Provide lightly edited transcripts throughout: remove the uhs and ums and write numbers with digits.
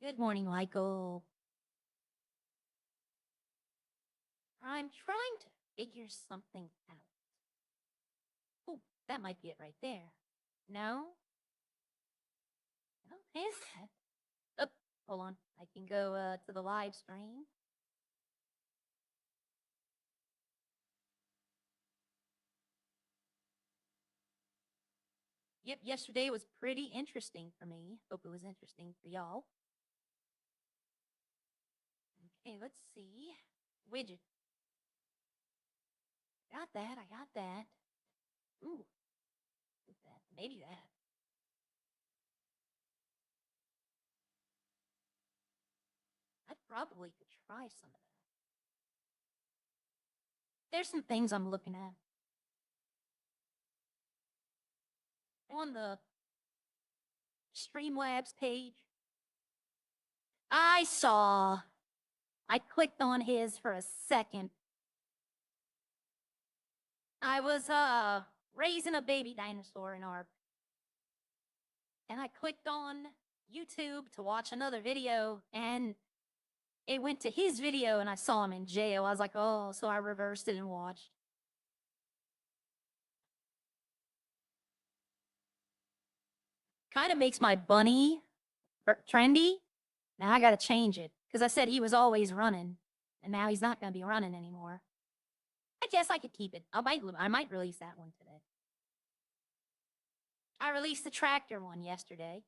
Good morning, Michael. I'm trying to figure something out. Oh, that might be it right there. No? No, is that? Oh, hold on. I can go to the live stream. Yep, yesterday was pretty interesting for me. Hope it was interesting for y'all. Okay, let's see. Widget. Got that, I got that. Ooh, that, maybe that. I probably could try some of that. There's some things I'm looking at. On the Streamlabs page, I clicked on his for a second. I was raising a baby dinosaur in ARP. And I clicked on YouTube to watch another video, and it went to his video, and I saw him in jail. I was like, oh, so I reversed it and watched. Kind of makes my bunny trendy. Now I got to change it because I said he was always running, and now he's not going to be running anymore. I guess I could keep it. I might release that one today. I released the tractor one yesterday.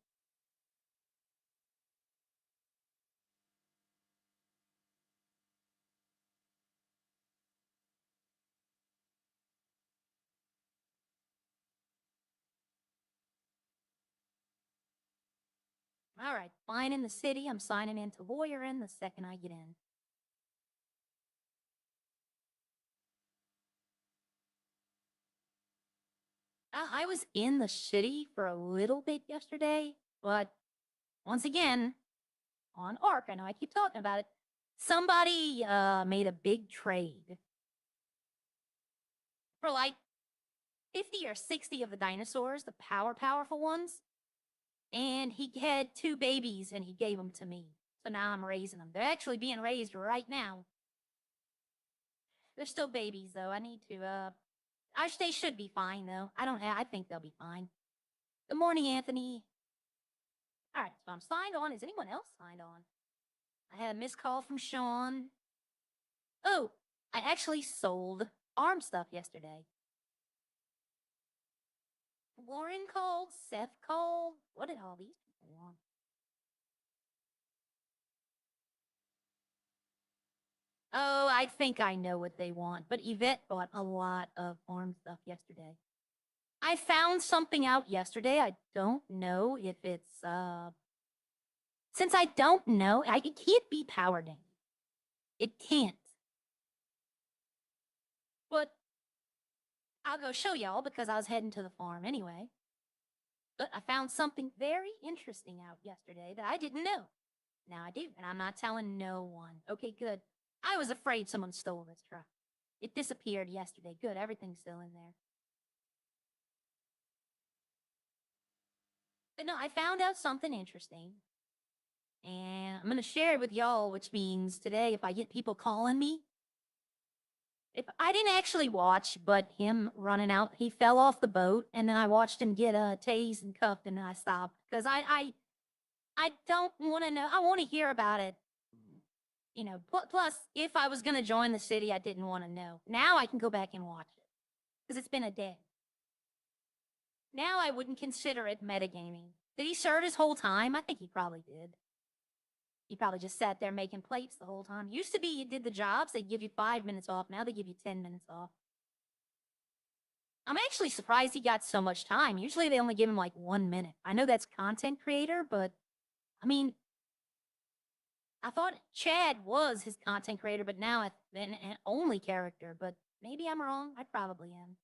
All right, fine in the city. I'm signing into Lawyerin the second I get in. I was in the city for a little bit yesterday, but once again, on ARC, I know I keep talking about it, somebody made a big trade for like 50 or 60 of the dinosaurs, the powerful ones, and he had two babies and he gave them to me. So now I'm raising them. They're actually being raised right now. They're still babies though. I need to they should be fine though. I think they'll be fine. Good morning, Anthony. All right, so I'm signed on. Is anyone else signed on? I had a missed call from Sean. Oh, I actually sold arm stuff yesterday. Lauren called, Seth called. What did all these people want? Oh, I think I know what they want, but Yvette bought a lot of arm stuff yesterday. I found something out yesterday. I don't know if it's since I don't know, it can't be power down. It can't. But I'll go show y'all because I was heading to the farm anyway. But I found something very interesting out yesterday that I didn't know. Now I do, and I'm not telling no one. Okay, good. I was afraid someone stole this truck. It disappeared yesterday. Good, everything's still in there. But no, I found out something interesting. And I'm going to share it with y'all, which means today, if I get people calling me, if I didn't actually watch, but him running out, he fell off the boat, and then I watched him get tased and cuffed, and then I stopped because I don't want to know. I want to hear about it. You know, plus, if I was going to join the city, I didn't want to know. Now I can go back and watch it because it's been a day. Now I wouldn't consider it metagaming. Did he serve his whole time? I think he probably did. He probably just sat there making plates the whole time. Used to be you did the jobs, they'd give you 5 minutes off. Now they give you 10 minutes off. I'm actually surprised he got so much time. Usually they only give him like 1 minute. I know that's content creator, but I mean, I thought Chad was his content creator, but now an only character. But maybe I'm wrong. I probably am.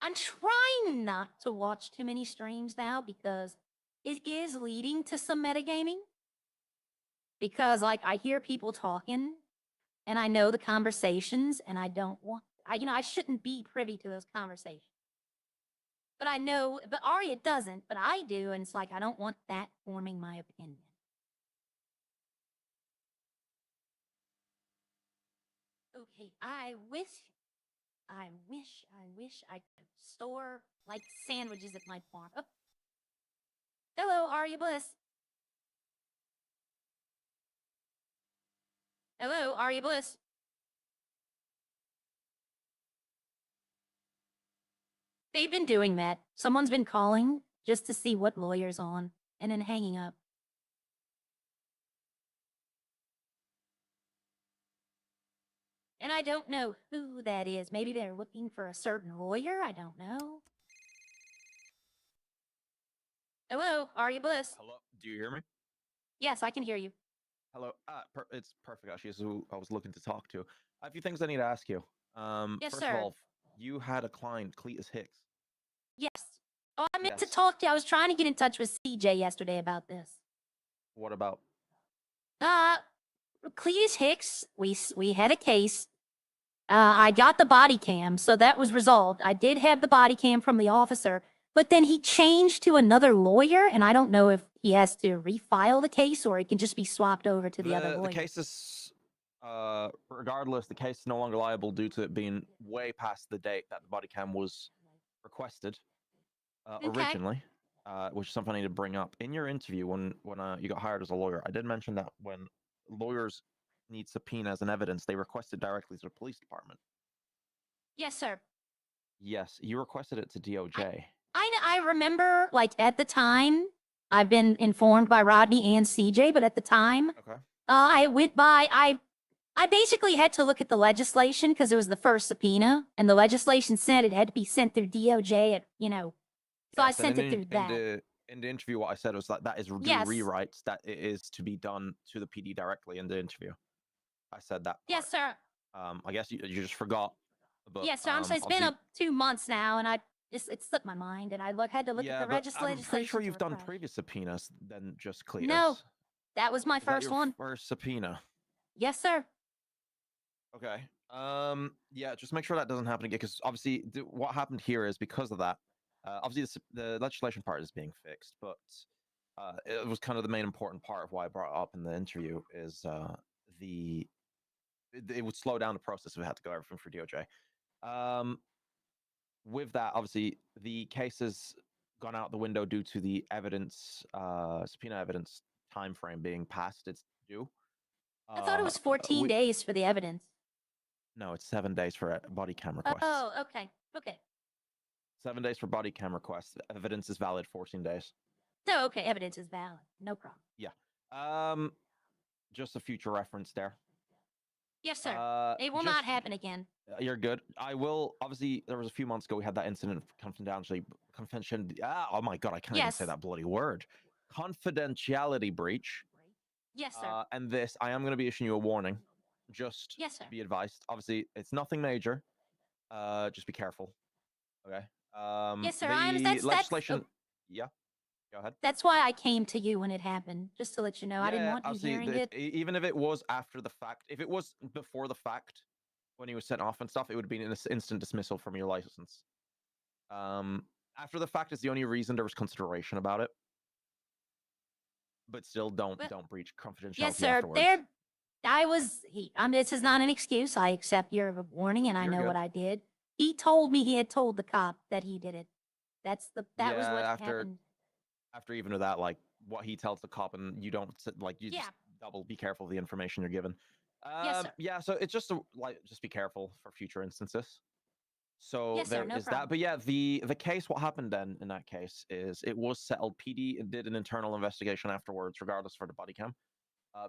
I'm trying not to watch too many streams now because it is leading to some metagaming. Because like I hear people talking and I know the conversations and I don't want I shouldn't be privy to those conversations. But I know, but Arya doesn't, but I do, and it's like I don't want that forming my opinion. Okay, I wish I could store like sandwiches at my farm. Oh, hello, Arya Bliss. Hello, Arya Bliss. They've been doing that. Someone's been calling just to see what lawyer's on and then hanging up. And I don't know who that is. Maybe they're looking for a certain lawyer. I don't know. Hello, Arya Bliss. Hello, do you hear me? Yes, I can hear you. Hello, it's perfect. Actually, this is who I was looking to talk to. I have a few things I need to ask you. Yes, First sir. of all, you had a client, Cletus Hicks. Yes. Oh, I meant to Yes. talk to you. I was trying to get in touch with CJ yesterday about this. What about? Cletus Hicks, we had a case. I got the body cam, so that was resolved. I did have the body cam from the officer, but then he changed to another lawyer, and I don't know if he has to refile the case or it can just be swapped over to the other lawyer. The case is, regardless, the case is no longer liable due to it being way past the date that the body cam was requested originally, which is something I need to bring up. In your interview when you got hired as a lawyer, I did mention that when lawyers need subpoenas and evidence, they request it directly to the police department. Yes, sir. Yes, you requested it to DOJ. I remember, like, at the time, I've been informed by Rodney and CJ, but at the time, Okay. I went by, I basically had to look at the legislation because it was the first subpoena, and the legislation said it had to be sent through DOJ at, so I Yes, and sent it through that. in the interview, what I said was that is Yes. rewrites that it is to be done to the PD directly in the interview. I said that. Yes, sir. I guess you just forgot. But, Yes, sir. I'm sorry. It's been 2 months now, and it slipped my mind, and I had to look at the legislation. I'm pretty sure you've done previous subpoenas than just Cletus. No, that was my first one. First subpoena. Yes, sir. Okay. Yeah, just make sure that doesn't happen again, because obviously what happened here is because of that. Obviously the legislation part is being fixed, but it was kind of the main important part of why I brought it up in the interview is it would slow down the process if we had to go everything for DOJ. With that, obviously the case has gone out the window due to the evidence, subpoena evidence time frame being past its due. I thought it was 14 days for the evidence. No, it's 7 days for a body cam request. Oh, okay. Okay. 7 days for body cam request. Evidence is valid 14 days. Oh, okay. Evidence is valid. No problem. Yeah. Just a future reference there. Yes, sir. It will not happen again. You're good. I will. Obviously, there was a few months ago we had that incident of confidentiality. Oh my god, I can't even say that bloody word. Confidentiality breach. Yes, sir. And this, I am going to be issuing you a warning. Just be advised. Obviously, it's nothing major. Just be careful. Okay. Yes, sir. Legislation. Yeah. Go ahead. That's why I came to you when it happened, just to let you know. I didn't want you hearing it. Even if it was after the fact, if it was before the fact, when he was sent off and stuff, it would have been an instant dismissal from your license. After the fact is the only reason there was consideration about it. But still, don't breach confidentiality. Yes, sir. Afterwards. This is not an excuse. I accept your warning, and I know what I did. He told me he had told the cop that he did it. That was what happened. After even with that, like what he tells the cop, and you don't just double be careful of the information you're given. Yes, sir. Yeah, so it's just just be careful for future instances. So yes, there sir, no is problem. that. But yeah, the case, what happened then in that case is it was settled. PD did an internal investigation afterwards, regardless for the body cam.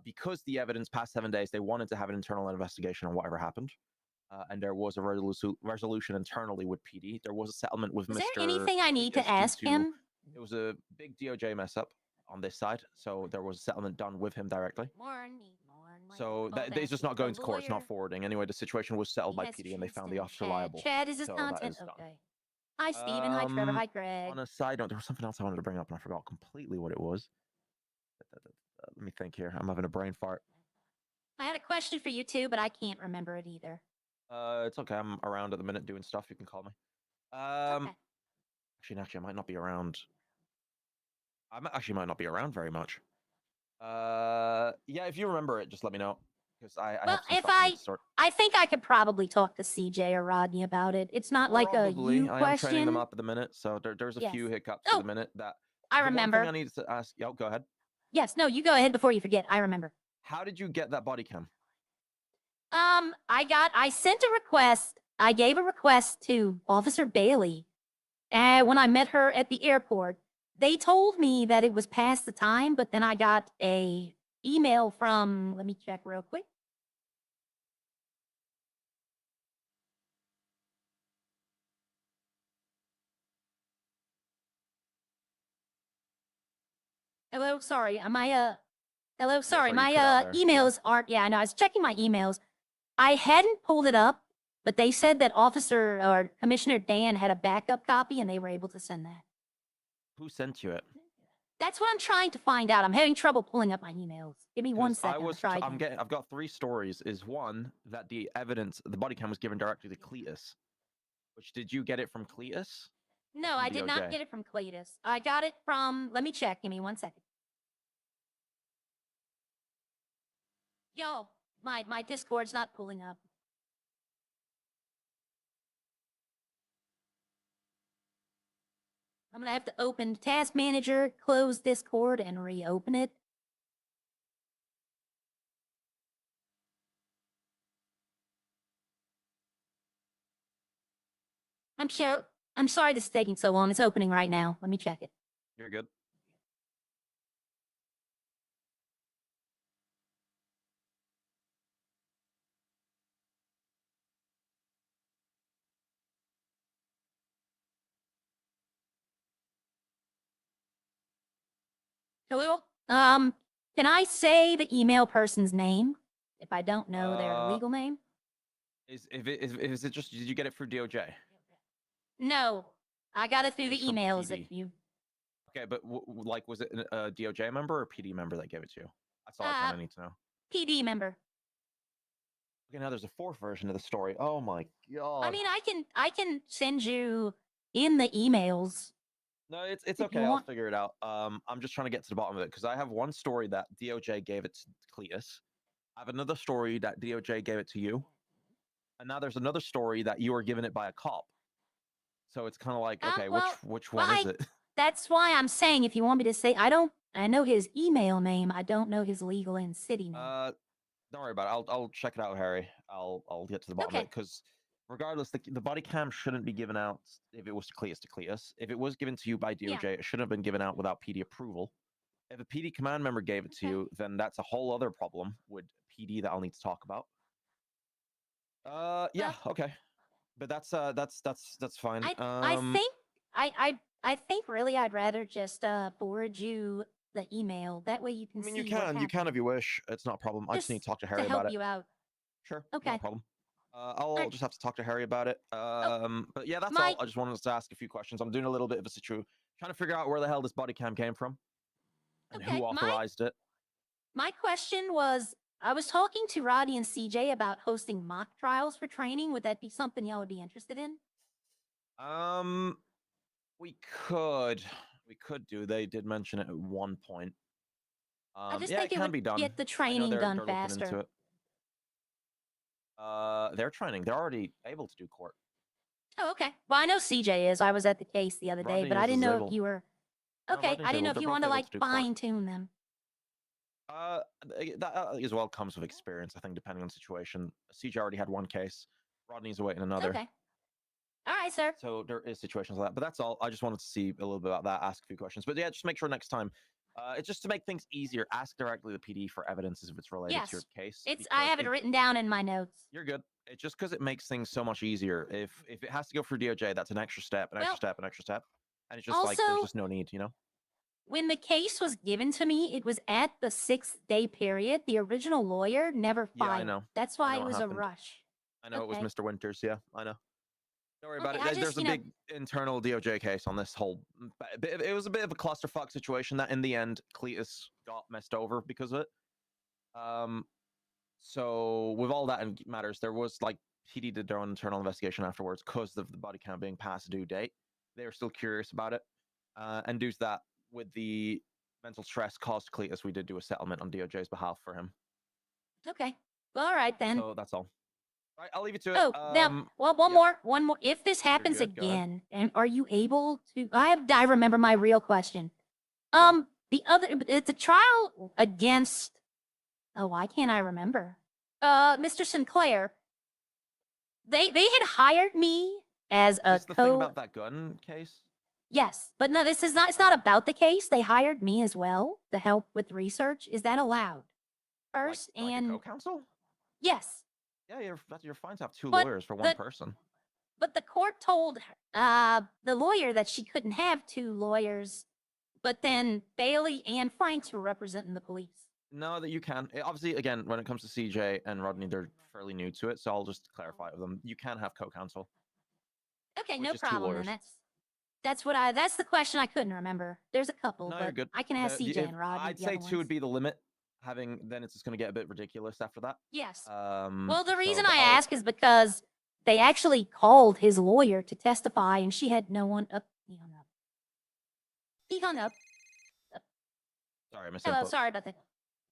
Because the evidence past 7 days, they wanted to have an internal investigation on whatever happened. And there was a resolution internally with PD. There was a settlement with Mr. Is there anything I need to ask him? It was a big DOJ mess up on this side, so there was a settlement done with him directly. So it's just not going to court, it's not forwarding. Anyway, the situation was settled by PD, and they found the officer liable. Chad, is this content? Okay. Hi, Steven. Hi, Trevor. Hi, Greg. On a side note, there was something else I wanted to bring up, and I forgot completely what it was. Let me think here. I'm having a brain fart. I had a question for you too, but I can't remember it either. It's okay. I'm around at the minute doing stuff. You can call me. Okay. Actually, I might not be around. Actually might not be around very much. Yeah, if you remember it, just let me know because I Well, have some if stuff I need to sort. I think I could probably talk to CJ or Rodney about it. It's not like a Probably. you I am training them question. up at the minute, so there's a Yes. few hiccups at Oh, the minute. That I the one thing I remember. need to ask. Yo, go ahead. Yes, no, you go ahead before you forget. I remember. How did you get that body cam? I sent a request. I gave a request to Officer Bailey. And when I met her at the airport, they told me that it was past the time, but then I got a email from, let me check real quick. Hello, sorry. Hello, sorry. Sorry, you cut out My there. emails aren't, yeah, no, I was checking my emails. I hadn't pulled it up, but they said that Officer or Commissioner Dan had a backup copy and they were able to send that. Who sent you it? That's what I'm trying to find out. I'm having trouble pulling up my emails. Give me 1 second. I've got 3 stories. Is one that the evidence, the body cam was given directly to Cletus. Which did you get it from Cletus? No, I did not get it from Cletus. I got it from, let me check. Give me 1 second. Yo, my Discord's not pulling up. I'm gonna have to open Task Manager, close Discord, and reopen it. I'm sorry this is taking so long. It's opening right now. Let me check it. You're good. Hello? Can I say the email person's name if I don't know their legal name? Is it just, did you get it through DOJ? No, I got it through the It's from emails PD. that you. Okay, but like, was it a DOJ member or PD member that gave it to you? That's all I kind of need to know. PD member. Okay, now there's a 4th version of the story. Oh my god. I mean, I can send you in the emails. No, it's okay. I'll figure it out. I'm just trying to get to the bottom of it because I have one story that DOJ gave it to Cletus. I have another story that DOJ gave it to you, and now there's another story that you were given it by a cop. So it's kind of like, okay, which one is it? That's why I'm saying if you want me to say, I know his email name. I don't know his legal and city name. Don't worry about it. I'll check it out, Harry. I'll get to the bottom of it because regardless, the body cam shouldn't be given out if it was to Cletus. If it was given to you by DOJ, it shouldn't have been given out without PD approval. If a PD command member gave it to you, then that's a whole other problem with PD that I'll need to talk about. Yeah, okay, but that's fine. I think really I'd rather just forward you the email. That way you can see. You can if you wish. It's not a problem. I just need to talk to Harry about it. To help you out. Sure. Okay. No problem. I'll just have to talk to Harry about it. But yeah, that's all. I just wanted to ask a few questions. I'm doing a little bit of a trying to figure out where the hell this body cam came from and who authorized it. My question was, I was talking to Roddy and CJ about hosting mock trials for training. Would that be something y'all would be interested in? We could do. They did mention it at one point. I just think it can be done. Get the training done faster. They're training. They're already able to do court. Oh, okay. Well, I know CJ is. I was at the case the other day, but I didn't know if you were. Okay, I didn't know if you want to like fine tune them. That as well comes with experience, I think, depending on the situation. CJ already had one case. Rodney's awaiting another. Okay. All right, sir. So there is situations like that, but that's all. I just wanted to see a little bit about that, ask a few questions. But yeah, just make sure next time. It's just to make things easier. Ask directly the PD for evidence if it's related to your case. I have it written down in my notes. You're good. It's just because it makes things so much easier. If it has to go through DOJ, that's an extra step, an extra step, and it's just like there's just no need, you know. When the case was given to me, it was at the 6-day period. The original lawyer never filed. Yeah, I know. That's why it was a rush. I know it was Mr. Winters. Yeah, I know. Don't worry about it. There's a big internal DOJ case on this whole. It was a bit of a clusterfuck situation that in the end Cletus got messed over because of it. So with all that in matters, there was like PD did their own internal investigation afterwards because of the body count being past due date. they're still curious about it. And due to that, with the mental stress caused to Cletus, we did do a settlement on DOJ's behalf for him. Okay. Well, all right then. So that's all. All right, I'll leave you to it. Oh, now, well, one more. If this happens good, go ahead. again, and are you able to? I remember my real question. Yeah. It's a trial against. Oh, why can't I remember? Mr. Sinclair. They had hired me as a Is this the thing about that gun case? Yes, but no, this is not. It's not about the case. They hired me as well to help with research. Is that allowed? First, like and a co-counsel? Yes. Yeah, you're fine to have two lawyers for one person. But the court told the lawyer that she couldn't have two lawyers, but then Bailey and Franks were representing the police. No, that you can. Obviously, again, when it comes to CJ and Rodney, they're fairly new to it, so I'll just clarify with them. You can have co-counsel. Okay, no problem. Then that's the question I couldn't remember. There's a couple, no, but you're good. I can ask CJ and Rodney. I'd say two would be the limit. Then it's just going to get a bit ridiculous after that. Yes. Well, the reason I ask is because they actually called his lawyer to testify, and she had no one up. He hung up. Sorry, I missed Hello, sorry about that.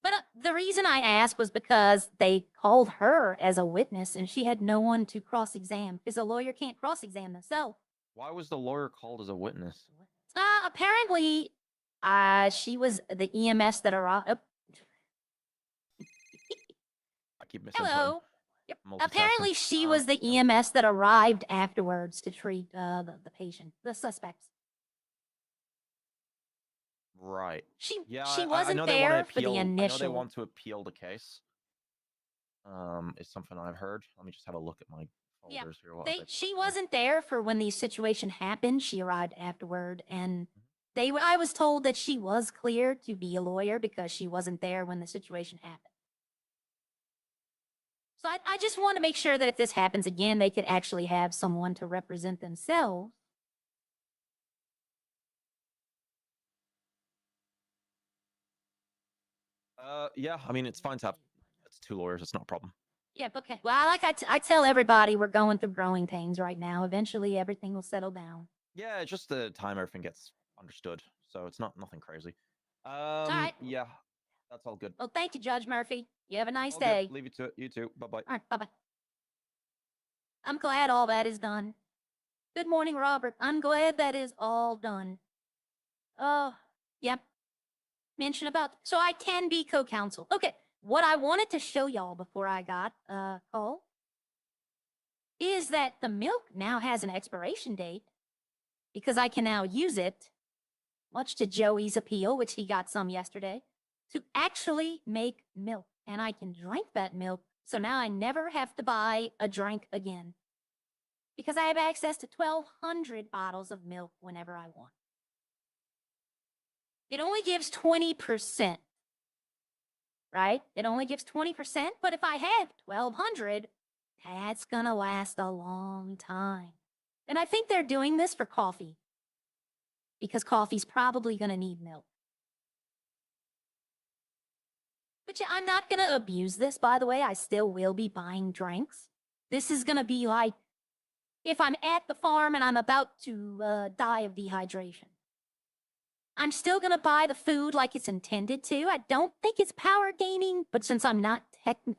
But the reason I asked was because they called her as a witness, and she had no one to cross-examine, because a lawyer can't cross-examine themselves. Why was the lawyer called as a witness? Apparently, she was the EMS that arrived. I keep missing. Hello. Yep. Apparently, she was the EMS that arrived afterwards to treat the patient, the suspects. Right. She wasn't there for the initial. I know they want to appeal the case. Is something I've heard. Let me just have a look at my folders here. She wasn't there for when the situation happened. She arrived afterward, and I was told that she was cleared to be a lawyer because she wasn't there when the situation happened. So I just want to make sure that if this happens again, they could actually have someone to represent themselves. Yeah, I mean, it's fine to have two lawyers. It's not a problem. Yeah, okay. Well, I tell everybody, we're going through growing pains right now. Eventually, everything will settle down. Yeah, it's just the time everything gets understood. So it's nothing crazy. All right. Yeah, that's all good. Well, thank you, Judge Murphy. You have a nice day. Leave you to it. You too. Bye-bye. All right, bye-bye. I'm glad all that is done. Good morning, Robert. I'm glad that is all done. Oh, yep. Mention about, so I can be co-counsel. Okay, what I wanted to show y'all before I got call is that the milk now has an expiration date because I can now use it, much to Joey's appeal, which he got some yesterday, to actually make milk. And I can drink that milk, so now I never have to buy a drink again because I have access to 1,200 bottles of milk whenever I want. It only gives 20%, right? It only gives 20%, but if I have 1,200, that's gonna last a long time. And I think they're doing this for coffee because coffee's probably gonna need milk. But yeah, I'm not gonna abuse this, by the way. I still will be buying drinks. This is gonna be like if I'm at the farm and I'm about to die of dehydration. I'm still gonna buy the food like it's intended to. I don't think it's power gaining, but since I'm not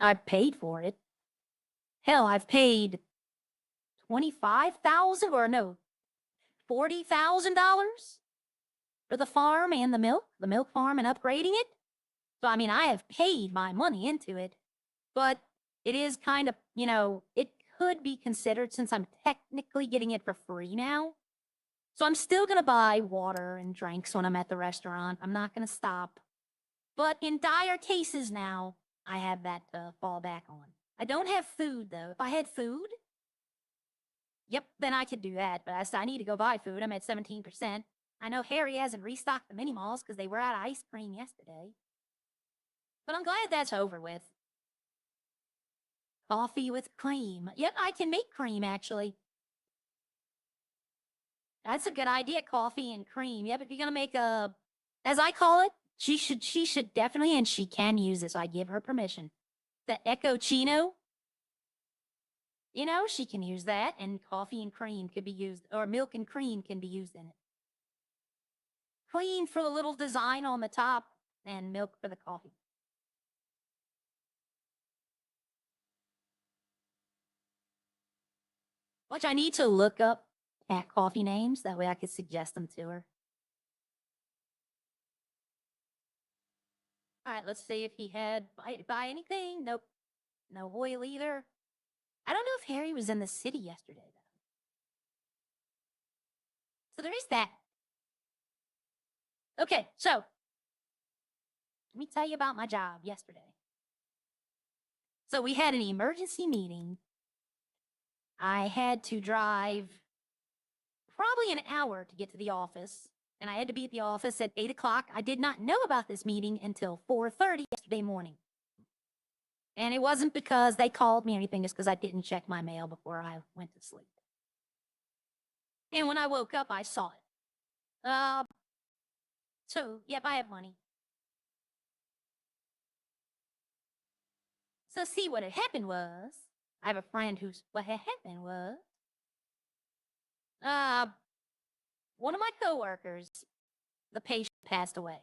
I've paid for it. Hell, I've paid $25,000 or no, $40,000 for the farm and the milk farm and upgrading it. So I mean, I have paid my money into it, but it is kind of, it could be considered since I'm technically getting it for free now. So I'm still going to buy water and drinks when I'm at the restaurant. I'm not going to stop. But in dire cases now, I have that to fall back on. I don't have food, though. If I had food, yep, then I could do that. But I need to go buy food. I'm at 17%. I know Harry hasn't restocked the mini malls because they were out of ice cream yesterday. But I'm glad that's over with. Coffee with cream. Yep, I can make cream, actually. That's a good idea, coffee and cream. Yep, if you're gonna make a, as I call it, she should definitely, and she can use this. I give her permission. The Echo Chino. You know, she can use that, and coffee and cream could be used, or milk and cream can be used in it. Cream for the little design on the top, and milk for the coffee. Which I need to look up cat coffee names. That way I could suggest them to her. All right, let's see if he had buy anything. Nope. No oil either. I don't know if Harry was in the city yesterday, though. So there is that. Okay, so let me tell you about my job yesterday. So we had an emergency meeting. I had to drive probably an hour to get to the office, and I had to be at the office at 8 o'clock. I did not know about this meeting until 4:30 yesterday morning. And it wasn't because they called me or anything, it's because I didn't check my mail before I went to sleep. And when I woke up, I saw it. So, yep, I have money. So, see, what had happened was, I have a friend what had happened was, one of my coworkers, the patient passed away.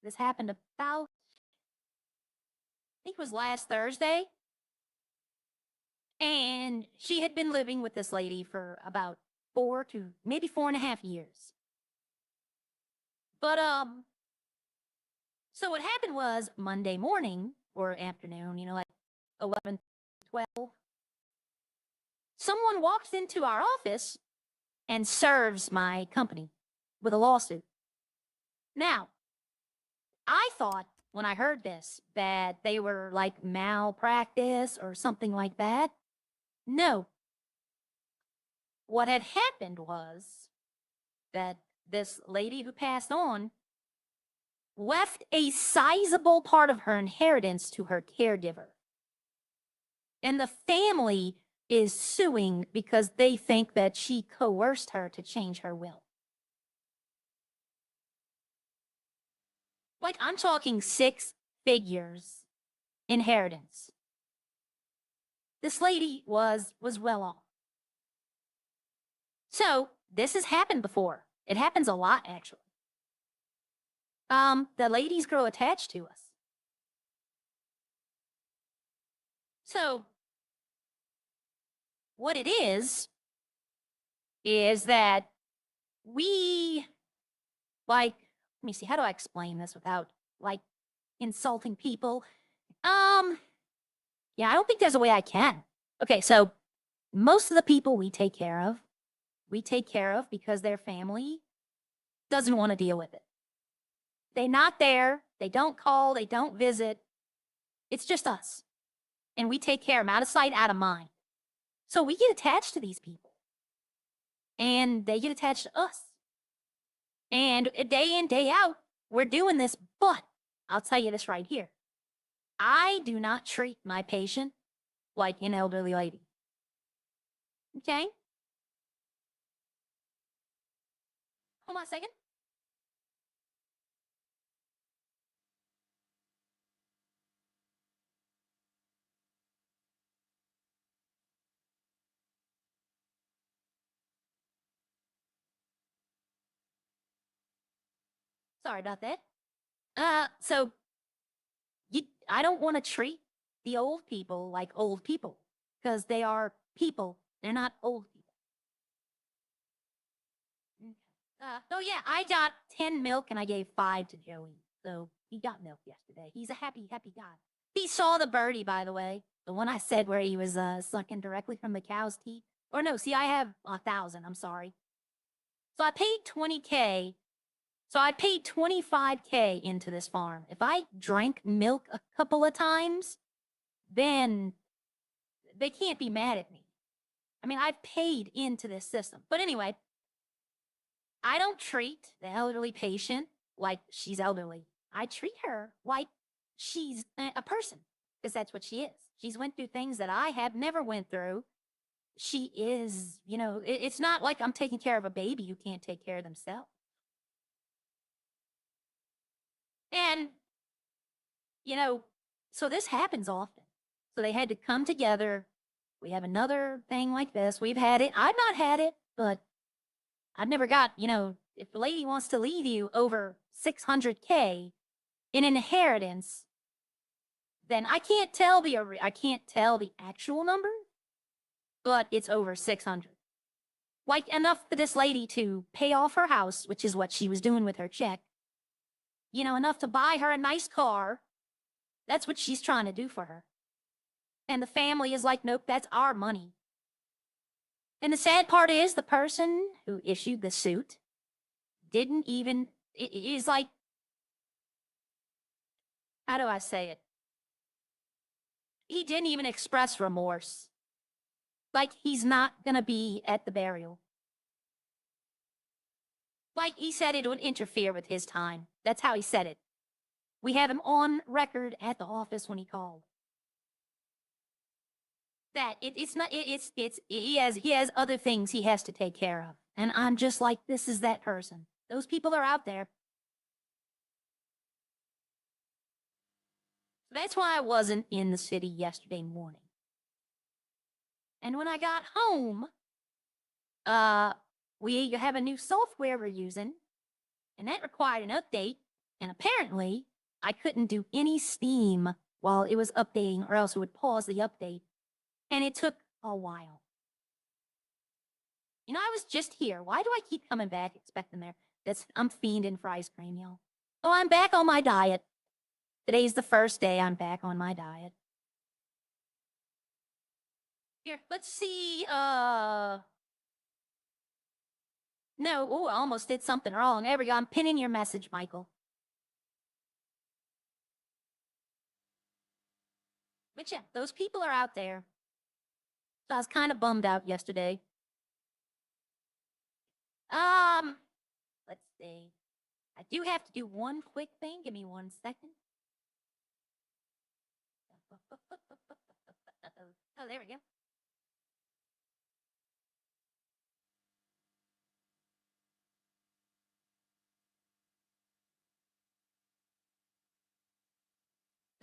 This happened about, I think it was last Thursday. And she had been living with this lady for about 4 to maybe 4.5 years. But, so what happened was Monday morning or afternoon, you know, like 11, 12, someone walks into our office and serves my company with a lawsuit. Now, I thought when I heard this that they were like malpractice or something like that. No. What had happened was that this lady who passed on left a sizable part of her inheritance to her caregiver. And the family is suing because they think that she coerced her to change her will. Like, I'm talking 6 figures inheritance. This lady was well off. So this has happened before. It happens a lot, actually. The ladies grow attached to us. So what it is that we, like, let me see, how do I explain this without, like, insulting people? Yeah, I don't think there's a way I can. Okay, so most of the people we take care of because their family doesn't want to deal with it. They're not there. They don't call. They don't visit. It's just us. And we take care of them out of sight, out of mind. So we get attached to these people. And they get attached to us. And day in, day out, we're doing this. But I'll tell you this right here. I do not treat my patient like an elderly lady. Okay? Hold on a second. Sorry about that. So I don't want to treat the old people like old people because they are people. They're not old people. So yeah, I got 10 milk and I gave 5 to Joey. So he got milk yesterday. He's a happy, happy guy. He saw the birdie, by the way. The one I said where he was sucking directly from the cow's teeth. Or no, see, I have 1,000. I'm sorry. So I paid 20K. So I paid 25K into this farm. If I drank milk a couple of times, then they can't be mad at me. I mean, I've paid into this system. But anyway, I don't treat the elderly patient like she's elderly. I treat her like she's a person because that's what she is. She's went through things that I have never went through. She is, you know, it's not like I'm taking care of a baby who can't take care of themselves. And, you know, so this happens often. So they had to come together We have another thing like this. We've had it. I've not had it, but I've never got, if the lady wants to leave you over 600K in inheritance, then I can't tell the actual number, but it's over 600. Like enough for this lady to pay off her house, which is what she was doing with her check. Enough to buy her a nice car. That's what she's trying to do for her. And the family is like, nope, that's our money. And the sad part is the person who issued the suit didn't even, it is like, how do I say it? He didn't even express remorse. Like he's not going to be at the burial. Like he said it would interfere with his time. That's how he said it. We have him on record at the office when he called. That it's not, he has other things he has to take care of. And I'm just like, this is that person. Those people are out there. That's why I wasn't in the city yesterday morning. And when I got home, we have a new software we're using, and that required an update. And apparently, I couldn't do any Steam while it was updating, or else it would pause the update. And it took a while. I was just here. Why do I keep coming back expecting there? I'm fiending for ice cream, y'all. Oh, I'm back on my diet. Today's the first day I'm back on my diet. Here, let's see, no, oh, I almost did something wrong. There we go. I'm pinning your message, Michael. But yeah, those people are out there. So I was kind of bummed out yesterday. Let's see. I do have to do one quick thing. Give me 1 second. Oh, there we go.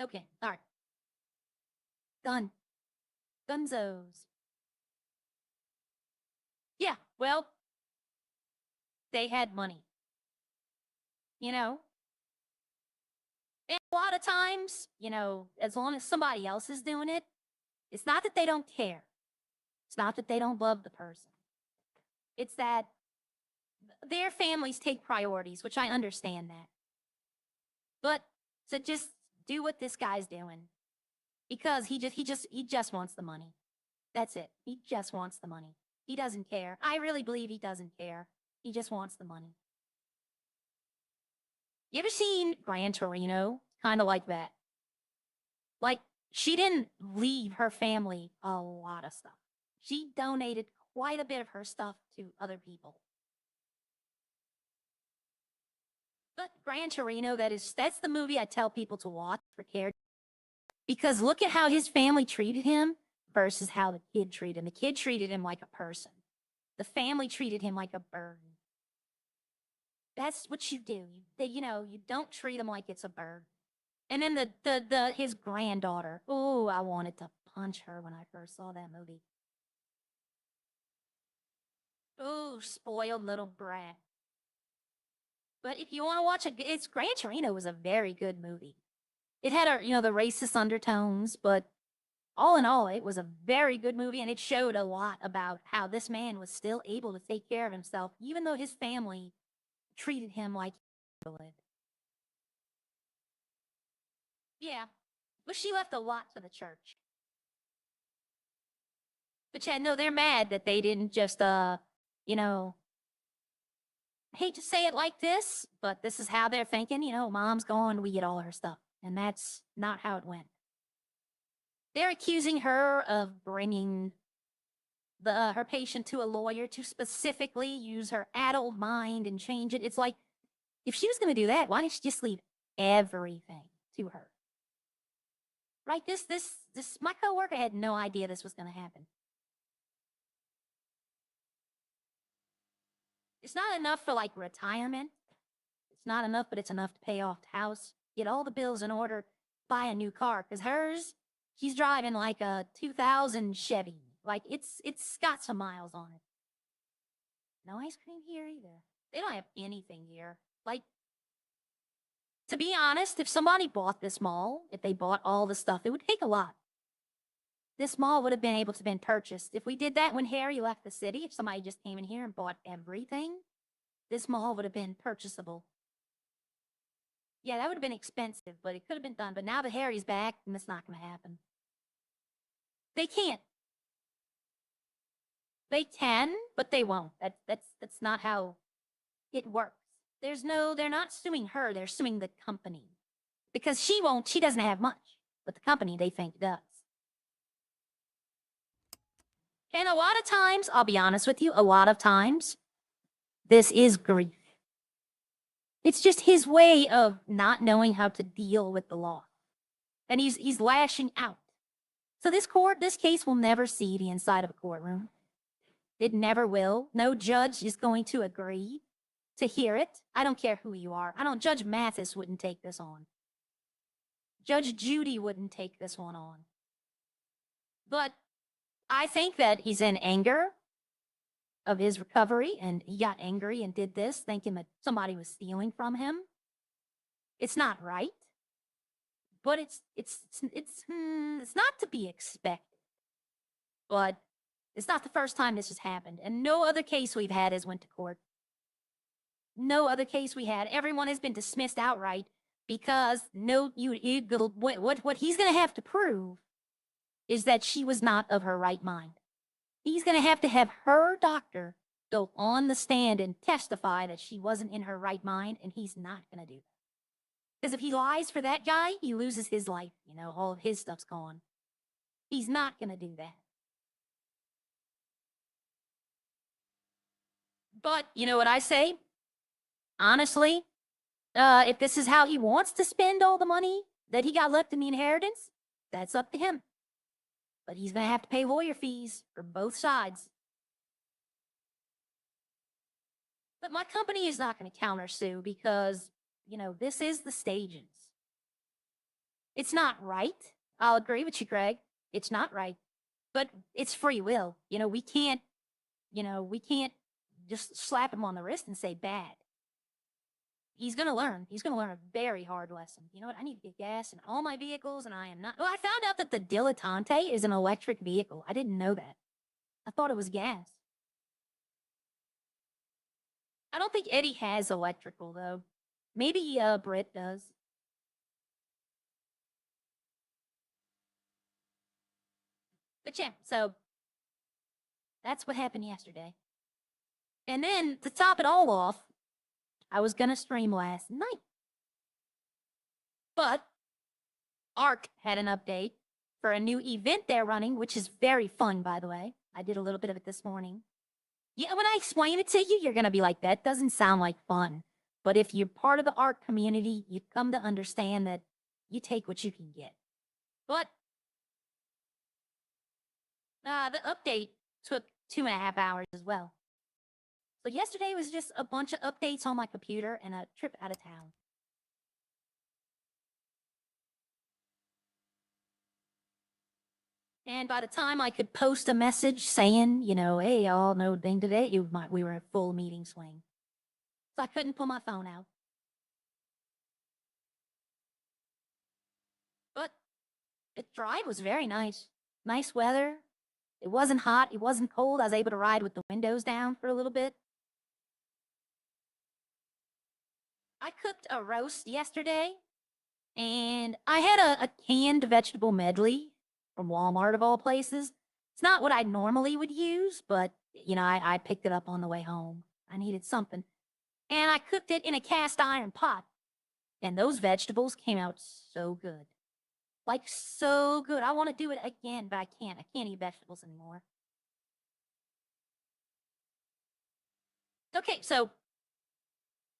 Okay, all right. Done. Gunzos. Yeah, well, they had money. And a lot of times, as long as somebody else is doing it, it's not that they don't care. It's not that they don't love the person. It's that their families take priorities, which I understand that. But to just do what this guy's doing, because he just wants the money. That's it. He just wants the money. He doesn't care. I really believe he doesn't care. He just wants the money. You ever seen Gran Torino? Kind of like that. Like, she didn't leave her family a lot of stuff. She donated quite a bit of her stuff to other people. But Gran Torino, that's the movie I tell people to watch for care. Because look at how his family treated him versus how the kid treated him. The kid treated him like a person. The family treated him like a bird. That's what you do. You don't treat him like it's a bird. And then his granddaughter. Oh, I wanted to punch her when I first saw that movie. Oh, spoiled little brat. But if you want to watch it's Gran Torino was a very good movie. It had the racist undertones, but all in all, it was a very good movie, and it showed a lot about how this man was still able to take care of himself, even though his family treated him like he would. Yeah, but she left a lot to the church. But yeah, no, they're mad that they didn't just, hate to say it like this, but this is how they're thinking. Mom's gone, we get all her stuff. And that's not how it went. They're accusing her of bringing her patient to a lawyer to specifically use her adult mind and change it. It's like, if she was going to do that, why didn't she just leave everything to her? Right? My coworker had no idea this was going to happen. It's not enough for like retirement. It's not enough, but it's enough to pay off the house, get all the bills in order, buy a new car. Because she's driving like a 2000 Chevy. Like, it's got some miles on it. No ice cream here either. They don't have anything here. Like, to be honest, if somebody bought this mall, if they bought all the stuff, it would take a lot. This mall would have been able to been purchased. If we did that when Harry left the city, if somebody just came in here and bought everything, this mall would have been purchasable. Yeah, that would have been expensive, but it could have been done. But now that Harry's back, that's not going to happen. They can't. They can, but they won't. That's not how it works. They're not suing her, they're suing the company. Because she doesn't have much, but the company they think does. And a lot of times, I'll be honest with you, a lot of times, this is grief. It's just his way of not knowing how to deal with the law. And he's lashing out. So this case will never see the inside of a courtroom. It never will. No judge is going to agree to hear it. I don't care who you are. Judge Mathis wouldn't take this on. Judge Judy wouldn't take this one on. But I think that he's in anger of his recovery, and he got angry and did this, thinking that somebody was stealing from him. It's not right, but it's not to be expected. But it's not the first time this has happened, and no other case we've had has went to court. No other case we had, everyone has been dismissed outright because what he's going to have to prove is that she was not of her right mind. He's going to have her doctor go on the stand and testify that she wasn't in her right mind, and he's not going to do that. Because if he lies for that guy, he loses his life. All of his stuff's gone. He's not going to do that. But you know what I say? Honestly, if this is how he wants to spend all the money that he got left in the inheritance, that's up to him. But he's going to have to pay lawyer fees for both sides. But my company is not going to countersue because, this is the Stagens. It's not right. I'll agree with you, Greg. It's not right. But it's free will. We can't just slap him on the wrist and say bad. He's going to learn. He's going to learn a very hard lesson. You know what? I need to get gas in all my vehicles, and I am not. Well, I found out that the Dilettante is an electric vehicle. I didn't know that. I thought it was gas. I don't think Eddie has electrical, though. Maybe Britt does. But yeah, so that's what happened yesterday. And then to top it all off, I was going to stream last night. But ARC had an update for a new event they're running, which is very fun, by the way. I did a little bit of it this morning. Yeah, when I explain it to you, you're going to be like, that doesn't sound like fun. But if you're part of the ARC community, you come to understand that you take what you can get. But the update took 2.5 hours as well. So yesterday was just a bunch of updates on my computer and a trip out of town. And by the time I could post a message saying, hey, y'all, no thing today, we were in full meeting swing. So I couldn't pull my phone out. But the drive was very nice. Nice weather. It wasn't hot. It wasn't cold. I was able to ride with the windows down for a little bit. I cooked a roast yesterday, and I had a canned vegetable medley from Walmart of all places. It's not what I normally would use, but, I picked it up on the way home. I needed something. And I cooked it in a cast iron pot. And those vegetables came out so good. Like, so good. I want to do it again, but I can't. I can't eat vegetables anymore. Okay, so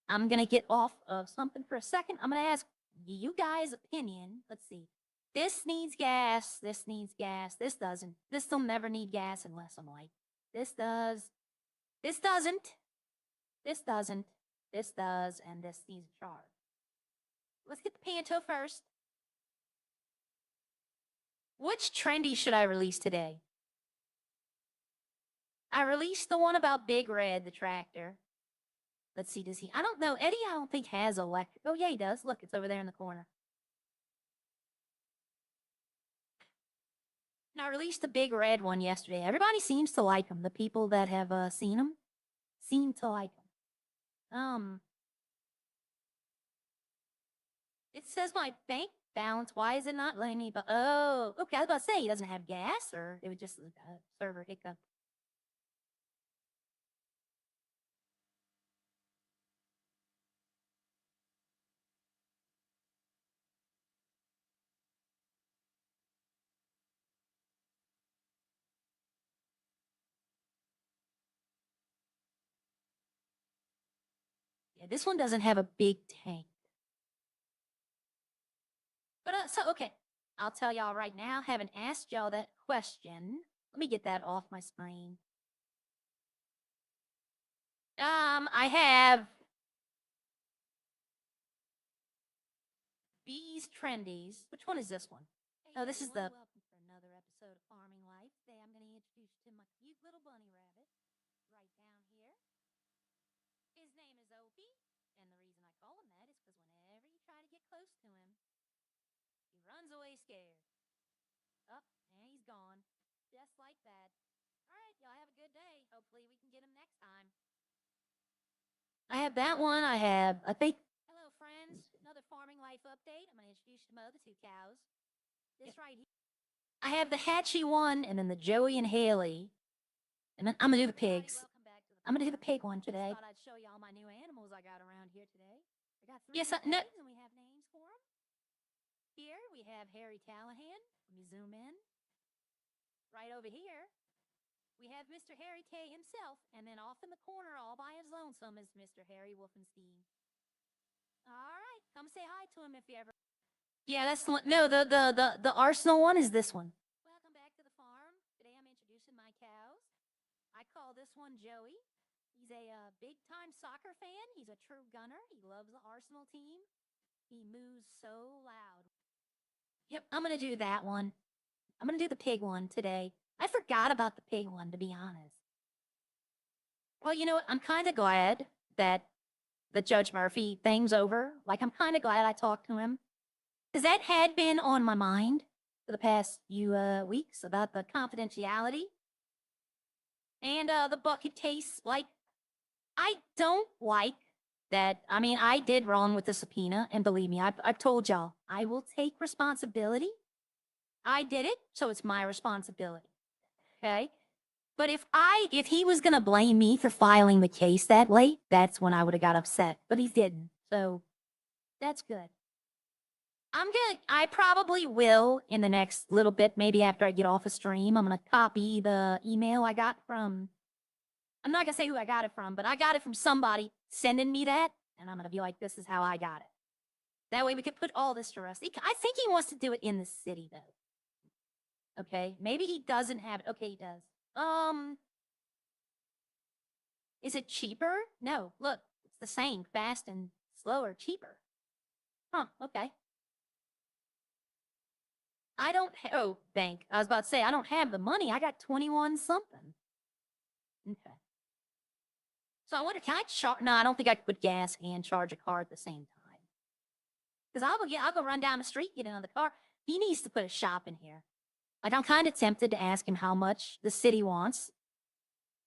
I'm going to get off of something for a second. I'm going to ask you guys' opinion. Let's see. This needs gas. This needs gas. This doesn't. This will never need gas unless I'm white. This does. This doesn't. This doesn't. This does. And this needs a charge. Let's get the Panto first. Which trendy should I release today? I released the one about Big Red, the tractor. Let's see, does he? I don't know. Eddie, I don't think has electric. Oh, yeah, he does. Look, it's over there in the corner. And I released the Big Red one yesterday. Everybody seems to like him. The people that have seen him seem to like him. It says my bank balance. Why is it not letting me? But oh, okay. I was about to say he doesn't have gas, or it was just a server hiccup. Yeah, this one doesn't have a big tank. But so okay, I'll tell y'all right now. Haven't asked y'all that question. Let me get that off my screen. I have Bees Trendies. Which one is this one? Oh, this is the. Welcome for another episode of Farming Life. Today I'm going to introduce you to my cute little bunny rabbit. Right down here. His name is Opie, and the reason I call him that is because whenever you try to get close to him, he runs away scared. Up, and he's gone. Just like that. All right, y'all have a good day. Hopefully we can get him next time. I have that one. I think. Hello, friends. Another Farming Life update. I'm going to introduce you to Mo, the 2 cows. This right here. I have the Hatchie one, and then the Joey and Haley. And then I'm going to do the pigs. I'm going to do the pig one today. I thought I'd show you all my new animals I got around here today. I got 3 pigs, and we have names for them. Here we have Harry Callahan. Let me zoom in. Right over here, we have Mr. Harry K himself, and then off in the corner, all by his lonesome, is Mr. Harry Wolfenstein. All right, come say hi to him if you ever. Yeah, that's the one. No, the Arsenal one is this one. Welcome back to the farm. Today I'm introducing my cows. I call this one Joey. He's a big-time soccer fan. He's a true gunner. He loves the Arsenal team. He moos so loud. Yep, I'm gonna do that one. I'm gonna do the pig one today. I forgot about the pig one, to be honest. Well, you know what? I'm kind of glad that the Judge Murphy thing's over. Like, I'm kind of glad I talked to him. Because that had been on my mind for the past few weeks about the confidentiality. And the bucket case. Like, I don't like that. I mean, I did wrong with the subpoena. And believe me, I've told y'all, I will take responsibility. I did it, so it's my responsibility. Okay? But if he was gonna blame me for filing the case that late, that's when I would have got upset. But he didn't, so that's good. I probably will in the next little bit, maybe after I get off a stream. I'm gonna copy the email I got from. I'm not gonna say who I got it from, but I got it from somebody sending me that, and I'm gonna be like, "This is how I got it." That way we could put all this to rest. I think he wants to do it in the city, though. Okay, maybe he doesn't have it. Okay, he does. Is it cheaper? No, look, it's the same. Fast and slower, cheaper. Huh, okay. I don't oh, bank. I was about to say, I don't have the money. I got 21 something. Okay. So I wonder, can I charge? No, I don't think I could put gas and charge a car at the same time. Because I'll go run down the street, get another car. He needs to put a shop in here. Like, I'm kind of tempted to ask him how much the city wants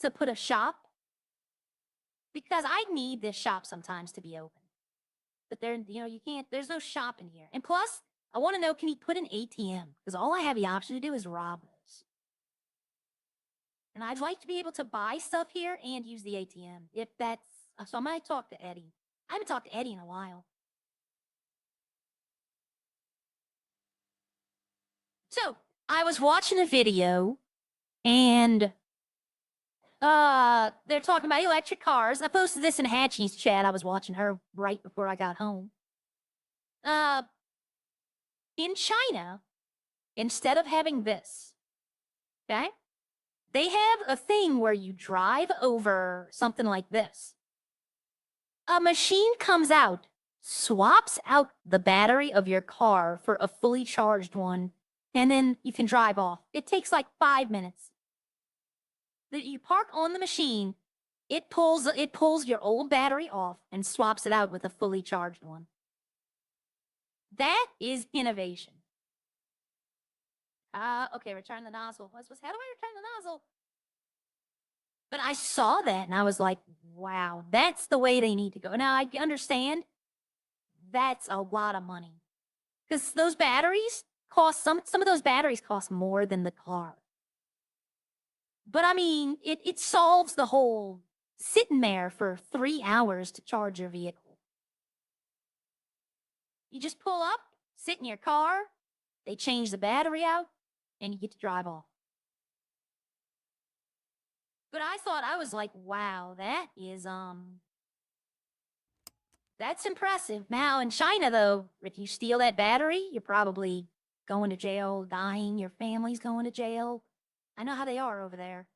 to put a shop. Because I need this shop sometimes to be open. But there, you can't, there's no shop in here. And plus, I want to know, can he put an ATM? Because all I have the option to do is rob those. And I'd like to be able to buy stuff here and use the ATM. If that's, so I might talk to Eddie. I haven't talked to Eddie in a while. So, I was watching a video, and they're talking about electric cars. I posted this in Hatchie's chat. I was watching her right before I got home. In China, instead of having this, okay, they have a thing where you drive over something like this. A machine comes out, swaps out the battery of your car for a fully charged one, and then you can drive off. It takes like 5 minutes. that you park on the machine, it pulls your old battery off and swaps it out with a fully charged one. That is innovation. Okay, return the nozzle. How do I return the nozzle? But I saw that and I was like, wow, that's the way they need to go. Now I understand that's a lot of money. Because those batteries cost some of those batteries cost more than the car. But I mean, it solves the whole sitting there for 3 hours to charge your vehicle. You just pull up, sit in your car, they change the battery out, and you get to drive off. But I was like, wow, that's impressive. Now in China though, if you steal that battery, you're probably going to jail, dying, your family's going to jail. I know how they are over there.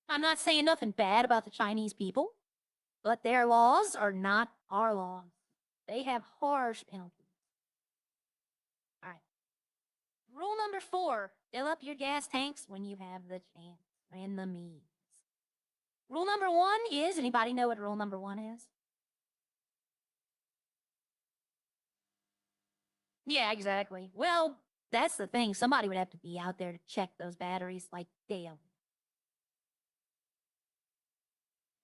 I'm not saying nothing bad about the Chinese people, but their laws are not our laws. They have harsh penalties. All right. Rule number 4, fill up your gas tanks when you have the chance and the means. Rule number 1 is, anybody know what rule number 1 is? Yeah, exactly. Well, that's the thing. Somebody would have to be out there to check those batteries like daily.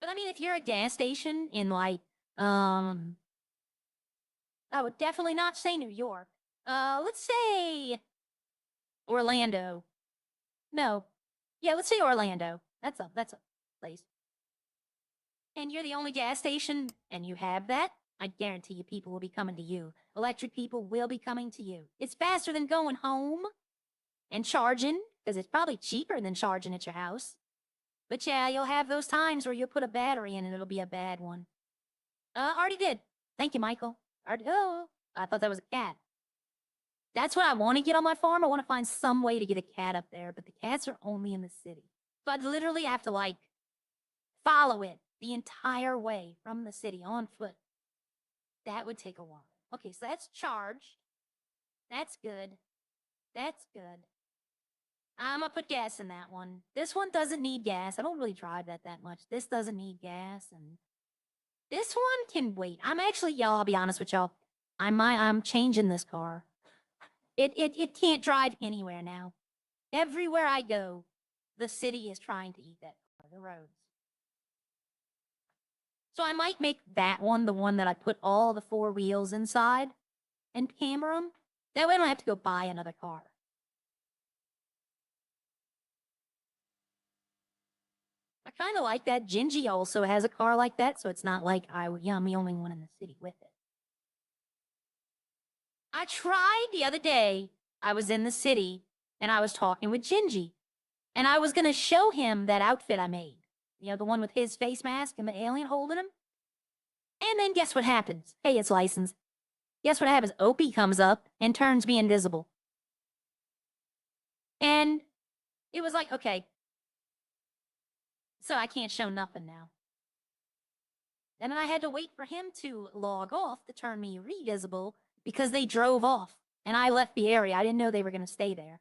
But I mean, if you're a gas station in like, I would definitely not say New York. Let's say Orlando. No. Yeah, let's say Orlando. That's a place. And you're the only gas station and you have that, I guarantee you people will be coming to you. Electric people will be coming to you. It's faster than going home and charging, because it's probably cheaper than charging at your house. But yeah, you'll have those times where you'll put a battery in and it'll be a bad one. Already did. Thank you, Michael. Oh, I thought that was a cat. That's what I want to get on my farm. I want to find some way to get a cat up there, but the cats are only in the city. So I'd literally have to like follow it the entire way from the city on foot. That would take a while. Okay, so that's charged. That's good. That's good. I'm gonna put gas in that one. This one doesn't need gas. I don't really drive that much. This doesn't need gas, and this one can wait. Y'all, I'll be honest with y'all. I'm changing this car. It can't drive anywhere now. Everywhere I go, the city is trying to eat that car, the roads. So I might make that one the one that I put all the 4 wheels inside and camera them. That way I don't have to go buy another car. I kind of like that. Gingy also has a car like that, so it's not like I'm the only one in the city with it. I tried the other day. I was in the city, and I was talking with Gingy, and I was going to show him that outfit I made. You know, the one with his face mask and the alien holding him. And then guess what happens? Hey, it's licensed. Guess what happens? Opie comes up and turns me invisible. And it was like, okay, so I can't show nothing now. And then I had to wait for him to log off to turn me revisible because they drove off. And I left the area. I didn't know they were going to stay there.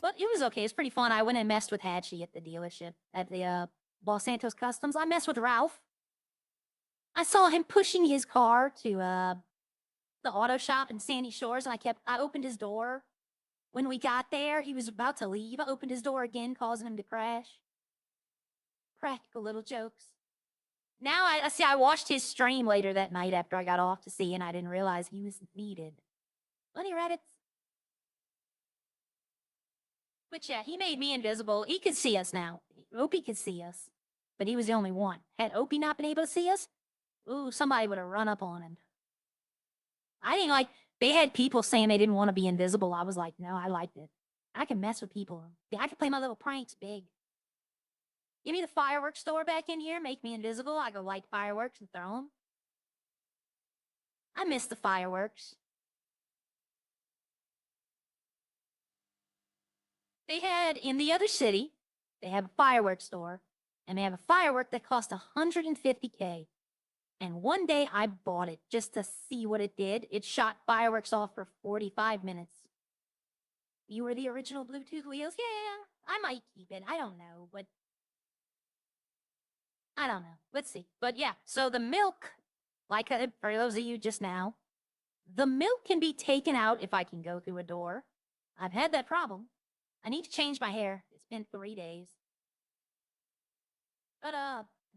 But it was okay. It's pretty fun. I went and messed with Hatchie at the dealership, at the Los Santos Customs. I messed with Ralph. I saw him pushing his car to the auto shop in Sandy Shores, and I opened his door. When we got there, he was about to leave. I opened his door again, causing him to crash. Practical little jokes. Now I watched his stream later that night after I got off to see, and I didn't realize he was needed. Funny Reddits. But yeah, he made me invisible. He could see us now. Opie could see us, but he was the only one. Had Opie not been able to see us, ooh, somebody would have run up on him. I didn't like, they had people saying they didn't want to be invisible. I was like, no, I liked it. I can mess with people. I can play my little pranks big. Give me the fireworks store back in here, make me invisible. I go light fireworks and throw them. I miss the fireworks. They had, in the other city, they have a fireworks store, and they have a firework that cost $150K. And one day I bought it just to see what it did. It shot fireworks off for 45 minutes. You were the original Bluetooth wheels? Yeah, I might keep it. I don't know, but I don't know. Let's see. But yeah, so the milk, like for those of you just now, the milk can be taken out if I can go through a door. I've had that problem. I need to change my hair. It's been 3 days. But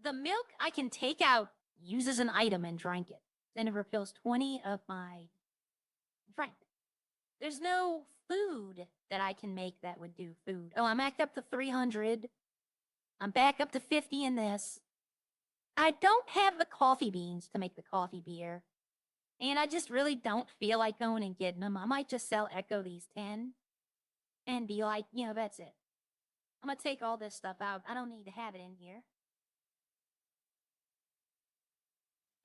the milk I can take out, use as an item and drink it. Then it refills 20 of my drink. There's no food that I can make that would do food. Oh, I'm back up to 300. I'm back up to 50 in this. I don't have the coffee beans to make the coffee beer. And I just really don't feel like going and getting them. I might just sell Echo these 10 and be like, that's it. I'm going to take all this stuff out. I don't need to have it in here.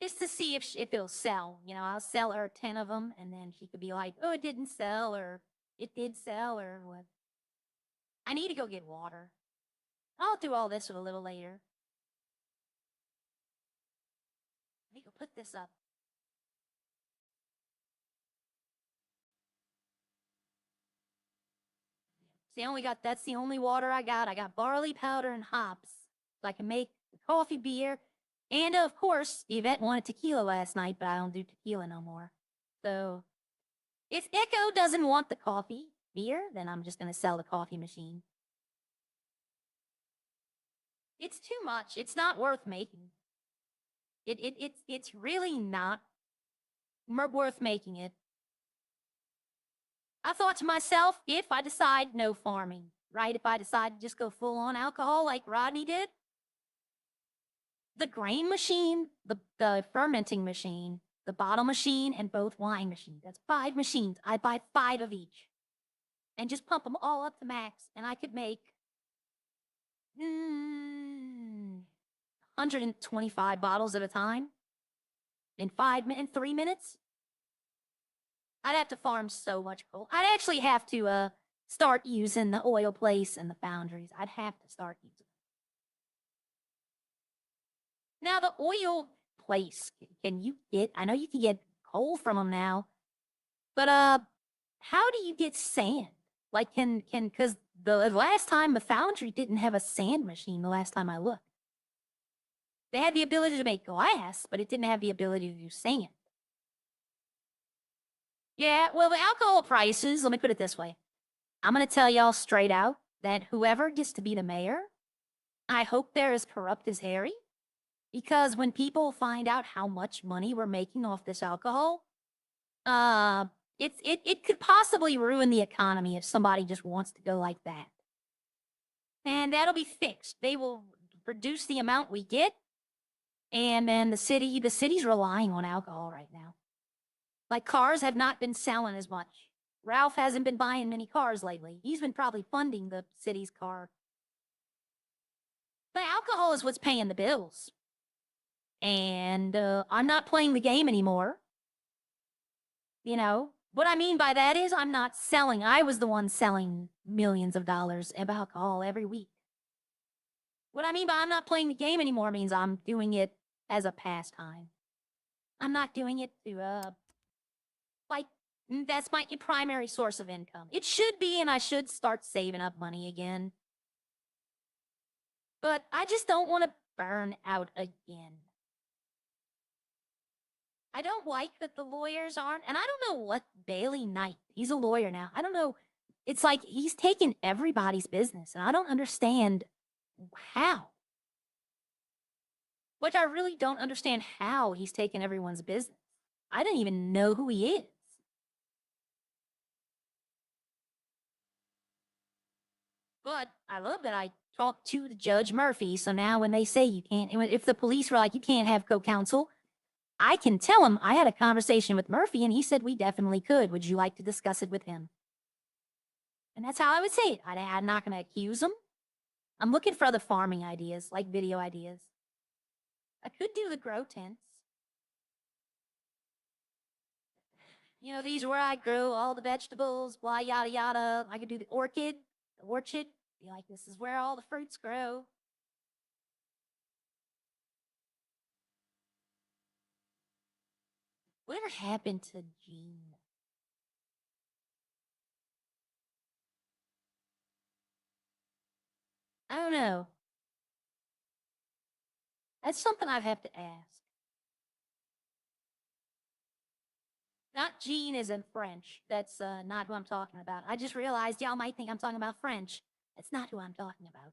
Just to see if it'll sell. I'll sell her 10 of them, and then she could be like, oh, it didn't sell, or it did sell, or what. I need to go get water. I'll do all this a little later. Let me go put this up. That's the only water I got. I got barley powder and hops. So I can make the coffee beer. And of course, Yvette wanted tequila last night, but I don't do tequila no more. So if Echo doesn't want the coffee beer, then I'm just going to sell the coffee machine. It's too much. It's not worth making. It's really not worth making it. I thought to myself, if I decide no farming, right? If I decide to just go full on alcohol like Rodney did, the grain machine, the fermenting machine, the bottle machine, and both wine machines. That's 5 machines. I buy 5 of each and just pump them all up to max. And I could make 125 bottles at a time in 3 minutes. I'd have to farm so much coal. I'd actually have to start using the oil place and the foundries. I'd have to start using them. Now the oil place, I know you can get coal from them now, but how do you get sand? Like because the last time the foundry didn't have a sand machine the last time I looked. They had the ability to make glass, but it didn't have the ability to do sand. Yeah, well, the alcohol prices, let me put it this way. I'm going to tell y'all straight out that whoever gets to be the mayor, I hope they're as corrupt as Harry. Because when people find out how much money we're making off this alcohol, it could possibly ruin the economy if somebody just wants to go like that. And that'll be fixed. They will reduce the amount we get, and then the city's relying on alcohol right now. Like cars have not been selling as much. Ralph hasn't been buying many cars lately. He's been probably funding the city's car. But alcohol is what's paying the bills. And I'm not playing the game anymore. What I mean by that is I'm not selling. I was the one selling millions of dollars of alcohol every week. What I mean by I'm not playing the game anymore means I'm doing it as a pastime. I'm not doing it to, that's my primary source of income. It should be, and I should start saving up money again. But I just don't want to burn out again. I don't like that the lawyers aren't, and I don't know what Bailey Knight, he's a lawyer now. I don't know. It's like he's taken everybody's business, and I don't understand how. Which I really don't understand how he's taken everyone's business. I don't even know who he is. But I love that I talked to the Judge Murphy, so now when they say you can't, if the police were like, you can't have co-counsel, I can tell him I had a conversation with Murphy and he said we definitely could. Would you like to discuss it with him? And that's how I would say it. I'm not going to accuse him. I'm looking for other farming ideas, like video ideas. I could do the grow tents. These are where I grow all the vegetables, blah, yada, yada. I could do the orchard. Be like, this is where all the fruits grow. Whatever happened to Gene? I don't know. That's something I'd have to ask. Not Jean is in French. That's not who I'm talking about. I just realized y'all might think I'm talking about French. That's not who I'm talking about.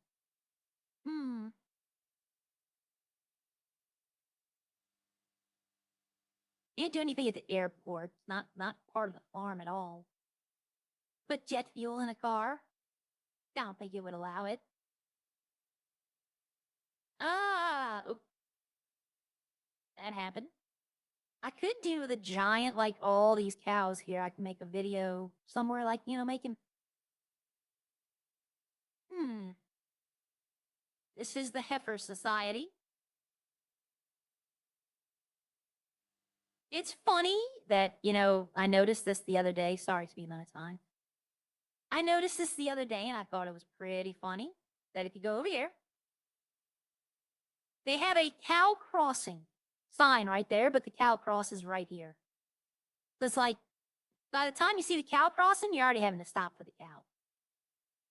Can't do anything at the airport. Not part of the farm at all. Put jet fuel in a car? Don't think it would allow it. That happened. I could do the giant, like all these cows here. I can make a video somewhere, like, making. This is the Heifer Society. It's funny that, I noticed this the other day. Sorry to be out of time. I noticed this the other day and I thought it was pretty funny that if you go over here, they have a cow crossing sign right there, but the cow cross is right here. So it's like, by the time you see the cow crossing, you're already having to stop for the cow.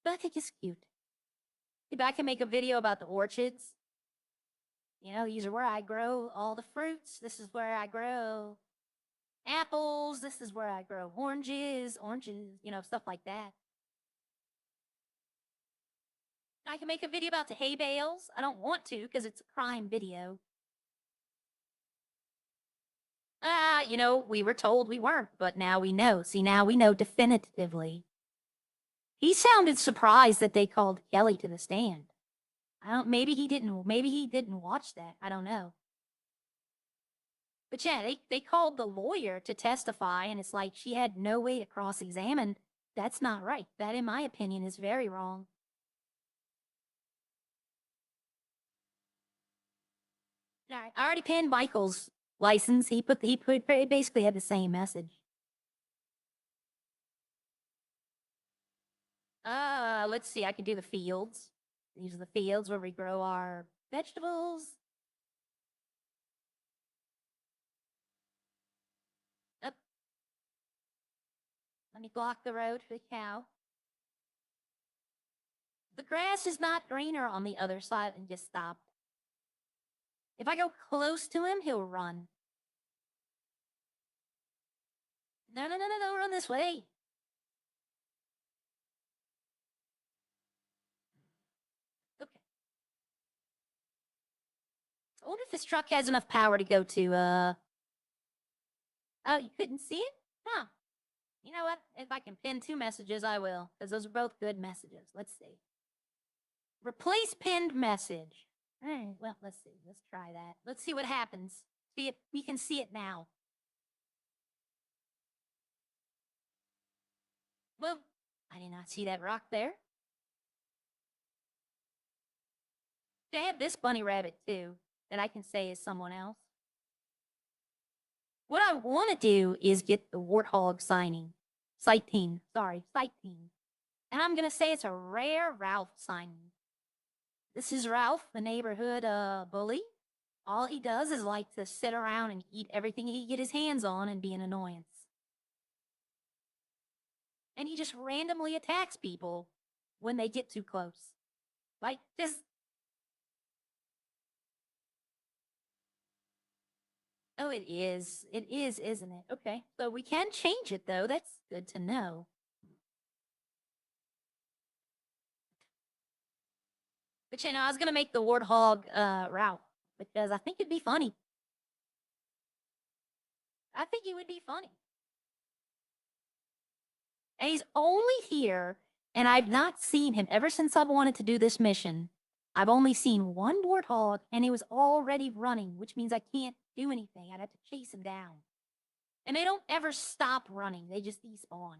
But I think it's cute. If I can make a video about the orchards, these are where I grow all the fruits. This is where I grow apples. This is where I grow oranges, stuff like that. I can make a video about the hay bales. I don't want to because it's a crime video. We were told we weren't, but now we know. See, now we know definitively. He sounded surprised that they called Kelly to the stand. Maybe he didn't watch that. I don't know. But yeah, they called the lawyer to testify, and it's like she had no way to cross-examine. That's not right. That, in my opinion, is very wrong. All right, I already pinned Michael's license. He basically had the same message. Let's see. I can do the fields. These are the fields where we grow our vegetables. Up. Let me block the road for the cow. The grass is not greener on the other side and just stopped. If I go close to him, he'll run. No, don't run this way. Okay. I wonder if this truck has enough power to go to, Oh, you couldn't see it? Huh. You know what? If I can pin 2 messages, I will, because those are both good messages. Let's see. Replace pinned message. All right, well, let's see. Let's try that. Let's see what happens. See if we can see it now. Well, I did not see that rock there. I have this bunny rabbit, too, that I can say is someone else. What I want to do is get the warthog sighting. And I'm going to say it's a rare Ralph signing. This is Ralph, the neighborhood bully. All he does is like to sit around and eat everything he can get his hands on and be an annoyance. And he just randomly attacks people when they get too close. Like, just... Oh, it is. It is, isn't it? Okay. So we can change it, though. That's good to know. But, I was going to make the warthog route because I think it'd be funny. I think it would be funny. And he's only here, and I've not seen him ever since I've wanted to do this mission. I've only seen 1 warthog, and he was already running, which means I can't do anything. I'd have to chase him down. And they don't ever stop running. They just despawn.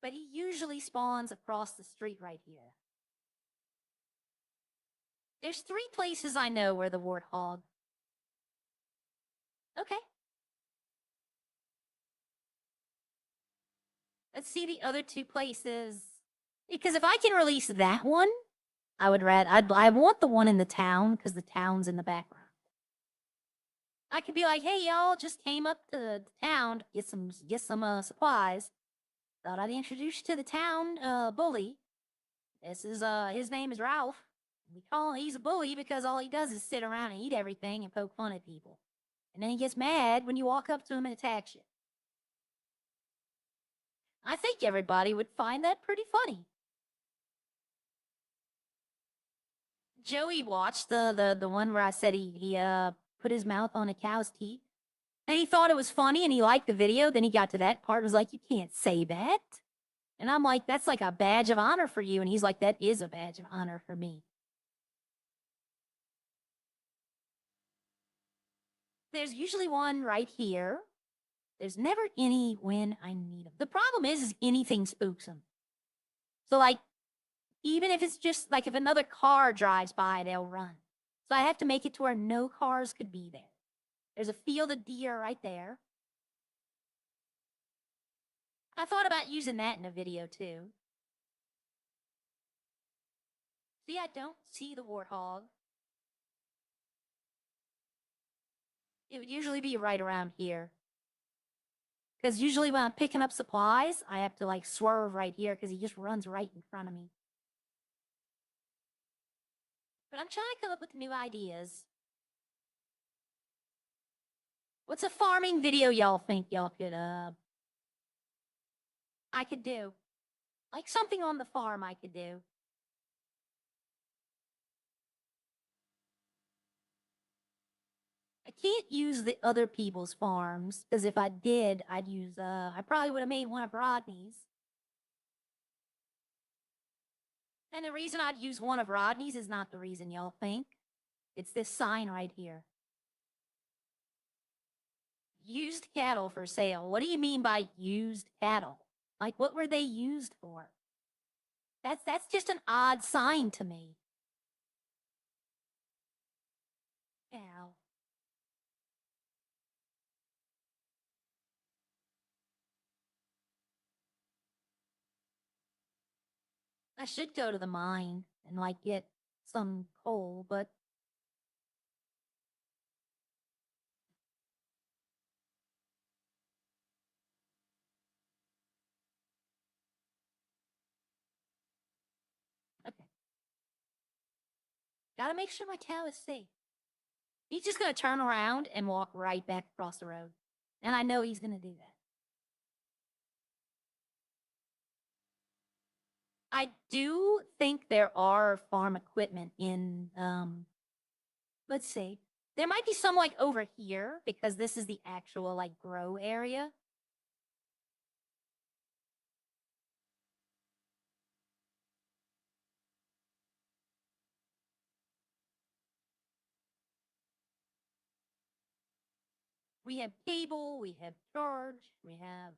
But he usually spawns across the street right here. There's 3 places I know where the warthog... Okay. Let's see the other 2 places. Because if I can release that one, I want the one in the town, because the town's in the background. I could be like, hey, y'all, just came up to the town to get some supplies. Thought I'd introduce you to the town bully. His name is Ralph. We call him, he's a bully because all he does is sit around and eat everything and poke fun at people. And then he gets mad when you walk up to him and attacks you. I think everybody would find that pretty funny. Joey watched the one where I said he put his mouth on a cow's teeth. And he thought it was funny and he liked the video. Then he got to that part and was like, you can't say that. And I'm like, that's like a badge of honor for you. And he's like, that is a badge of honor for me. There's usually one right here. There's never any when I need them. The problem is anything spooks them. So like, even if it's just like if another car drives by, they'll run. So I have to make it to where no cars could be there. There's a field of deer right there. I thought about using that in a video too. See, I don't see the warthog. It would usually be right around here. Because usually when I'm picking up supplies, I have to like swerve right here because he just runs right in front of me. But I'm trying to come up with new ideas. What's a farming video y'all think y'all could, I could do? Like something on the farm I could do. I can't use the other people's farms, because if I did, I'd use, I probably would have made one of Rodney's. And the reason I'd use one of Rodney's is not the reason y'all think. It's this sign right here. Used cattle for sale. What do you mean by used cattle? Like, what were they used for? That's just an odd sign to me. Ow. I should go to the mine and, like, get some coal, but okay. Gotta make sure my cow is safe. He's just gonna turn around and walk right back across the road. And I know he's gonna do that. I do think there are farm equipment in, let's see. There might be some like over here because this is the actual like grow area. We have cable, we have George, we have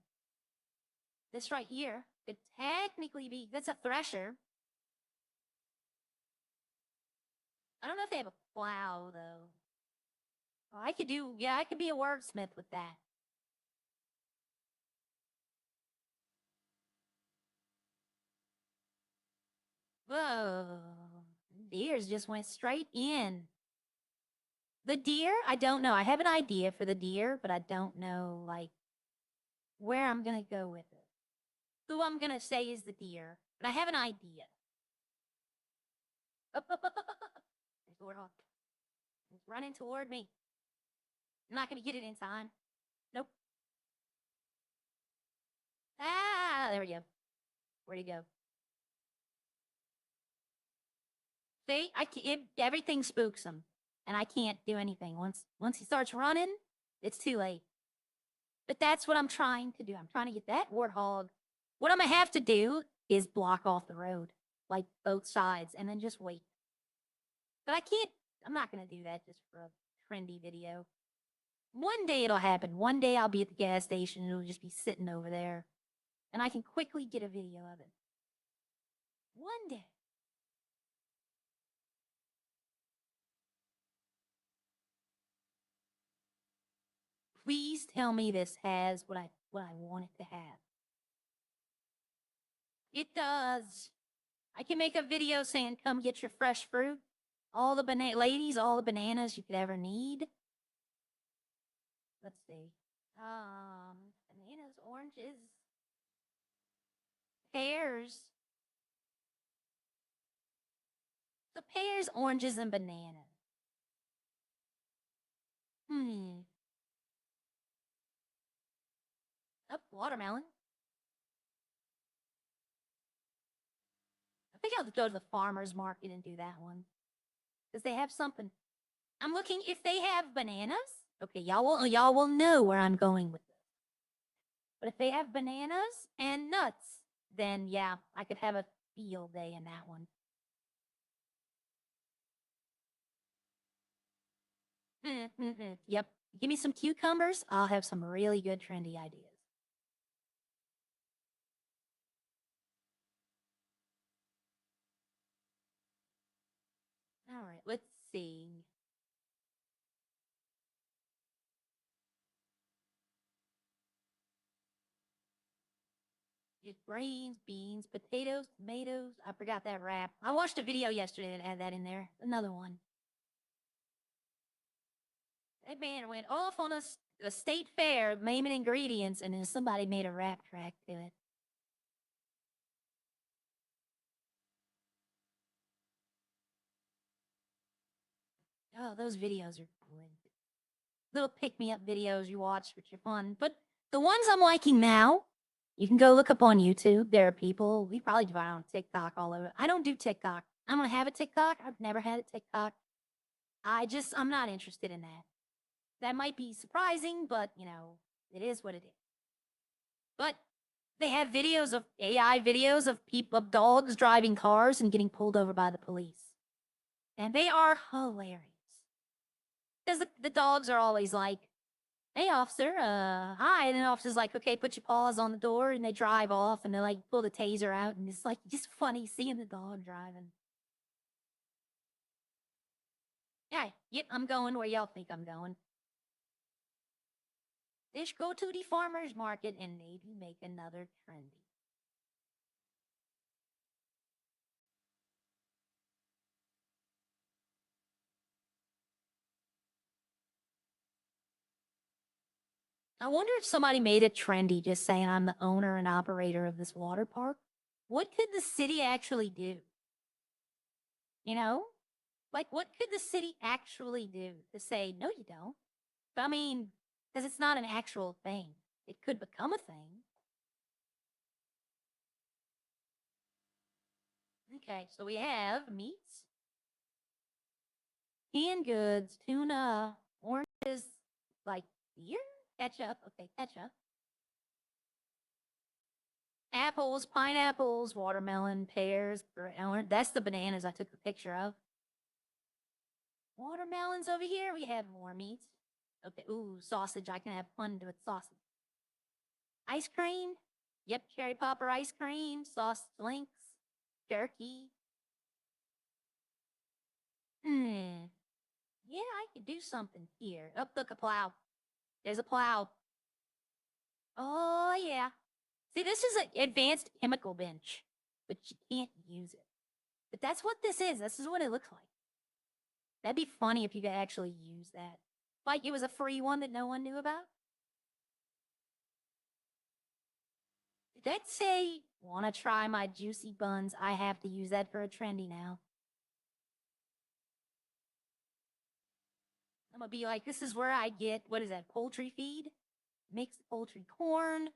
this right here. Could technically be, that's a thresher. I don't know if they have a plow though. Oh, I could do, yeah, I could be a wordsmith with that. Whoa, deers just went straight in. The deer, I don't know. I have an idea for the deer, but I don't know like where I'm gonna go with it. Who I'm gonna say is the deer, but I have an idea. Up, up, up, up, up, up. There's Warthog. It's running toward me. I'm not gonna get it in time. Nope. Ah, there we go. Where'd he go? See, everything spooks him, and I can't do anything. Once he starts running, it's too late. But that's what I'm trying to do. I'm trying to get that warthog. What I'm gonna have to do is block off the road, like both sides, and then just wait. But I can't. I'm not gonna do that just for a trendy video. One day it'll happen. One day I'll be at the gas station and it'll just be sitting over there, and I can quickly get a video of it. One day. Please tell me this has what I want it to have. It does. I can make a video saying, come get your fresh fruit. All the ladies, all the bananas you could ever need. Let's see. Bananas, oranges, pears. pears, oranges, and bananas. Oh, watermelon. I think I'll go to the farmer's market and do that one. Because they have something. I'm looking if they have bananas. Okay, y'all will know where I'm going with this. But if they have bananas and nuts, then yeah, I could have a field day in that one. Yep. Give me some cucumbers. I'll have some really good trendy ideas. All right, let's see. Just brains, beans, potatoes, tomatoes. I forgot that wrap. I watched a video yesterday that had that in there. Another one. That man went off on a state fair naming ingredients, and then somebody made a rap track to it. Oh, those videos are good. Little pick-me-up videos you watch, which are fun. But the ones I'm liking now, you can go look up on YouTube. There are people, we probably do it on TikTok all over. I don't do TikTok. I'm going to have a TikTok. I've never had a TikTok. I'm not interested in that. That might be surprising, but, it is what it is. But they have videos of AI videos of dogs driving cars and getting pulled over by the police. And they are hilarious. Because the dogs are always like, hey, officer, hi. And the officer's like, okay, put your paws on the door. And they drive off and they like pull the taser out. And it's like just funny seeing the dog driving. Yeah, yep, I'm going where y'all think I'm going. Just go to the farmer's market and maybe make another trendy. I wonder if somebody made it trendy just saying I'm the owner and operator of this water park. What could the city actually do? You know? Like, what could the city actually do to say, no, you don't? I mean, because it's not an actual thing. It could become a thing. Okay, so we have meats, canned goods, tuna, oranges, like beer, ketchup. Okay, ketchup. Apples, pineapples, watermelon, pears, orange. That's the bananas I took a picture of. Watermelons over here. We have more meats. Okay, ooh, sausage. I can have fun with sausage. Ice cream. Yep, cherry popper ice cream, sauce links, jerky. Yeah, I could do something here. Oh, look, a plow. There's a plow. Oh, yeah. See, this is an advanced chemical bench, but you can't use it. But that's what this is. This is what it looks like. That'd be funny if you could actually use that. Like it was a free one that no one knew about. Did that say, want to try my juicy buns? I have to use that for a trendy now. I'm going to be like, this is where I get, what is that, poultry feed? Mixed poultry corn.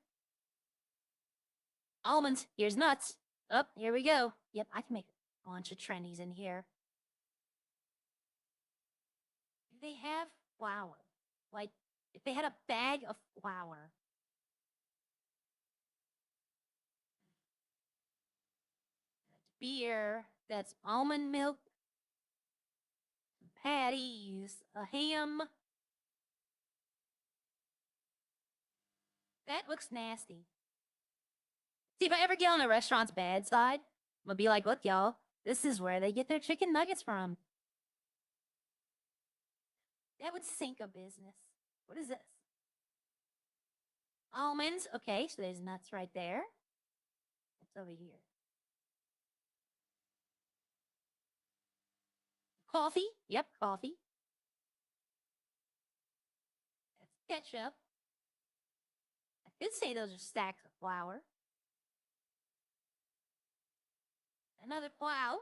Almonds. Here's nuts. Up, here we go. Yep, I can make a bunch of trendies in here. Do they have flour? Like, if they had a bag of flour. That's beer. That's almond milk. Patties. A ham. That looks nasty. See, if I ever get on a restaurant's bad side, I'm gonna be like, look, y'all, this is where they get their chicken nuggets from. That would sink a business. What is this? Almonds. Okay, so there's nuts right there. What's over here? Coffee. Yep, coffee. That's ketchup. I could say those are stacks of flour. Another plow.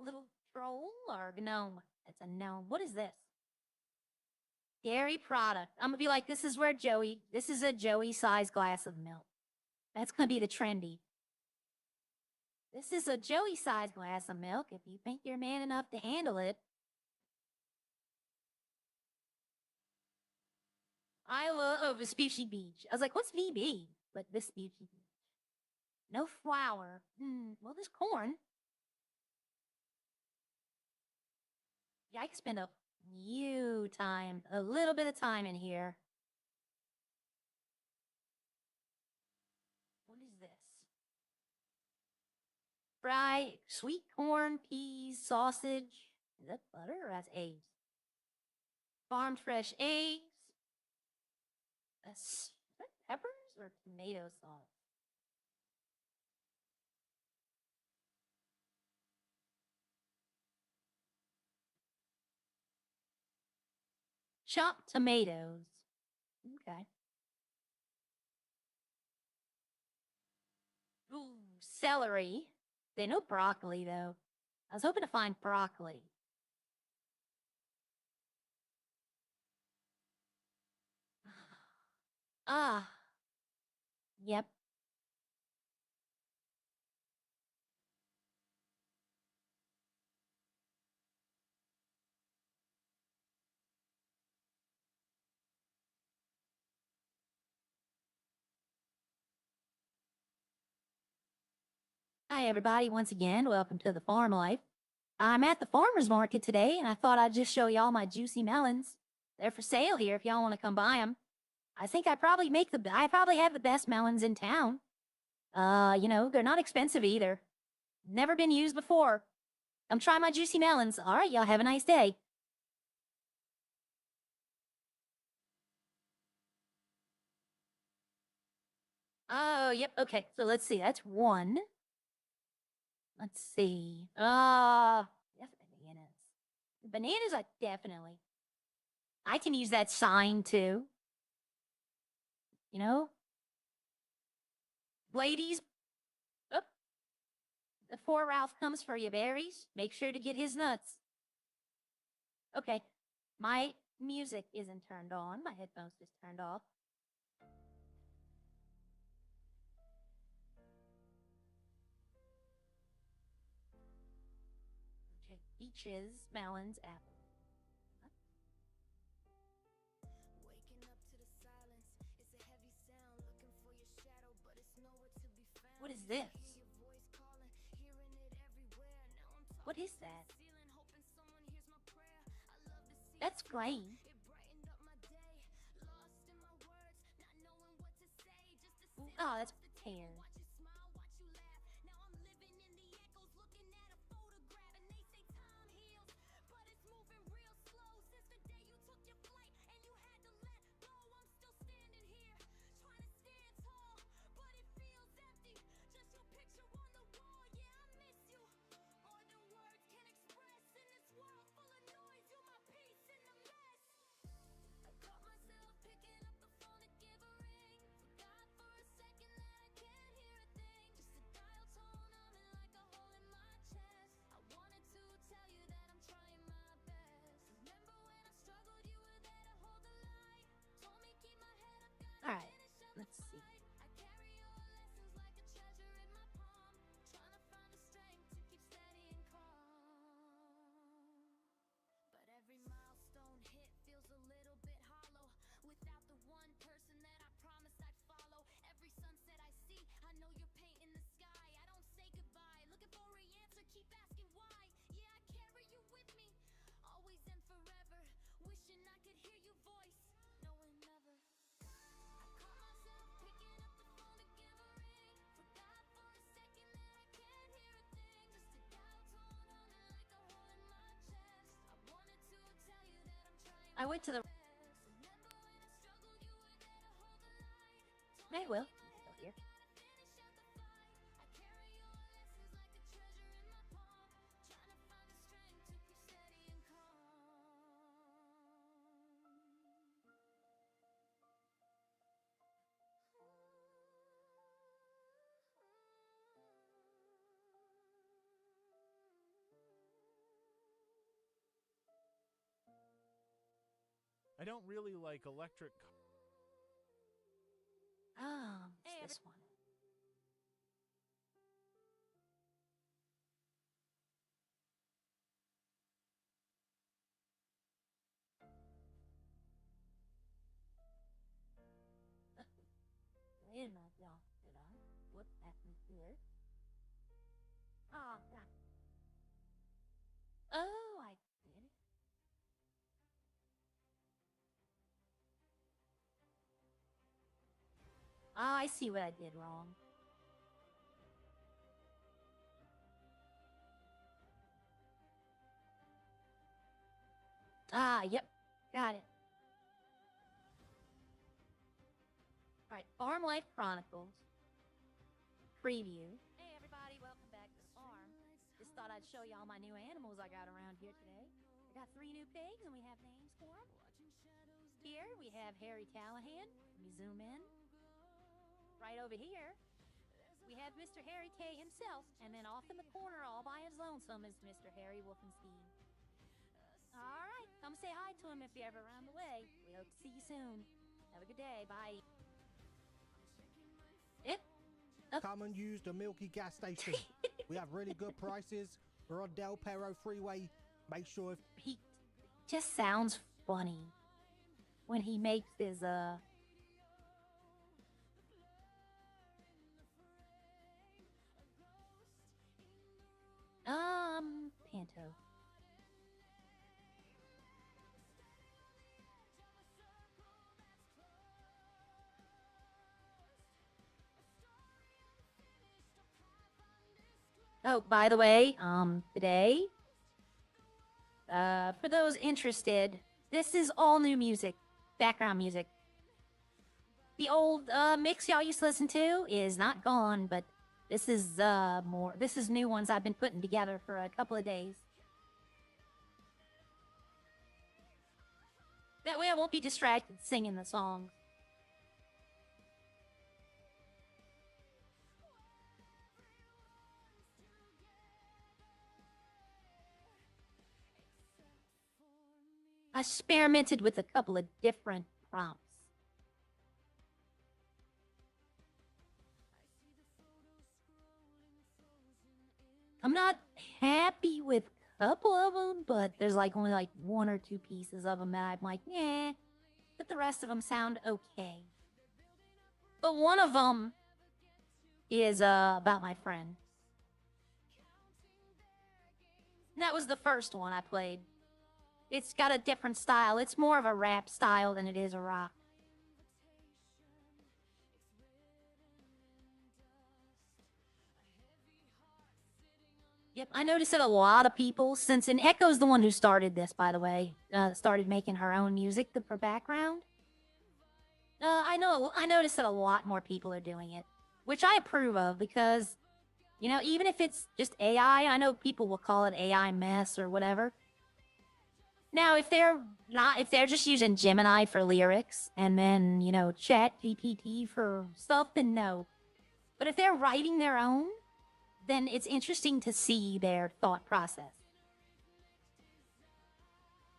little troll or gnome? It's a gnome. What is this? Dairy product. I'm gonna be like, this is a Joey size glass of milk. That's gonna be the trendy. This is a Joey size glass of milk if you think you're man enough to handle it. I love Vespucci Beach. I was like, what's VB? But Vespucci Beach. No flour. Well, there's corn. Yeah, I could spend a little bit of time in here. What is this? Fried sweet corn, peas, sausage. Is that butter or that's eggs? Farmed fresh eggs. Is that peppers or tomato sauce? Chopped tomatoes. Okay. Ooh, celery. They know broccoli, though. I was hoping to find broccoli. Ah. Yep. Hi, everybody. Once again, welcome to the farm life. I'm at the farmer's market today, and I thought I'd just show y'all my juicy melons. They're for sale here if y'all want to come buy them. I think I probably have the best melons in town. They're not expensive either. Never been used before. Come try my juicy melons. All right, y'all have a nice day. Oh, yep. Okay, so let's see. That's one. Let's see. Yes, bananas. Bananas are definitely. I can use that sign too. You know? Ladies, oh, before Ralph comes for your berries, make sure to get his nuts. Okay, my music isn't turned on. My headphones just turned off. Okay, peaches, melons, apples. What is this? What is that? That's green. Oh, that's pear. All right, let's see. I went to the. I will. Go here. I don't really like electric. It's this one. Wait a minute, y'all. Did I? What happened here? Oh, God. Oh, I did it. Oh, I see what I did wrong. Ah, yep. Got it. All right, Farm Life Chronicles. Preview. Hey, everybody, welcome back to the farm. Just thought I'd show you all my new animals I got around here today. I got 3 new pigs, and we have names for them. Here, we have Harry Callahan. Let me zoom in. Right over here, we have Mr. Harry K himself, and then off in the corner, all by his lonesome, is Mr. Harry Wolfenstein. All right, come say hi to him if you're ever around the way. We hope to see you soon. Have a good day. Bye. Yep. Come and use the Milky gas station. We have really good prices. We're on Del Perro Freeway. Make sure if He just sounds funny when he makes his Panto. Oh, by the way, today, for those interested, this is all new music, background music. The old mix y'all used to listen to is not gone, but this is this is new ones I've been putting together for a couple of days. That way I won't be distracted singing the songs. I experimented with a couple of different prompts. I'm not happy with a couple of them, but there's like only like 1 or 2 pieces of them that I'm like, eh. But the rest of them sound okay. But one of them is about my friend. And that was the first one I played. It's got a different style. It's more of a rap style than it is a rock. Yep, I noticed that a lot of people, and Echo's the one who started this, by the way, started making her own music for background. I noticed that a lot more people are doing it, which I approve of because, you know, even if it's just AI, I know people will call it AI mess or whatever. Now, if they're just using Gemini for lyrics and then, you know, Chat GPT for stuff, then no. But if they're writing their own, then it's interesting to see their thought process.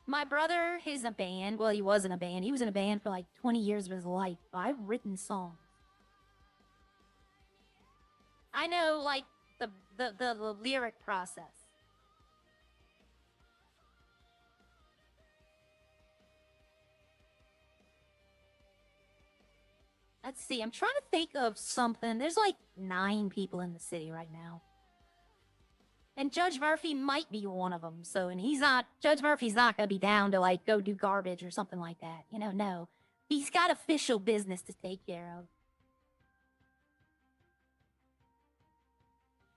My brother is in a band. Well, he was in a band. He was in a band for like 20 years of his life. I've written songs. I know, like, the lyric process. Let's see. I'm trying to think of something. There's like 9 people in the city right now. And Judge Murphy might be one of them. So, and Judge Murphy's not going to be down to like go do garbage or something like that. You know, no. He's got official business to take care of.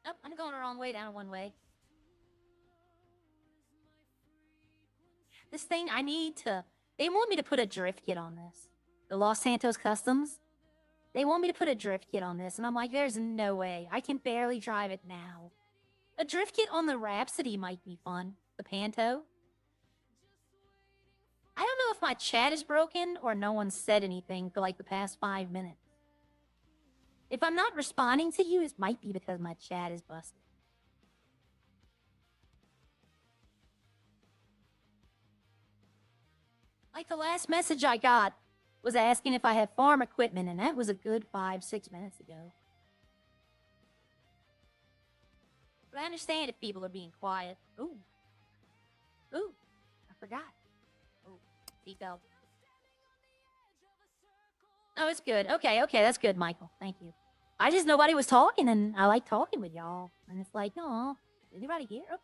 Oh, I'm going the wrong way down one way. This thing, they want me to put a drift kit on this. The Los Santos Customs. They want me to put a drift kit on this, and I'm like, there's no way. I can barely drive it now. A drift kit on the Rhapsody might be fun. The Panto. I don't know if my chat is broken or no one said anything for like the past 5 minutes. If I'm not responding to you, it might be because my chat is busted. Like the last message I got was asking if I had farm equipment, and that was a good 5-6 minutes ago. But I understand if people are being quiet. Ooh. Ooh. I forgot. Oh, seatbelt. Oh, it's good. Okay, that's good, Michael. Thank you. I just nobody was talking, and I like talking with y'all. And it's like, oh, anybody here? Oh.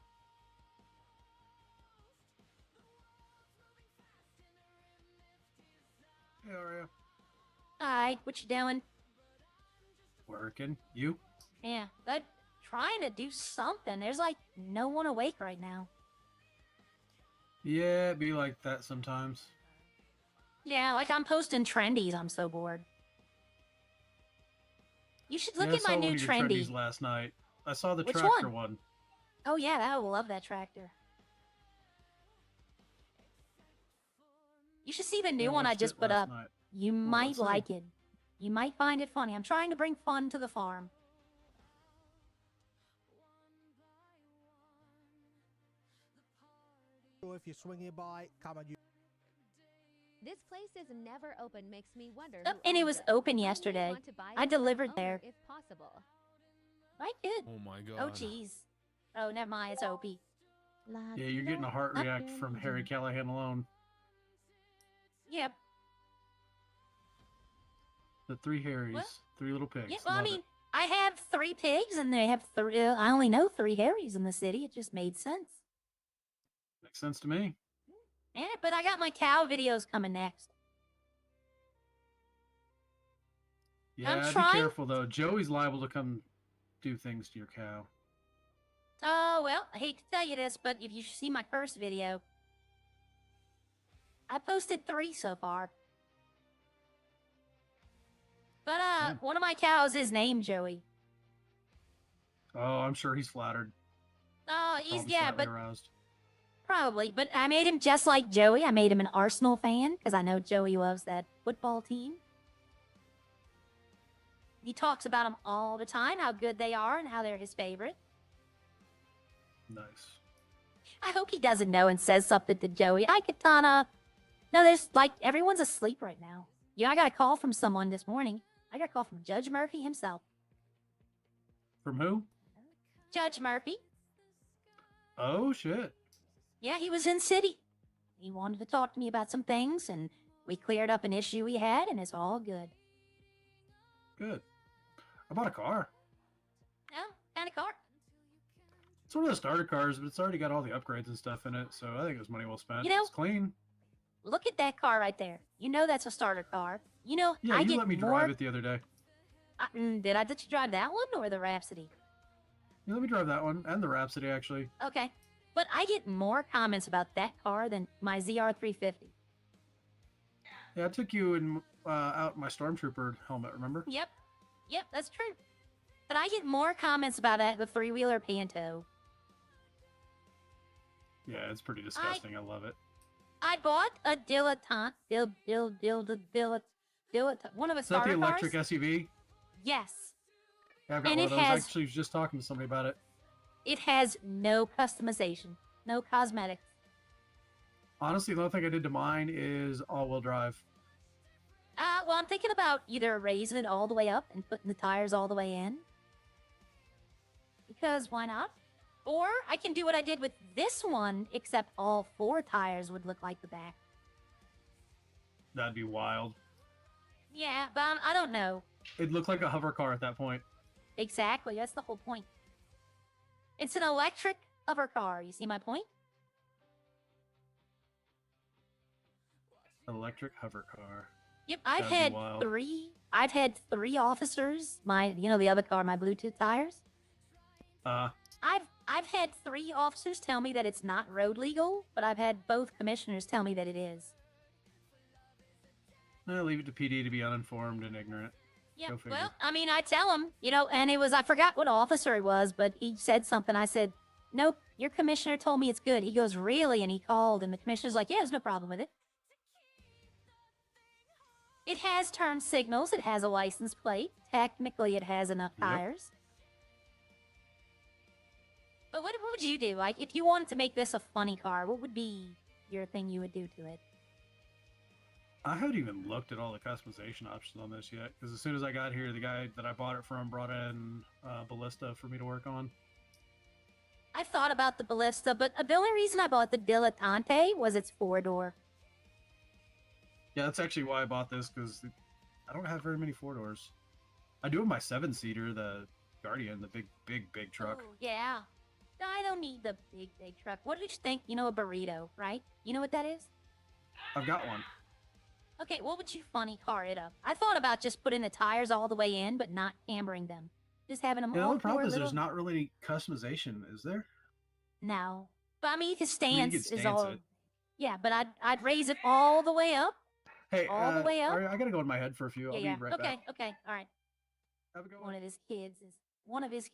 Hey, how are you? Hi, what you doing? Working. You? Yeah, but trying to do something. There's like no one awake right now. Yeah, it be like that sometimes. Yeah, like I'm posting trendies. I'm so bored. You should look Yeah, I at my saw one new of your trendy. trendies last night. I saw the Which tractor one? one. Oh yeah, I will love that tractor. You should see the new Yeah, one I watched just it put last up. night. You Well, might let's see. like it. You might find it funny. I'm trying to bring fun to the farm. So if you're swinging by, come on, you. This place is never open makes me wonder. Oh, who and it owns was it. open I may yesterday. want to buy I it from the delivered owner there. if possible. Right, good. Oh my god. Oh, jeez. Oh, never mind. It's Opie. Yeah, you're getting a heart react from Harry Callahan alone. Yep. The three Harrys. What? Three little pigs. Yeah, well, I Love mean, it. I have 3 pigs, and they have 3. I only know 3 Harrys in the city. It just made sense. Makes sense to me. Yeah, but I got my cow videos coming next. Yeah, trying- be careful though. Joey's liable to come do things to your cow. Oh, well, I hate to tell you this, but if you see my first video, I posted 3 so far. But, Yeah. one of my cows is named Joey. Oh, I'm sure he's flattered. Oh, he's, Probably yeah, slightly but aroused. probably. But I made him just like Joey. I made him an Arsenal fan, because I know Joey loves that football team. He talks about them all the time, how good they are, and how they're his favorite. Nice. I hope he doesn't know and says something to Joey. Hi, Katana. No, there's like, everyone's asleep right now. Yeah, I got a call from someone this morning. I got a call from Judge Murphy himself. From who? Judge Murphy. Oh, shit. Yeah, he was in city. He wanted to talk to me about some things, and we cleared up an issue we had, and it's all good. Good. I bought a car. Oh, kind of car. It's one of the starter cars, but it's already got all the upgrades and stuff in it, so I think it was money well spent. You know- It's clean. Look at that car right there. You know that's a starter car. You know, Yeah, I you get let me more... drive it the other day. Did I let you drive that one or the Rhapsody? You let me drive that one and the Rhapsody, actually. Okay. But I get more comments about that car than my ZR350. Yeah, I took you in, out in my Stormtrooper helmet, remember? Yep. Yep, that's true. But I get more comments about that, the 3-wheeler Panto. Yeah, it's pretty disgusting. I love it. I bought a dilettante, one of the Is that the starter electric cars. SUV? Yes. Yeah, I've got And one of it those. I has- actually was just talking to somebody about it. It has no customization, no cosmetics. Honestly, the only thing I did to mine is all-wheel drive. Well, I'm thinking about either raising it all the way up and putting the tires all the way in. Because why not? Or I can do what I did with this one, except all 4 tires would look like the back. That'd be wild. Yeah, but I don't know. It'd look like a hover car at that point. Exactly, that's the whole point. It's an electric hover car, you see my point? Electric hover car. Yep, I've That'd be had wild. 3. I've had 3 officers. The other car, my Bluetooth tires. I've had 3 officers tell me that it's not road legal, but I've had both commissioners tell me that it is. Leave it to PD to be uninformed and ignorant. Yeah, Go figure. well, I mean, I tell him, and it was, I forgot what officer it was, but he said something. I said, nope, your commissioner told me it's good. He goes, really? And he called, and the commissioner's like, yeah, there's no problem with it. It has turn signals. It has a license plate. Technically, it has enough Yep. tires. But what would you do? Like, if you wanted to make this a funny car, what would be your thing you would do to it? I haven't even looked at all the customization options on this yet, because as soon as I got here, the guy that I bought it from brought in Ballista for me to work on. I thought about the Ballista, but the only reason I bought the Dilettante was its 4-door. Yeah, that's actually why I bought this, because I don't have very many 4-doors. I do have my 7-seater, the Guardian, the big truck. Oh, yeah. No, I don't need the big truck. What did you think? You know, a burrito, right? You know what that is? I've got one. Okay, what would you funny car it up? I thought about just putting the tires all the way in, but not cambering them. Just having them Yeah, the all only problem four is there's little... not really any customization, is there? No. But I mean, his I mean, stance you could is stance all... it. Yeah, but I'd raise it all the way up. Hey, All the way up? Ari, I gotta go in my head for a few. I'll Yeah. be right Okay, back. okay, all right. Have a good One one. of his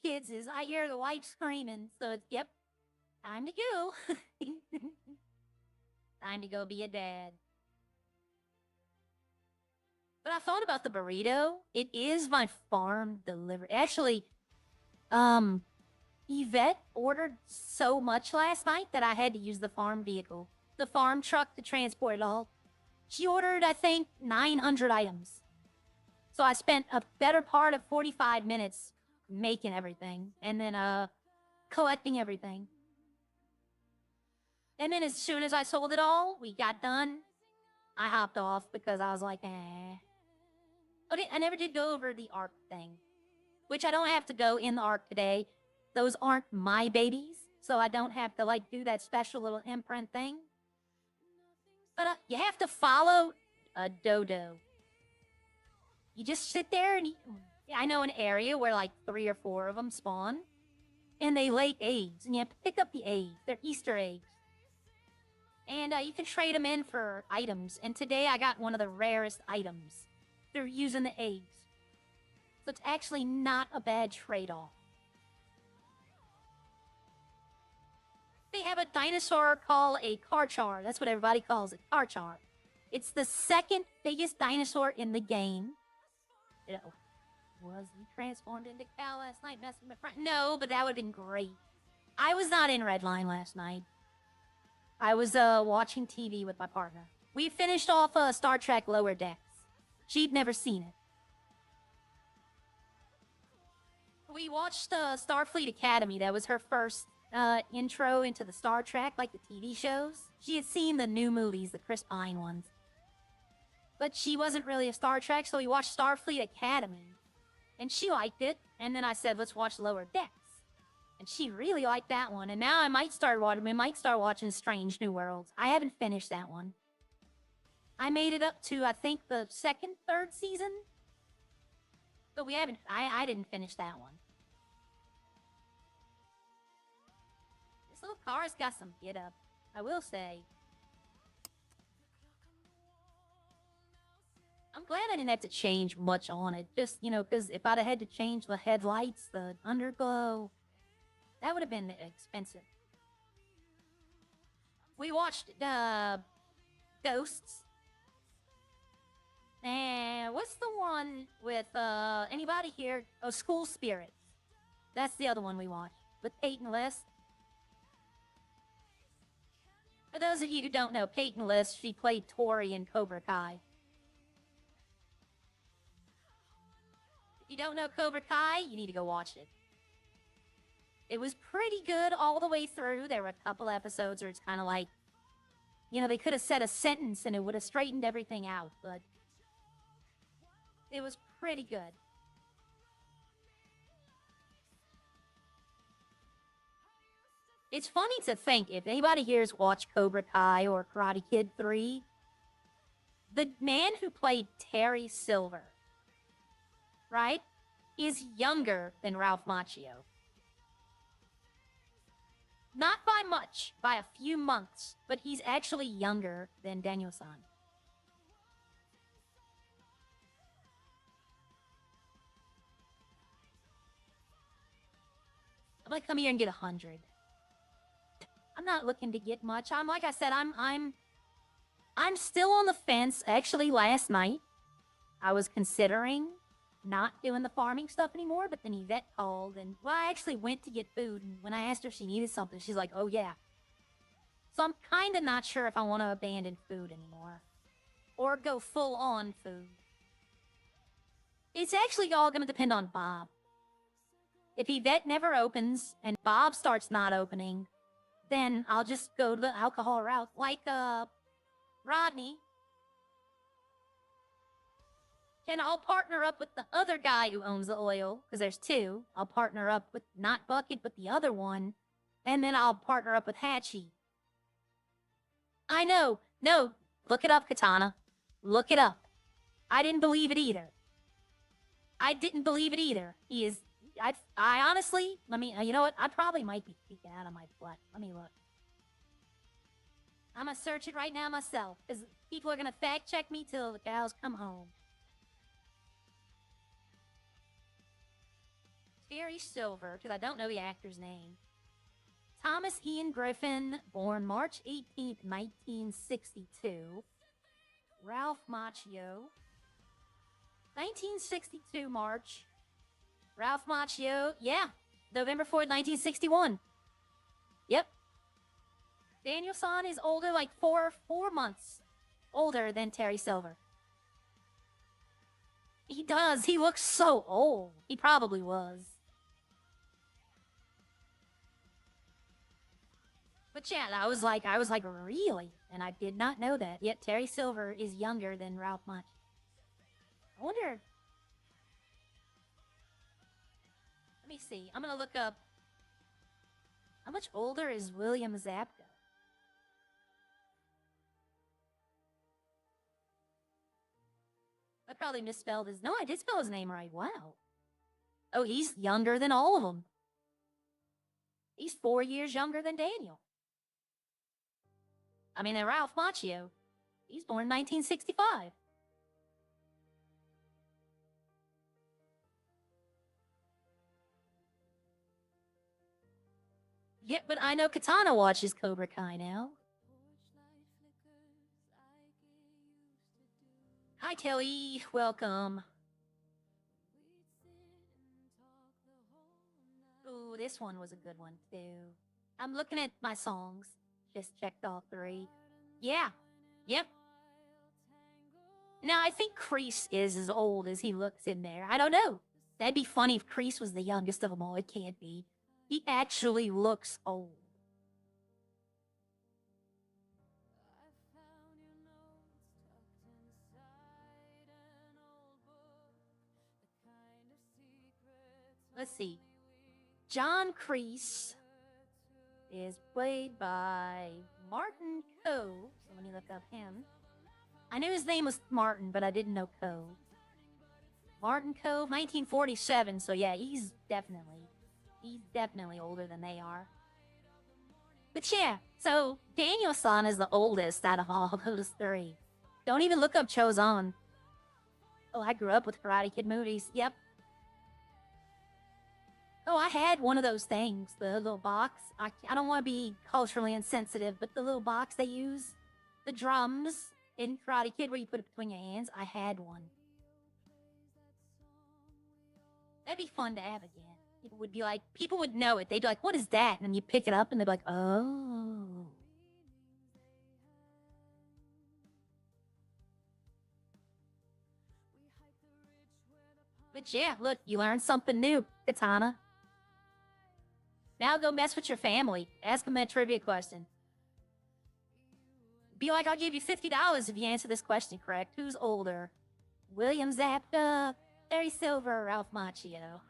kids is, I hear the wife screaming, so it's, yep, time to go. Time to go be a dad. But I thought about the burrito. It is my farm delivery. Actually, Yvette ordered so much last night that I had to use the farm vehicle, the farm truck to transport it all. She ordered, I think, 900 items. So I spent a better part of 45 minutes making everything and then collecting everything. And then as soon as I sold it all, we got done. I hopped off because I was like, eh. Okay, I never did go over the ARC thing, which I don't have to go in the ARC today. Those aren't my babies, so I don't have to like do that special little imprint thing. But you have to follow a dodo. You just sit there and I know an area where like 3 or 4 of them spawn, and they lay eggs, and you have to pick up the eggs. They're Easter eggs. And you can trade them in for items. And today I got one of the rarest items. They're using the eggs. So it's actually not a bad trade-off. They have a dinosaur called a Karchar. That's what everybody calls it, Karchar. It's the second biggest dinosaur in the game. Was he transformed into cow last night messing with my friend? No, but that would have been great. I was not in Redline last night. I was watching TV with my partner. We finished off Star Trek Lower Decks. She'd never seen it. We watched Starfleet Academy. That was her first intro into the Star Trek, like the TV shows. She had seen the new movies, the Chris Pine ones. But she wasn't really a Star Trek, so we watched Starfleet Academy. And she liked it, and then I said, let's watch Lower Decks. And she really liked that one, and now I might start watching Strange New Worlds. I haven't finished that one. I made it up to, I think, the 2nd, 3rd season. But we haven't, I didn't finish that one. This little car's got some get up, I will say. I'm glad I didn't have to change much on it. Just, you know, because if I'd have had to change the headlights, the underglow, that would have been expensive. We watched Ghosts. And what's the one with anybody here? Oh, School Spirits. That's the other one we watched with Peyton List. For those of you who don't know, Peyton List, she played Tori in Cobra Kai. If you don't know Cobra Kai, you need to go watch it. It was pretty good all the way through. There were a couple episodes where it's kind of like, you know, they could have said a sentence and it would have straightened everything out, but it was pretty good. It's funny to think, if anybody here has watched Cobra Kai or Karate Kid 3, the man who played Terry Silver, right, is younger than Ralph Macchio. Not by much, by a few months, but he's actually younger than Daniel-san. I'm gonna come here and get 100. I'm not looking to get much. Like I said, I'm still on the fence. Actually, last night, I was considering not doing the farming stuff anymore, but then Yvette called, and, well, I actually went to get food, and when I asked her if she needed something, she's like, oh, yeah. So I'm kind of not sure if I want to abandon food anymore. or go full on food. It's actually all gonna depend on Bob. If Yvette never opens and Bob starts not opening, then I'll just go to the alcohol route, like Rodney. And I'll partner up with the other guy who owns the oil, because there's two. I'll partner up with not Bucket, but the other one. And then I'll partner up with Hatchie. I know. No, look it up, Katana. Look it up. I didn't believe it either. I didn't believe it either. He is... I honestly... Let me... you know what? I probably might be peeking out of my butt. Let me look. I'm gonna search it right now myself, because people are gonna fact check me till the cows come home. Terry Silver, because I don't know the actor's name. Thomas Ian Griffin, born March 18th, 1962. Ralph Macchio. 1962 March. Ralph Macchio, yeah. November 4th, 1961. Yep. Daniel San is older, like four months older than Terry Silver. He does. He looks so old. He probably was. But yeah, I was like, really? And I did not know that. Yet Terry Silver is younger than Ralph Macchio. I wonder. Let me see. I'm gonna look up. How much older is William Zabka? I probably misspelled his... No, I did spell his name right. Wow. Oh, he's younger than all of them. He's 4 years younger than Daniel. I mean, and Ralph Macchio. He's born in 1965. Yeah, but I know Katana watches Cobra Kai now. Hi, Kelly. Welcome. Ooh, this one was a good one, too. I'm looking at my songs. Just checked all 3. Yeah. Yep. Now, I think Kreese is as old as he looks in there. I don't know. That'd be funny if Kreese was the youngest of them all. It can't be. He actually looks old. Let's see. John Kreese is played by Martin Coe. So let me look up him. I knew his name was Martin, but I didn't know Coe. Martin Coe, 1947. So yeah, he's definitely older than they are. But yeah, so Daniel-san is the oldest out of all those 3. Don't even look up Chozon. Oh, I grew up with Karate Kid movies. Yep. Oh, I had one of those things, the little box. I don't want to be culturally insensitive, but the little box they use, the drums in Karate Kid where you put it between your hands, I had one. That'd be fun to have again. People would be like, people would know it. They'd be like, what is that? And then you pick it up and they'd be like, oh. But yeah, look, you learned something new, Katana. Now go mess with your family. Ask them a trivia question. Be like, I'll give you $50 if you answer this question correct. Who's older? William Zabka, Terry Silver, Ralph Macchio.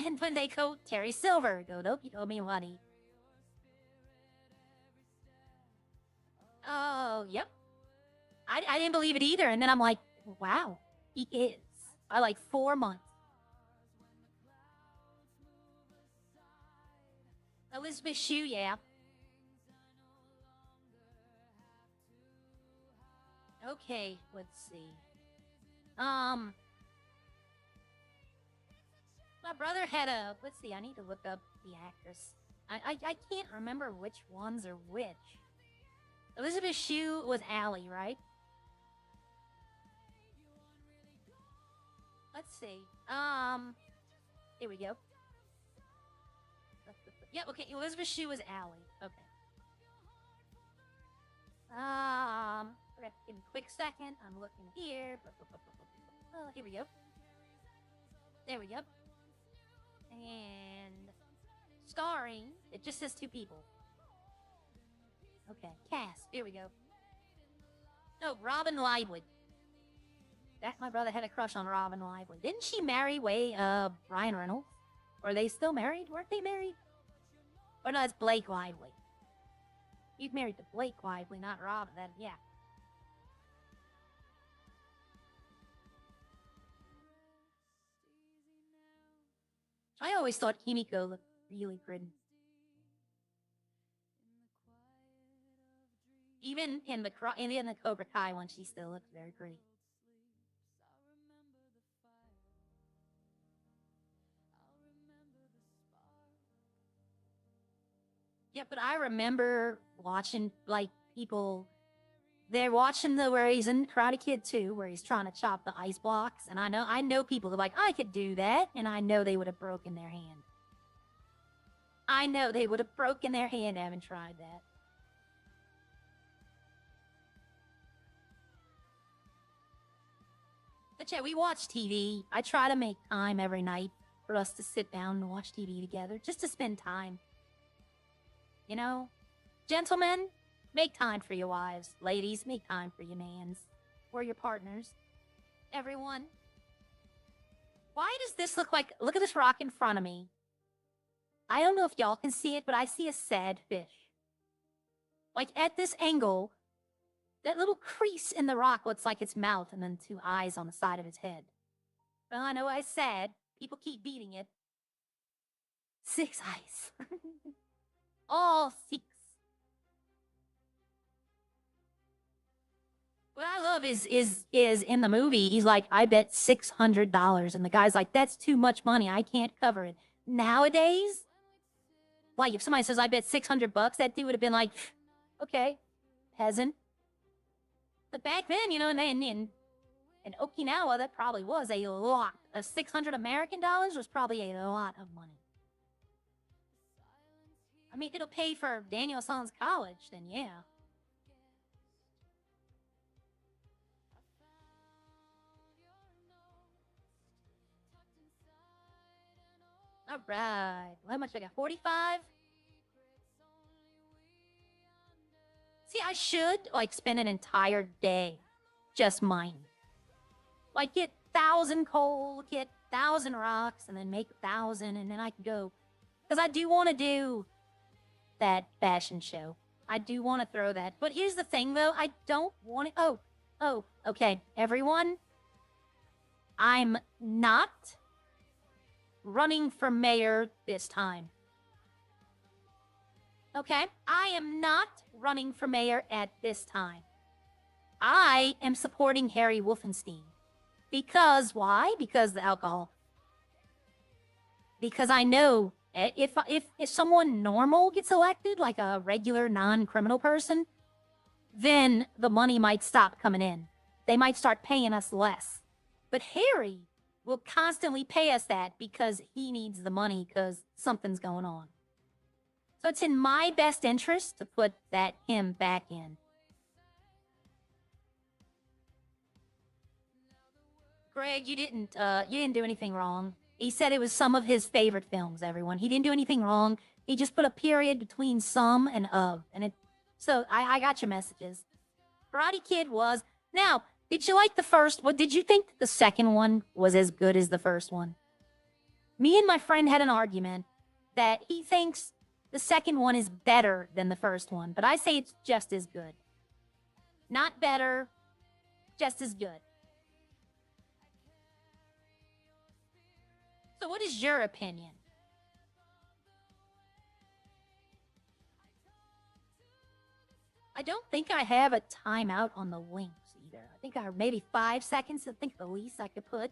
And when they go, Terry Silver, go, nope, you owe me money. Oh, yep. I didn't believe it either. And then I'm like, wow, he is. By like 4 months. Elizabeth Shue, yeah. Okay, let's see. My brother had a... Let's see, I need to look up the actress. I can't remember which ones are which. Elizabeth Shue was Allie, right? Let's see. Here we go. Yep, okay, Elizabeth Shue was Allie. Okay. Give me a quick second. I'm looking here. Oh, here we go. There we go. And starring, it just says 2 people. Okay, cast. Here we go. No, Robin Lively. That my brother had a crush on Robin Lively. Didn't she marry Ryan Reynolds? Or are they still married? Weren't they married? Or no, it's Blake Lively. He's married to Blake Lively, not Robin. Then yeah. I always thought Kimiko looked really pretty. Even in the Cobra Kai one, she still looks very pretty. Yeah, but I remember watching like people. They're watching where he's in Karate Kid 2, where he's trying to chop the ice blocks, and I know people who are like, I could do that, and I know they would have broken their hand. I know they would have broken their hand having tried that. But yeah, we watch TV. I try to make time every night for us to sit down and watch TV together, just to spend time. You know? Gentlemen, make time for your wives. Ladies, make time for your mans. Or your partners. Everyone. Why does this look like... Look at this rock in front of me. I don't know if y'all can see it, but I see a sad fish. Like, at this angle, that little crease in the rock looks like its mouth and then 2 eyes on the side of its head. Well, I know it's sad. People keep beating it. 6 eyes. All 6. What I love is in the movie, he's like, I bet $600. And the guy's like, that's too much money. I can't cover it. Nowadays, like if somebody says, I bet $600, that dude would have been like, okay, peasant. But back then, you know, in Okinawa, that probably was a lot. 600 American dollars was probably a lot of money. I mean, it'll pay for Daniel-san's college, then yeah. All right. How much I got? 45? See, I should, like, spend an entire day just mining. Like, get 1,000 coal, get 1,000 rocks, and then make 1,000, and then I can go. Because I do want to do that fashion show. I do want to throw that. But here's the thing, though. I don't want to... Oh, okay. Everyone, I'm not running for mayor this time. Okay? I am not running for mayor at this time. I am supporting Harry Wolfenstein. Because, why? Because the alcohol. Because I know if someone normal gets elected, like a regular non-criminal person, then the money might stop coming in. They might start paying us less. But Harry will constantly pay us that because he needs the money because something's going on. So it's in my best interest to put him back in. Greg, you didn't do anything wrong. He said it was some of his favorite films, everyone. He didn't do anything wrong. He just put a period between some and of. And so I got your messages. Karate Kid was... Now, did you like the first one? Did you think the second one was as good as the first one? Me and my friend had an argument that he thinks the second one is better than the first one. But I say it's just as good. Not better, just as good. So what is your opinion? I don't think I have a timeout on the links either. I think I maybe 5 seconds. I think the least I could put.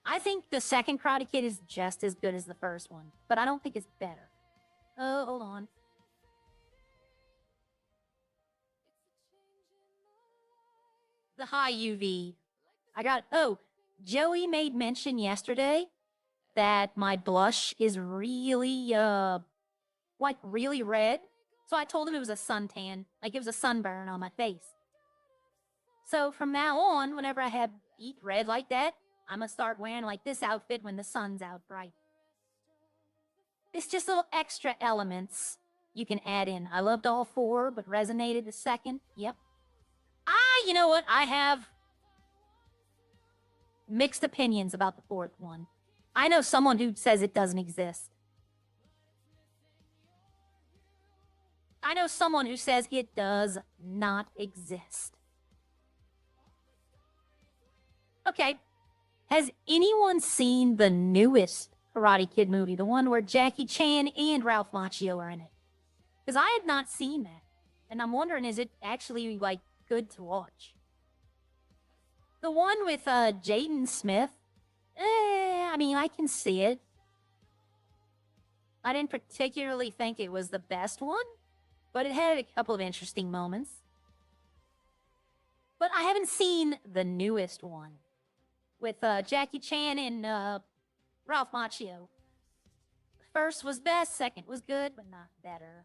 I think the second Karate Kid is just as good as the first one, but I don't think it's better. Oh, hold on. The high UV. Joey made mention yesterday that my blush is really, like really red. So I told him it was a suntan, like it was a sunburn on my face. So from now on, whenever I have eat red like that, I'm gonna start wearing like this outfit when the sun's out bright. It's just little extra elements you can add in. I loved all 4, but resonated the second. Yep. You know what? I have mixed opinions about the 4th one. I know someone who says it doesn't exist. I know someone who says it does not exist. Okay. Has anyone seen the newest Karate Kid movie? The one where Jackie Chan and Ralph Macchio are in it? Because I had not seen that. And I'm wondering, is it actually, like, good to watch? The one with Jaden Smith? I mean, I can see it. I didn't particularly think it was the best one, but it had a couple of interesting moments. But I haven't seen the newest one with Jackie Chan and Ralph Macchio. First was best, second was good, but not better.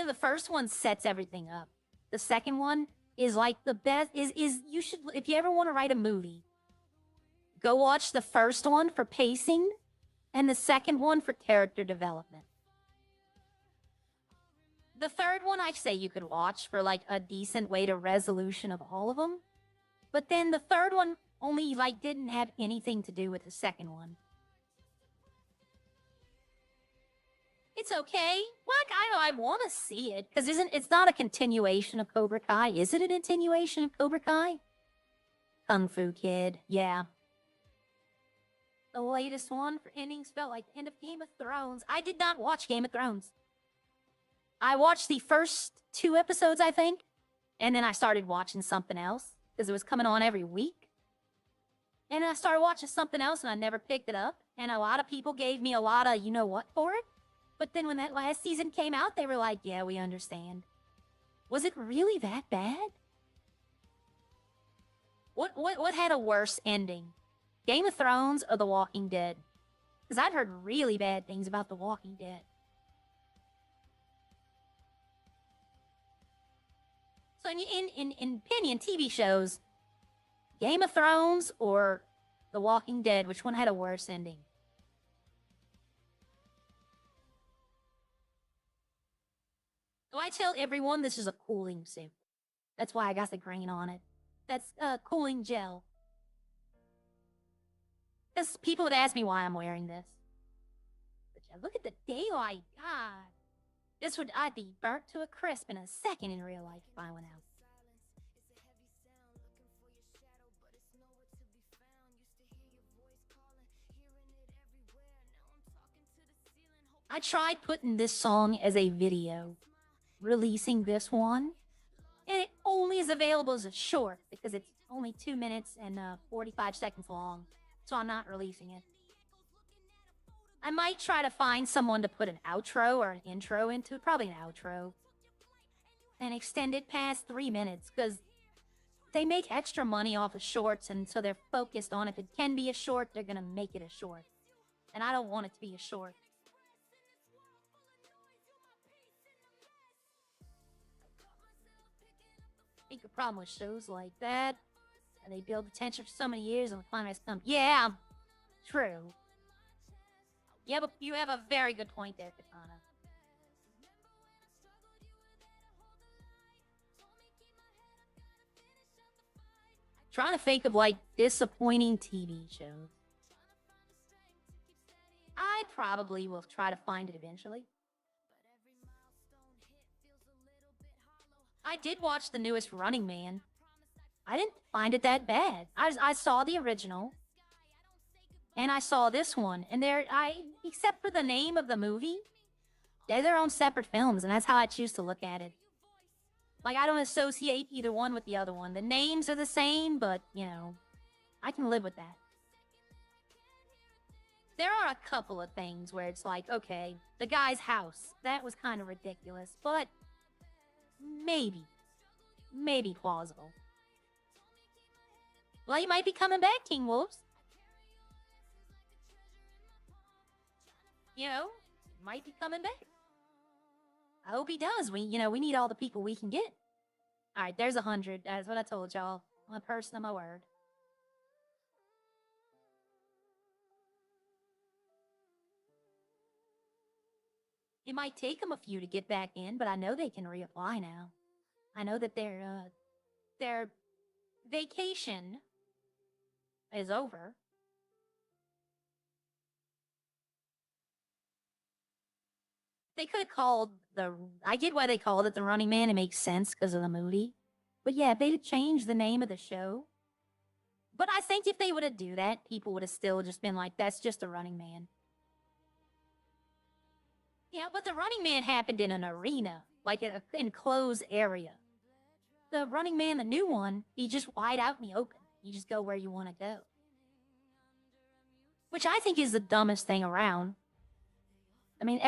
The first one sets everything up. The second one is like the best. You should, if you ever want to write a movie, go watch the first one for pacing and the second one for character development. The third one I say you could watch for like a decent way to resolution of all of them. But then the third one only like didn't have anything to do with the second one. It's okay. Like, I want to see it. Because it's not a continuation of Cobra Kai. Is it a continuation of Cobra Kai? Kung Fu Kid. Yeah. The latest one for endings felt like the end of Game of Thrones. I did not watch Game of Thrones. I watched the first 2 episodes, I think. And then I started watching something else. Because it was coming on every week. And I started watching something else and I never picked it up. And a lot of people gave me a lot of you-know-what for it. But then when that last season came out, they were like, yeah, we understand. Was it really that bad? What had a worse ending? Game of Thrones or The Walking Dead? Because I'd heard really bad things about The Walking Dead. So in opinion, TV shows, Game of Thrones or The Walking Dead, which one had a worse ending? So I tell everyone this is a cooling suit. That's why I got the green on it. That's cooling gel. Because people would ask me why I'm wearing this. But yeah, look at the daylight. God. I'd be burnt to a crisp in a second in real life if I went out. I tried putting this song as a video, releasing this one, and it only is available as a short because it's only 2 minutes and 45 seconds long, so I'm not releasing it. I might try to find someone to put an outro or an intro into it, probably an outro, and extend it past 3 minutes because they make extra money off of shorts, and so they're focused on if it can be a short, they're gonna make it a short, and I don't want it to be a short. I think the problem with shows like that, they build the tension for so many years and the climax comes. Yeah, true. Yeah, but you have a very good point there, Katana. Trying to think of like disappointing TV shows. I probably will try to find it eventually. I did watch the newest Running Man. I didn't find it that bad. I saw the original. And I saw this one. And except for the name of the movie, they're their own separate films. And that's how I choose to look at it. Like, I don't associate either one with the other one. The names are the same, but, you know, I can live with that. There are a couple of things where it's like, okay, the guy's house. That was kind of ridiculous, but maybe plausible. Well, he might be coming back, King Wolves. You know, might be coming back. I hope he does. We need all the people we can get. All right, there's 100. That's what I told y'all. I'm a person of my word. It might take them a few to get back in, but I know they can reapply now. I know that their vacation is over. They could have called I get why they called it the Running Man. It makes sense because of the movie. But yeah, if they'd changed the name of the show. But I think if they would have do that, people would have still just been like, that's just a Running Man. Yeah, but the Running Man happened in an arena, like an enclosed area. The Running Man, the new one, he just wide out in the open. You just go where you want to go. Which I think is the dumbest thing around. I mean,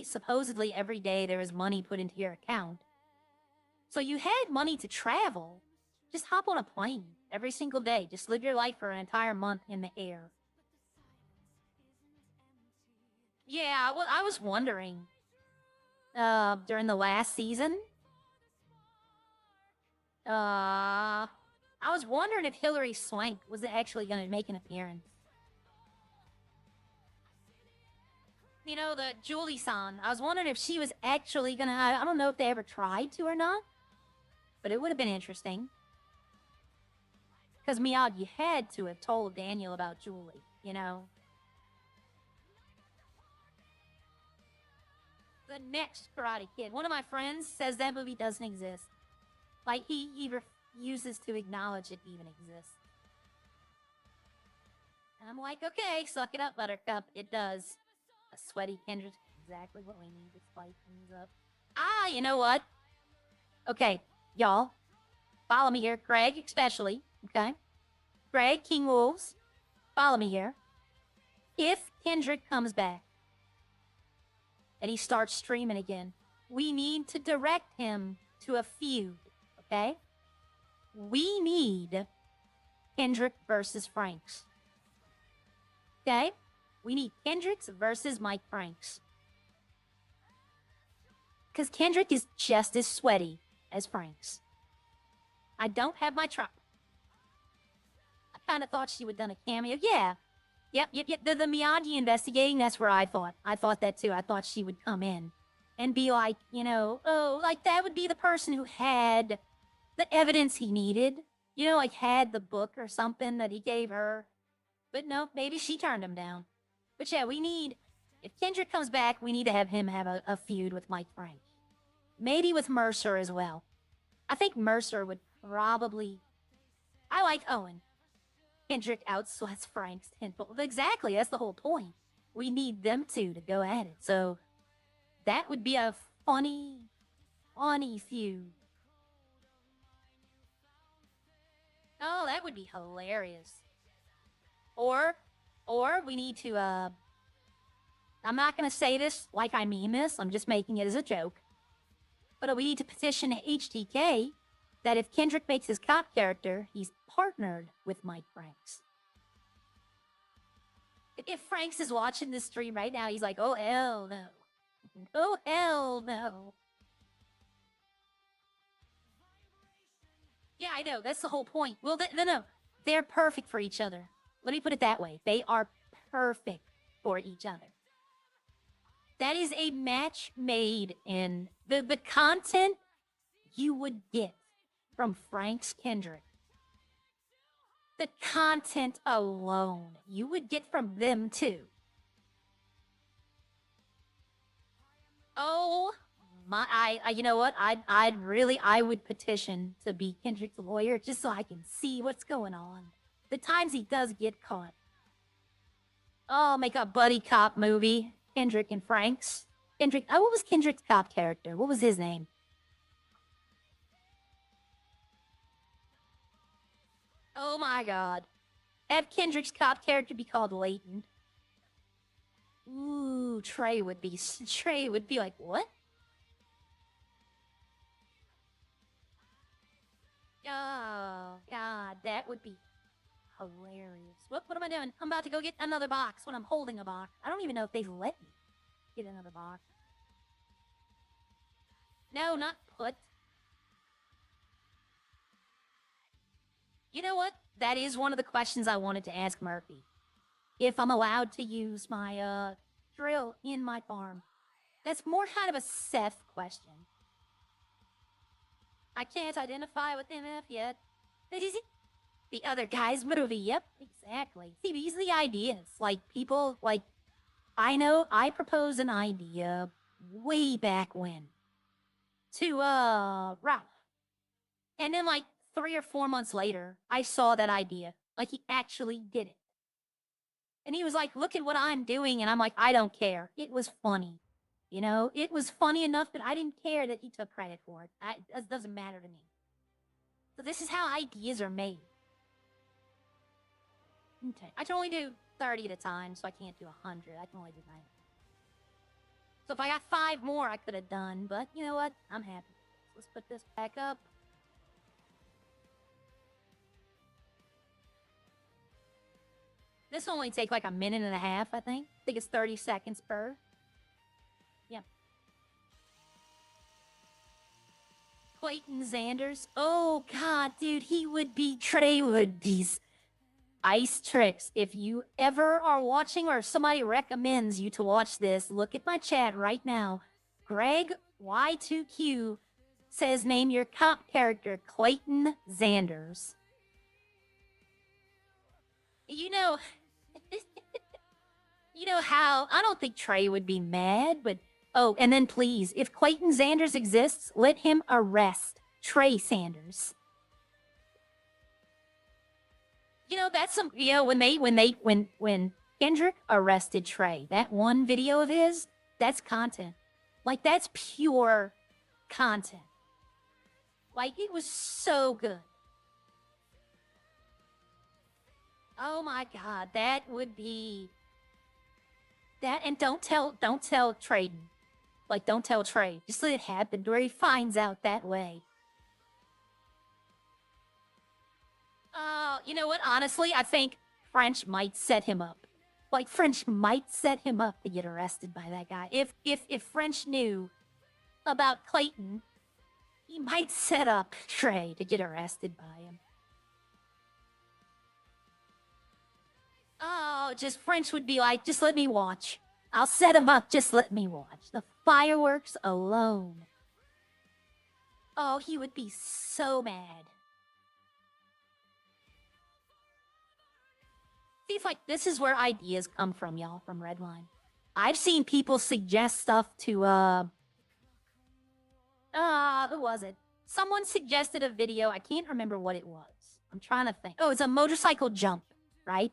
supposedly every day, there is money put into your account. So you had money to travel. Just hop on a plane every single day. Just live your life for an entire month in the air. Yeah, well, I was wondering, during the last season, I was wondering if Hilary Swank was actually going to make an appearance. You know, the Julie-san. I was wondering if she was actually going to... I don't know if they ever tried to or not. But it would have been interesting. Because Miyagi had to have told Daniel about Julie, you know. The next Karate Kid. One of my friends says that movie doesn't exist. Like, he refuses to acknowledge it even exists. And I'm like, okay, suck it up, Buttercup. It does. A sweaty Kendra's exactly what we need to spice things up. Ah, you know what? Okay, y'all. Follow me here. Greg, especially. Okay? Greg, King Wolves. Follow me here. If Kendrick comes back and he starts streaming again, we need to direct him to a feud. Okay? We need Kendrick versus Franks. Okay? We need Kendricks versus Mike Franks. Because Kendrick is just as sweaty as Franks. I don't have my truck. I kind of thought she would have done a cameo. Yeah. Yep. The Miyagi investigating, that's where I thought. I thought that too. I thought she would come in and be like, you know, oh, like that would be the person who had the evidence he needed. You know, like had the book or something that he gave her. But no, maybe she turned him down. But yeah, if Kendrick comes back, we need to have him have a feud with Mike Frank. Maybe with Mercer as well. I think Mercer would probably... I like Owen. Kendrick outsweats Frank's tenfold. Exactly, that's the whole point. We need them two to go at it. So that would be a funny feud. Oh, that would be hilarious. Or we need to, I'm not going to say this like I mean this. I'm just making it as a joke. But we need to petition HTK that if Kendrick makes his cop character, he's partnered with Mike Franks. If Franks is watching this stream right now, he's like, oh, hell no. Oh, hell no. Yeah, I know. That's the whole point. Well, no. They're perfect for each other. Let me put it that way. They are perfect for each other. That is a match made in the content you would get from Frank's Kendrick. The content alone you would get from them too. Oh my! You know what? I would petition to be Kendrick's lawyer just so I can see what's going on. The times he does get caught. Oh, make a buddy cop movie. Kendrick and Franks. Kendrick. Oh, what was Kendrick's cop character? What was his name? Oh my god. Have Kendrick's cop character be called Leighton. Ooh, Trey would be like, what? Oh, god, that would be hilarious. What am I doing? I'm about to go get another box when I'm holding a box. I don't even know if they let me get another box. No, not put. You know what? That is one of the questions I wanted to ask Murphy. If I'm allowed to use my drill in my farm. That's more kind of a Seth question. I can't identify with MF yet. The other guy's movie. Yep, exactly. See, these are the ideas. Like, people, like, I know I proposed an idea way back when to, Ralph. And then, like, 3 or 4 months later, I saw that idea. Like, he actually did it. And he was like, look at what I'm doing. And I'm like, I don't care. It was funny. You know, it was funny enough that I didn't care that he took credit for it. It doesn't matter to me. So this is how ideas are made. Okay, I can only do 30 at a time, so I can't do 100. I can only do 90. So if I got 5 more, I could have done. But you know what? I'm happy. Let's put this back up. This will only take like a minute and a half, I think. I think it's 30 seconds per. Yep. Clayton Xanders. Oh, God, dude, he would be Trey would these ice tricks. If you ever are watching or somebody recommends you to watch this, look at my chat right now. Greg Y2Q says name your cop character Clayton Xanders. You know... You know how, I don't think Trey would be mad, but, oh, and then please, if Clayton Xanders exists, let him arrest Trey Sanders. You know, that's some, you know, when Kendrick arrested Trey, that one video of his, that's content. Like, that's pure content. Like, it was so good. Oh my God, that would be... That, and don't tell Trayden. Like, don't tell Trey. Just let it happen where he finds out that way. You know what? Honestly, I think French might set him up. Like, French might set him up to get arrested by that guy. If French knew about Clayton, he might set up Trey to get arrested by him. Oh, just French would be like, just let me watch. I'll set him up, just let me watch. The fireworks alone. Oh, he would be so mad. See, if like, this is where ideas come from, y'all, from Redline. I've seen people suggest stuff to, who was it? Someone suggested a video, I can't remember what it was. I'm trying to think. Oh, it's a motorcycle jump, right?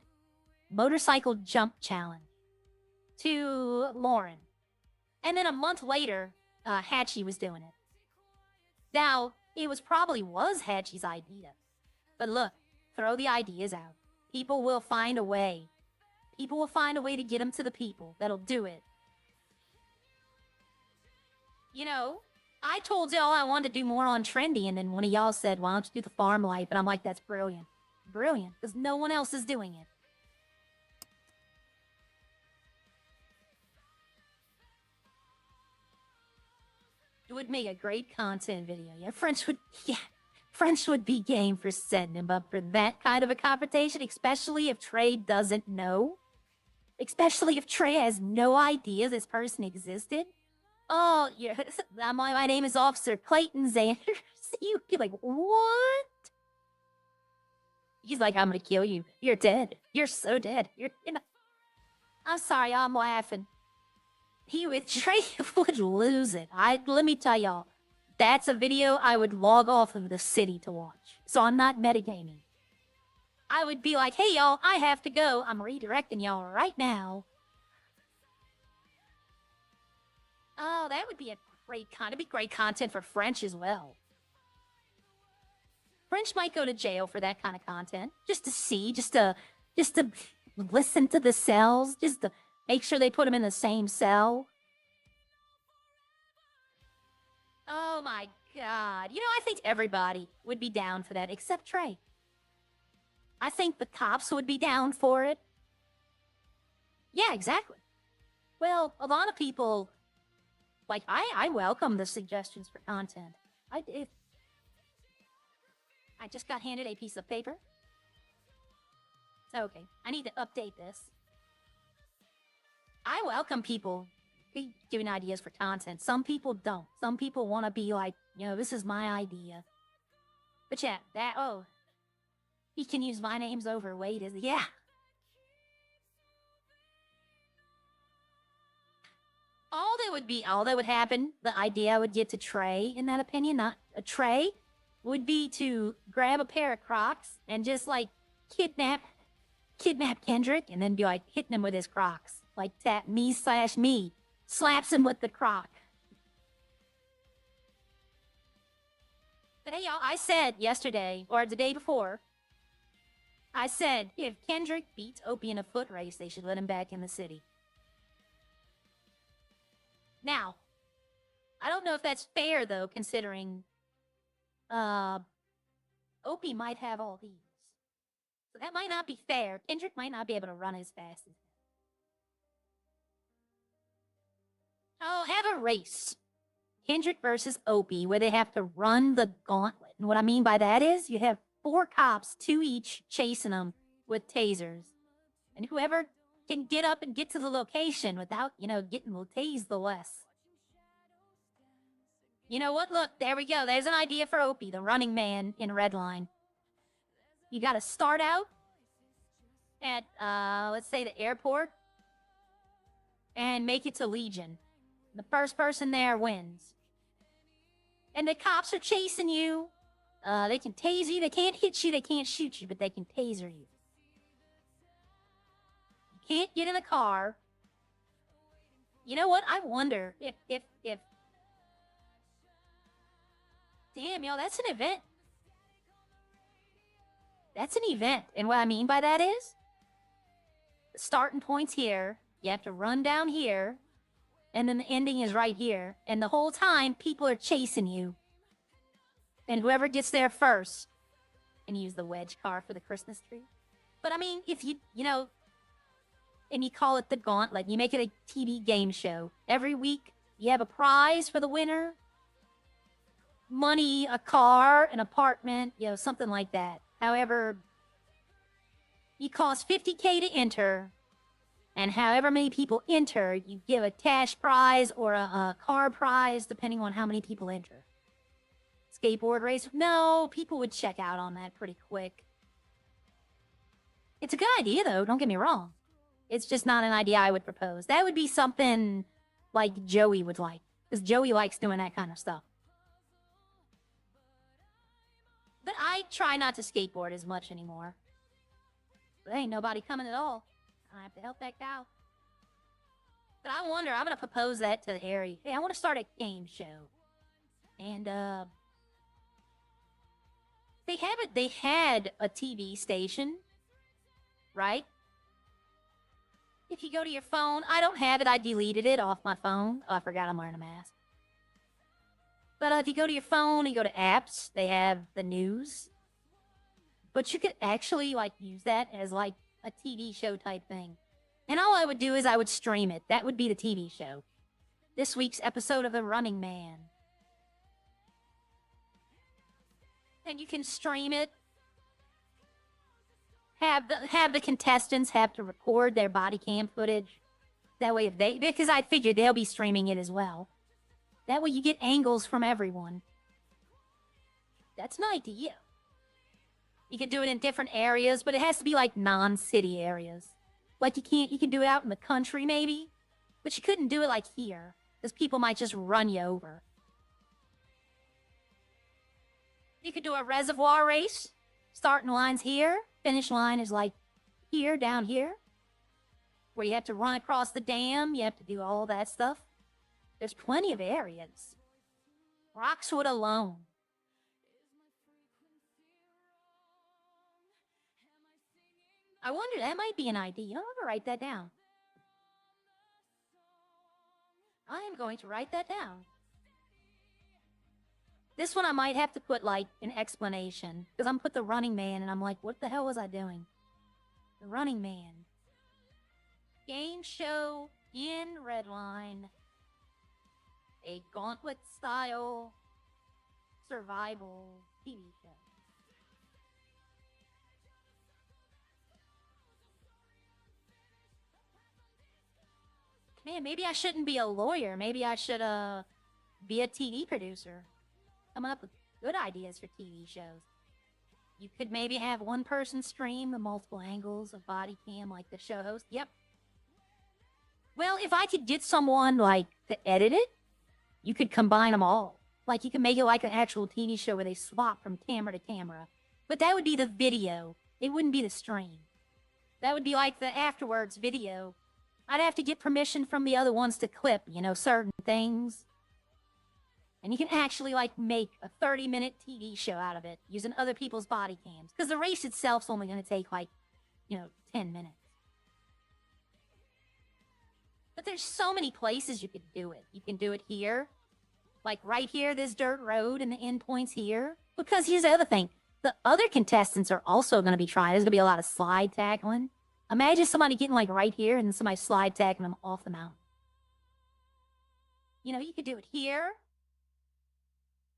Motorcycle jump challenge to Lauren. And then a month later, Hatchie was doing it. Now, it probably was Hatchie's idea. But look, throw the ideas out. People will find a way. People will find a way to get them to the people that'll do it. You know, I told y'all I wanted to do more on trendy, and then one of y'all said, why don't you do the farm life? And I'm like, that's brilliant. Brilliant, because no one else is doing it. It would make a great content video. Yeah, French would be game for setting him up for that kind of a confrontation, especially if Trey doesn't know. Especially if Trey has no idea this person existed. Oh, yeah, my name is Officer Clayton Xanders. You'd be like, what? He's like, I'm gonna kill you. You're dead. You're so dead. I'm sorry, I'm laughing. Trey would lose it. Let me tell y'all, that's a video I would log off of the city to watch. So I'm not metagaming. I would be like, hey y'all, I have to go. I'm redirecting y'all right now. Oh, that would be it'd be great content for French as well. French might go to jail for that kind of content. Just to see, just to listen to the cells, just to make sure they put him in the same cell. Oh my God. You know, I think everybody would be down for that, except Trey. I think the cops would be down for it. Yeah, exactly. Well, a lot of people, like, I welcome the suggestions for content. I just got handed a piece of paper. Okay, I need to update this. I welcome people giving ideas for content. Some people don't. Some people want to be like, this is my idea. But yeah, he can use my name's overweight. Yeah. All that would happen, the idea I would get to Trey, in that opinion, not a Trey, would be to grab a pair of Crocs and just like kidnap Kendrick and then be like hitting him with his Crocs. Like tap me, slaps him with the Croc. But hey y'all, I said yesterday, or the day before, I said if Kendrick beats Opie in a foot race, they should let him back in the city. Now, I don't know if that's fair though, considering Opie might have all these. So that might not be fair. Kendrick might not be able to run as fast as him. Oh, have a race. Kendrick versus Opie, where they have to run the gauntlet. And what I mean by that is you have 4 cops, 2 each, chasing them with tasers. And whoever can get up and get to the location without, getting tased the less. You know what? Look, there we go. There's an idea for Opie, the running man in Redline. You gotta start out at, let's say the airport, and make it to Legion. The first person there wins. And the cops are chasing you. They can tase you. They can't hit you. They can't shoot you, but they can taser you. You can't get in the car. You know what? I wonder if... Damn, yo, that's an event. That's an event. And what I mean by that is, the starting point's here. You have to run down here. And then the ending is right here. And the whole time, people are chasing you. And whoever gets there first, and use the wedge car for the Christmas tree. But I mean, if and you call it the Gauntlet, you make it a TV game show. Every week, you have a prize for the winner. Money, a car, an apartment, something like that. However, you cost $50K to enter. And however many people enter, you give a cash prize or a car prize, depending on how many people enter. Skateboard race? No, people would check out on that pretty quick. It's a good idea, though, don't get me wrong. It's just not an idea I would propose. That would be something like Joey would like, because Joey likes doing that kind of stuff. But I try not to skateboard as much anymore. But ain't nobody coming at all. I have to help that cow. But I wonder, I'm going to propose that to Harry. Hey, I want to start a game show. And, they had a TV station, right? If you go to your phone, I don't have it, I deleted it off my phone. Oh, I forgot I'm wearing a mask. But if you go to your phone, you go to apps, they have the news. But you could actually, use that as, a TV show type thing. And all I would do is I would stream it. That would be the TV show. This week's episode of The Running Man. And you can stream it. Have the contestants have to record their body cam footage. That way because I figured they'll be streaming it as well. That way you get angles from everyone. That's an idea. You can do it in different areas, but it has to be non-city areas. You can do it out in the country maybe, but you couldn't do it here, because people might just run you over. You could do a reservoir race. Starting line's here, finish line is here, down here. Where you have to run across the dam, you have to do all that stuff. There's plenty of areas. Roxwood alone. I wonder, that might be an idea. I'm going to write that down. I am going to write that down. This one I might have to put, an explanation. Because I'm put the Running Man, and I'm like, what the hell was I doing? The Running Man. Game show in Redline. A gauntlet-style survival TV show. Man, maybe I shouldn't be a lawyer. Maybe I should be a TV producer. Coming up with good ideas for TV shows. You could maybe have one person stream the multiple angles of body cam like the show host. Yep. Well, if I could get someone like to edit it, you could combine them all. Like you could make it like an actual TV show where they swap from camera to camera. But that would be the video. It wouldn't be the stream. That would be like the afterwards video. I'd have to get permission from the other ones to clip, you know, certain things. And you can actually, like, make a 30-minute TV show out of it using other people's body cams. Because the race itself's only going to take, like, 10 minutes. But there's so many places you could do it. You can do it here. Like, right here, this dirt road, and the endpoint's here. Because here's the other thing. The other contestants are also going to be trying. There's going to be a lot of slide tackling. Imagine somebody getting, like, right here, and somebody slide tackling them off the mountain. You could do it here.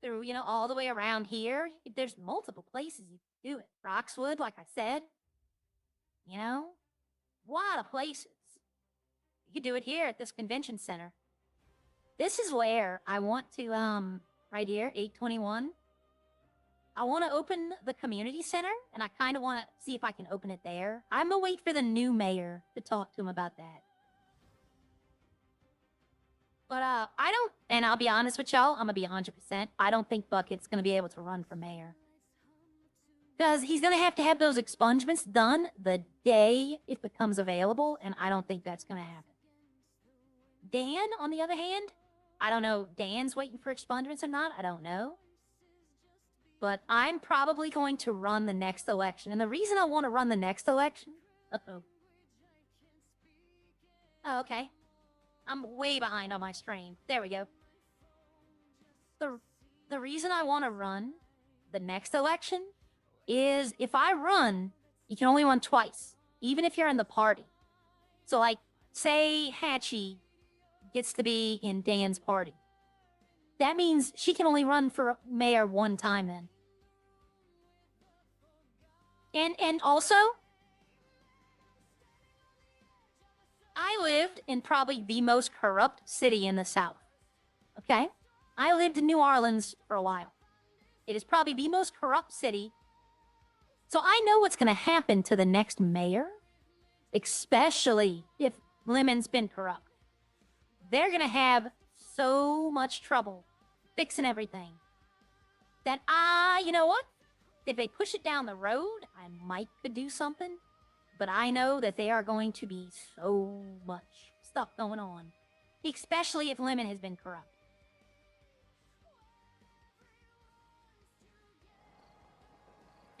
Through, all the way around here. There's multiple places you can do it. Roxwood, like I said. A lot of places. You could do it here at this convention center. This is where I want to, right here, 821. I want to open the community center, and I kind of want to see if I can open it there. I'm going to wait for the new mayor to talk to him about that. But I don't, and I'll be honest with y'all, I'm going to be 100%. I don't think Bucket's going to be able to run for mayor. Because he's going to have those expungements done the day it becomes available, and I don't think that's going to happen. Dan, on the other hand, I don't know, Dan's waiting for expungements or not, I don't know. But I'm probably going to run the next election. And the reason I want to run the next election... Uh-oh. Oh, okay. I'm way behind on my stream. There we go. The reason I want to run the next election is if I run, you can only run twice, even if you're in the party. So, like, say Hatchie gets to be in Dan's party. That means she can only run for mayor one time then. And also, I lived in probably the most corrupt city in the South. Okay? I lived in New Orleans for a while. It is probably the most corrupt city. So I know what's going to happen to the next mayor, especially if Lemon's been corrupt. They're going to have so much trouble fixing everything that you know what? If they push it down the road, I might could do something. But I know that there are going to be so much stuff going on. Especially if Lemon has been corrupt.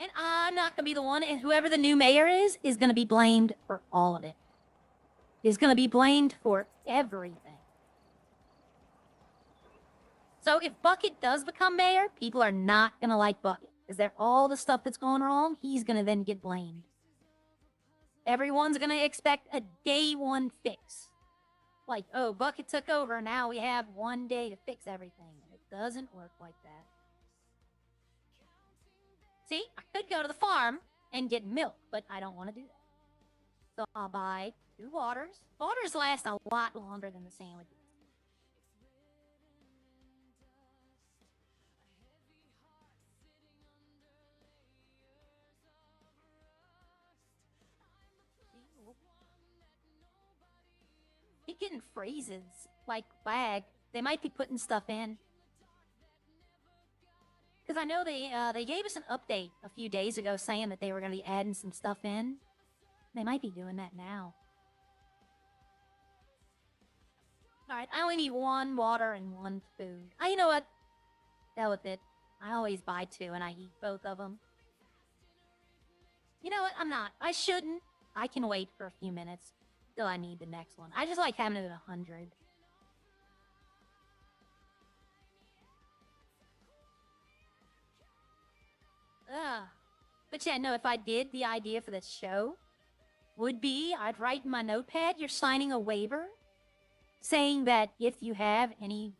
And I'm not going to be the one, and whoever the new mayor is going to be blamed for all of it. Is going to be blamed for everything. So if Bucket does become mayor, people are not going to like Bucket. Because they're all the stuff that's going wrong, he's going to then get blamed. Everyone's going to expect a day one fix. Like, oh, Bucket took over, now we have one day to fix everything. It doesn't work like that. See, I could go to the farm and get milk, but I don't want to do that. So I'll buy 2 waters. Waters last a lot longer than the sandwiches. Keep getting phrases like bag. They might be putting stuff in. Because I know they gave us an update a few days ago saying that they were going to be adding some stuff in. They might be doing that now. Alright, I only need 1 water and 1 food. You know what? Hell with it. I always buy 2 and I eat both of them. You know what? I'm not. I shouldn't. I can wait for a few minutes till I need the next one. I just like having it at 100. But yeah, no, if I did, the idea for this show would be I'd write in my notepad, you're signing a waiver saying that if you have any...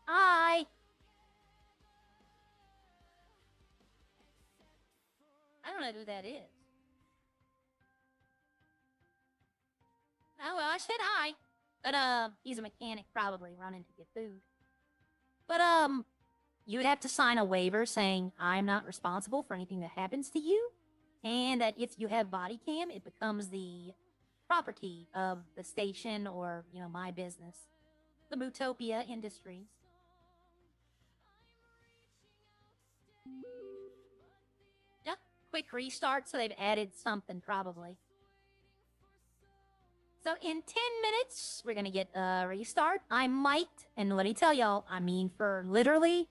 I don't know who that is. Oh, well, I said hi. But, he's a mechanic probably running to get food. But, you would have to sign a waiver saying, I'm not responsible for anything that happens to you, and that if you have body cam, it becomes the property of the station or, you know, my business. The Mootopia Industries. Yeah, quick restart, so they've added something probably. So in 10 minutes, we're gonna get a restart. I might, and let me tell y'all, I mean for literally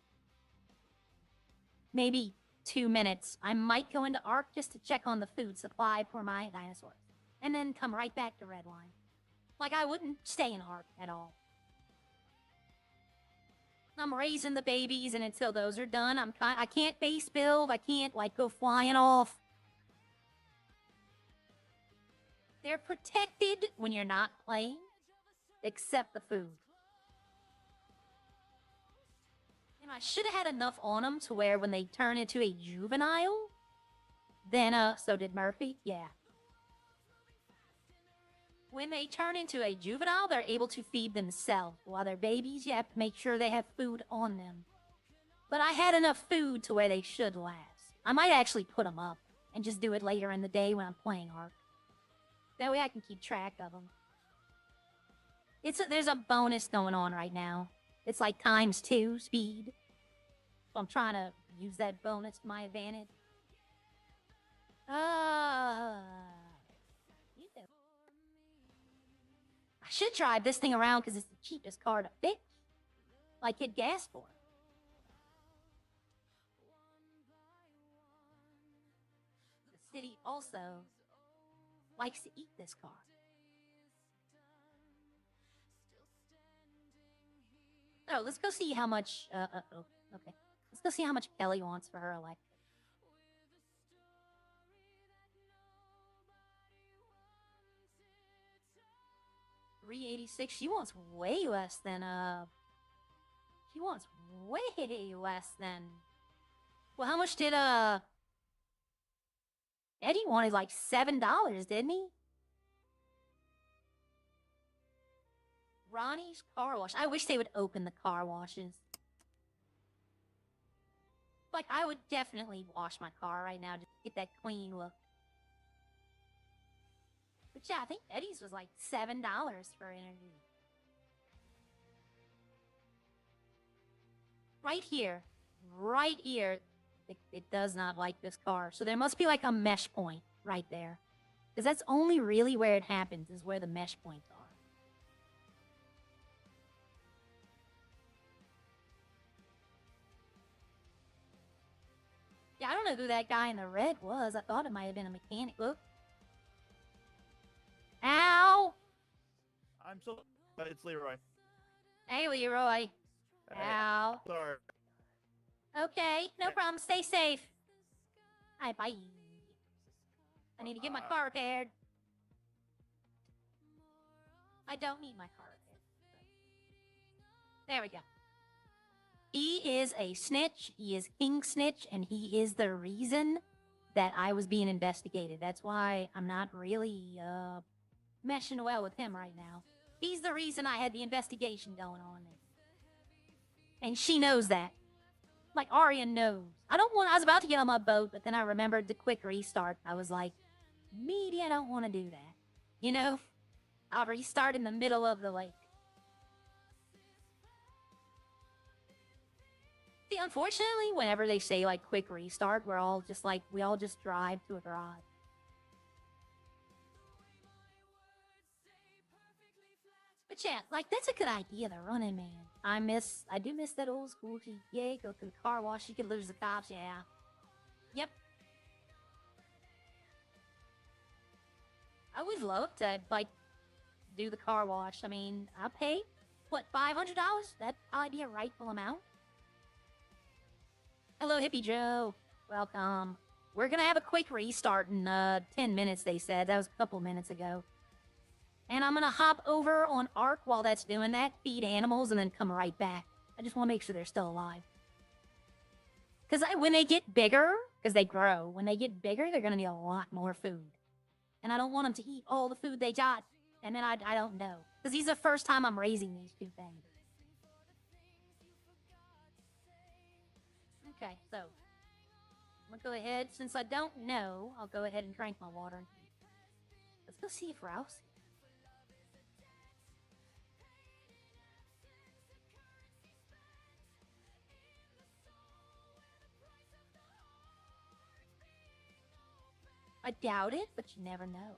maybe 2 minutes, I might go into Ark just to check on the food supply for my dinosaurs. And then come right back to Redline. Like, I wouldn't stay in Ark at all. I'm raising the babies, and until those are done, I can't base build. I can't, like, go flying off. They're protected when you're not playing, except the food. And I should have had enough on them to where when they turn into a juvenile, then, so did Murphy, yeah. When they turn into a juvenile, they're able to feed themselves. While they're babies, you have to make sure they have food on them. But I had enough food to where they should last. I might actually put them up and just do it later in the day when I'm playing Ark. That way I can keep track of them. There's a bonus going on right now. It's like ×2 speed. So I'm trying to use that bonus to my advantage. You know. I should drive this thing around because it's the cheapest car to fix. Like, get gas for. The city also likes to eat this car. Oh, let's go see how much, okay. Let's go see how much Kelly wants for her electric. $386. She wants way less than, she wants way less than, well, how much did, Eddie wanted like $7, didn't he? Ronnie's car wash. I wish they would open the car washes. Like, I would definitely wash my car right now just to get that clean look. But yeah, I think Eddie's was like $7 for energy. Right here. Right here. It does not like this car. So there must be like a mesh point right there. Because that's only really where it happens, is where the mesh points are. Yeah, I don't know who that guy in the red was. I thought it might have been a mechanic. Look. Ow! I'm so... it's Leroy. Hey, Leroy. Ow. Sorry. Okay, no problem. Stay safe. Alright, bye. I need to get my car repaired. I don't need my car repaired. There we go. He is a snitch. He is King Snitch, and he is the reason that I was being investigated. That's why I'm not really, meshing well with him right now. He's the reason I had the investigation going on. And she knows that. Like, Arya knows. I was about to get on my boat, but then I remembered the quick restart. I was like, maybe I don't want to do that. You know? I'll restart in the middle of the lake. See, unfortunately, whenever they say, like, quick restart, we all just drive to a garage. But yeah, like, that's a good idea, the running man. I do miss that old school. Go through the car wash, you could lose the cops, yeah. Yep. I would love to, like, do the car wash. I mean, I'll pay, what, $500? That'd probably be a rightful amount. Hello, Hippie Joe. Welcome. We're gonna have a quick restart in, 10 minutes, they said. That was a couple minutes ago. And I'm gonna hop over on Ark while that's doing that, feed animals, and then come right back. I just want to make sure they're still alive. Because when they get bigger, because they grow, when they get bigger, they're gonna need a lot more food. And I don't want them to eat all the food they got. And then I don't know. Because these are the first time I'm raising these two things. Okay, so I'm gonna go ahead. Since I don't know, I'll go ahead and drink my water. Let's go see if Rouse. I doubt it, but you never know.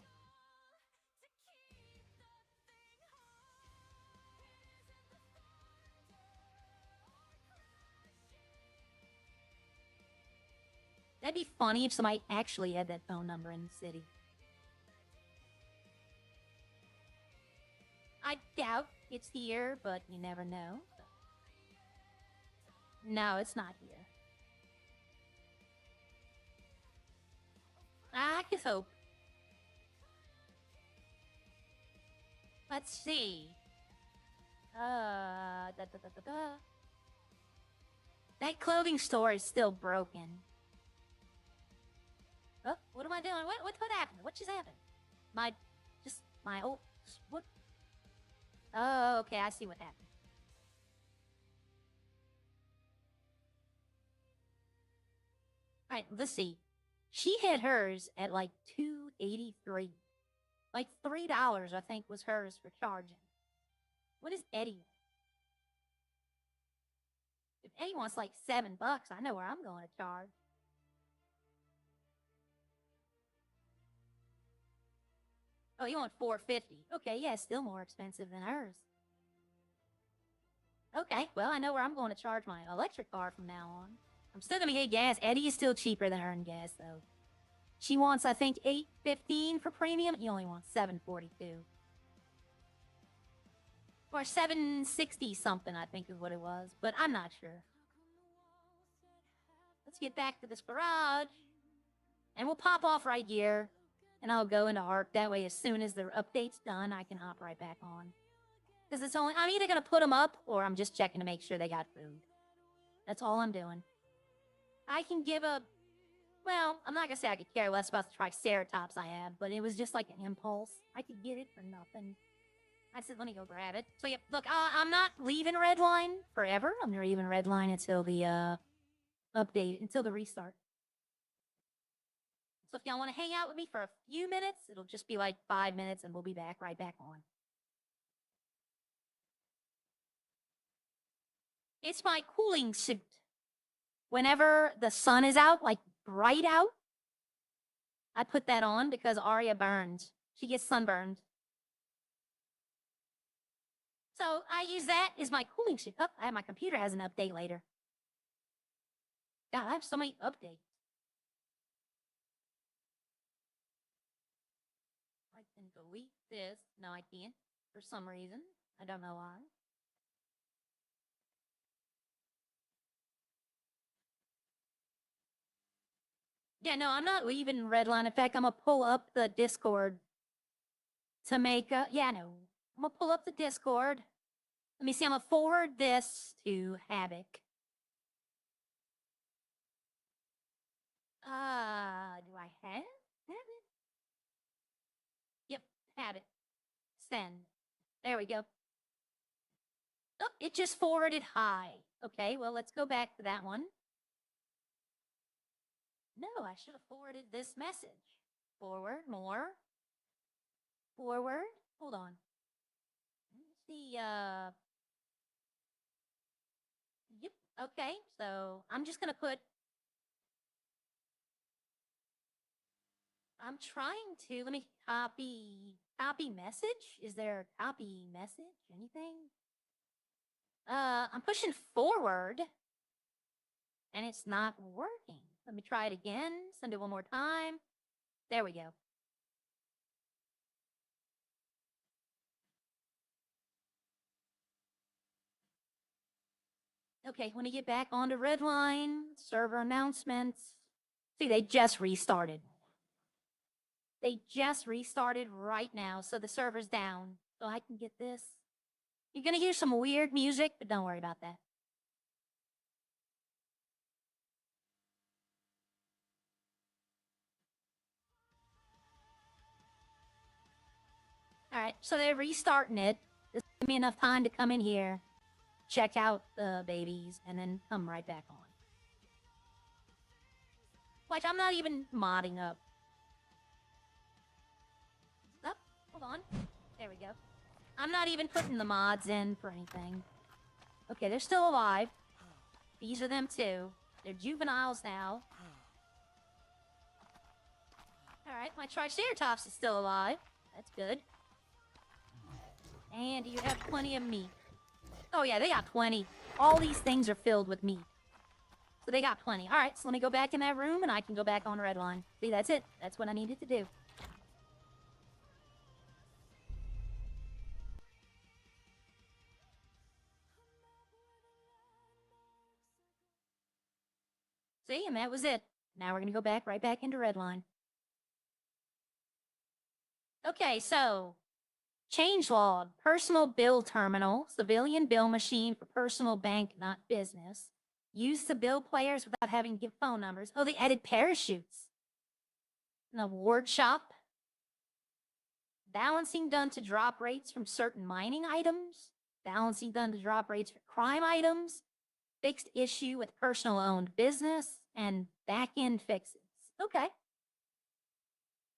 That'd be funny if somebody actually had that phone number in the city. I doubt it's here, but you never know. No, it's not here. I just hope. Let's see. That clothing store is still broken. Oh, what am I doing? What happened? What just happened? My old, what? Oh, okay, I see what happened. Alright, let's see. She had hers at like $2.83. Like $3, I think, was hers for charging. What is Eddie? If Eddie wants like $7, I know where I'm going to charge. Oh, you want $4.50? Okay, yeah, still more expensive than hers. Okay, well, I know where I'm going to charge my electric car from now on. I'm still gonna get gas. Eddie is still cheaper than her in gas, though. She wants, I think, $8.15 for premium. He only wants $7.42. Or $7.60 something, I think is what it was. But I'm not sure. Let's get back to this garage. And we'll pop off right here. And I'll go into ARC. That way, as soon as the update's done, I can hop right back on. Because it's only... I'm either going to put them up, or I'm just checking to make sure they got food. That's all I'm doing. I can give a... Well, I'm not going to say I could care less about the Triceratops I have, but it was just like an impulse. I could get it for nothing. I said, let me go grab it. So, yeah, look, I'm not leaving Redline forever. I'm leaving Redline until the, update, until the restart. So if y'all want to hang out with me for a few minutes, it'll just be like 5 minutes, and we'll be right back on. It's my cooling suit. Whenever the sun is out, like bright out, I put that on because Arya burns. She gets sunburned. So I use that as my cooling suit. Oh, my computer has an update later. God, I have so many updates. I can delete this. No, I can't. For some reason. I don't know why. Yeah, no, I'm not leaving Redline. In fact, I'm gonna pull up the Discord to make a... Yeah, no. I'm gonna pull up the Discord. Let me see, I'm gonna forward this to Havoc. Do I have it? Yep, have it. Send. There we go. Oh, it just forwarded hi. Okay, well, let's go back to that one. No, I should have forwarded this message. Forward, more. Forward. Hold on. Let's see, Yep, okay, so I'm just gonna put... I'm trying to... Let me copy message? Is there a copy message? Anything? I'm pushing forward, and it's not working. Let me try it again. Send it one more time. There we go. Okay, when we get back onto Redline, server announcements. See, they just restarted. They just restarted right now, so the server's down. So I can get this. You're gonna hear some weird music, but don't worry about that. Alright, so they're restarting it. This will give me enough time to come in here, check out the babies, and then come right back on. Like, I'm not even modding up. Oh, hold on. There we go. I'm not even putting the mods in for anything. Okay, they're still alive. These are them too. They're juveniles now. Alright, my Triceratops is still alive. That's good. And you have plenty of meat. Oh yeah, they got plenty. All these things are filled with meat. So they got plenty. Alright, so let me go back in that room and I can go back on Redline. See, that's it. That's what I needed to do. See, and that was it. Now we're gonna go back right back into Redline. Okay, so changelog, personal bill terminal, civilian bill machine for personal bank, not business. Used to bill players without having to give phone numbers. Oh, they added parachutes. An award shop. Balancing done to drop rates from certain mining items. Balancing done to drop rates for crime items. Fixed issue with personal owned business. And back-end fixes. Okay.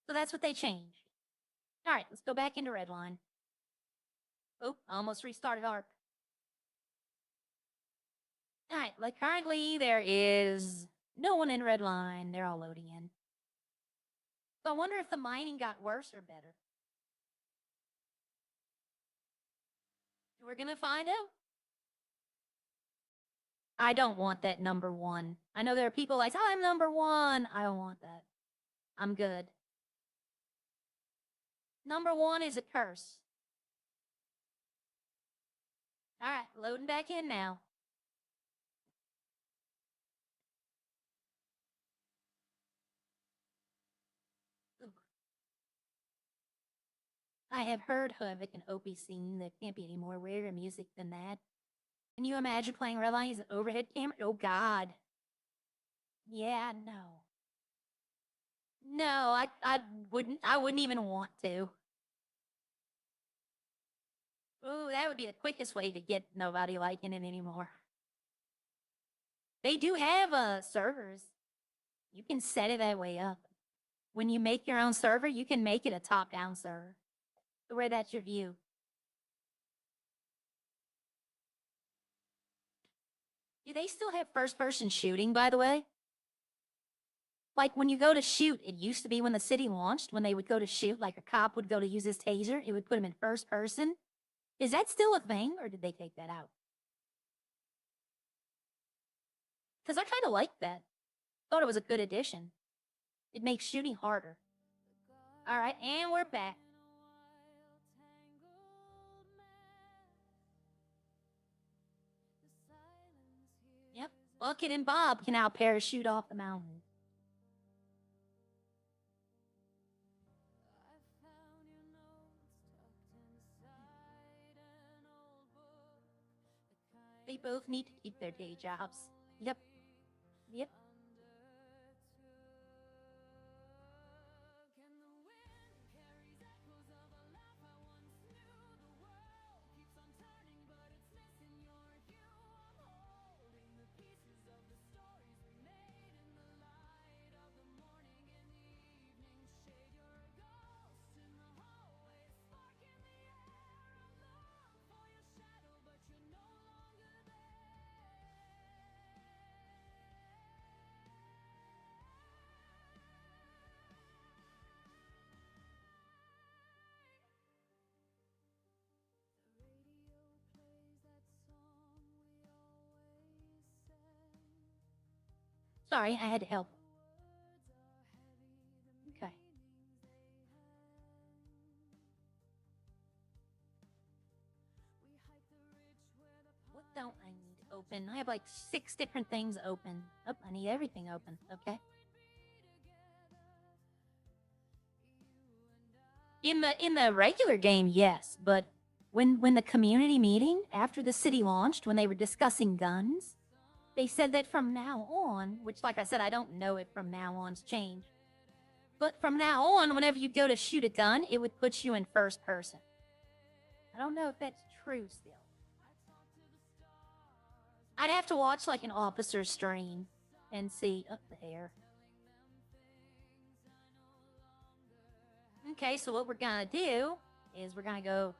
So that's what they changed. All right, let's go back into Redline. Oh, almost restarted ARP. All right, like currently there is no one in Redline. They're all loading in. So I wonder if the mining got worse or better. We're gonna find out. I don't want that number 1. I know there are people like, oh, I'm number 1. I don't want that. I'm good. Number 1 is a curse. All right, loading back in now. I have heard Havoc and Opie sing. There can't be any more rarer music than that. Can you imagine playing Redline as an overhead camera? Oh, God. Yeah, no. No, I wouldn't even want to. Ooh, that would be the quickest way to get nobody liking it anymore. They do have servers. You can set it that way up. When you make your own server, you can make it a top-down server. Where that's your view. Do they still have first-person shooting, by the way? Like, when you go to shoot, it used to be when the city launched, when they would go to shoot, like a cop would go to use his taser, it would put him in first person. Is that still a thing, or did they take that out? Because I kind of like that. Thought it was a good addition. It makes shooting harder. Alright, and we're back. Yep, Bucket and Bob can now parachute off the mountain. They both need to keep their day jobs. Yep. Yep. Sorry, I had to help. Okay. What don't I need open? I have like 6 different things open. Oh, I need everything open. Okay. In the regular game, yes, but when the community meeting after the city launched, when they were discussing guns, they said that from now on, which like I said, I don't know if from now on's changed, But from now on, whenever you go to shoot a gun, it would put you in first person. I don't know if that's true still. I'd have to watch like an officer stream and see up the hair. Okay, so what we're gonna do is we're gonna go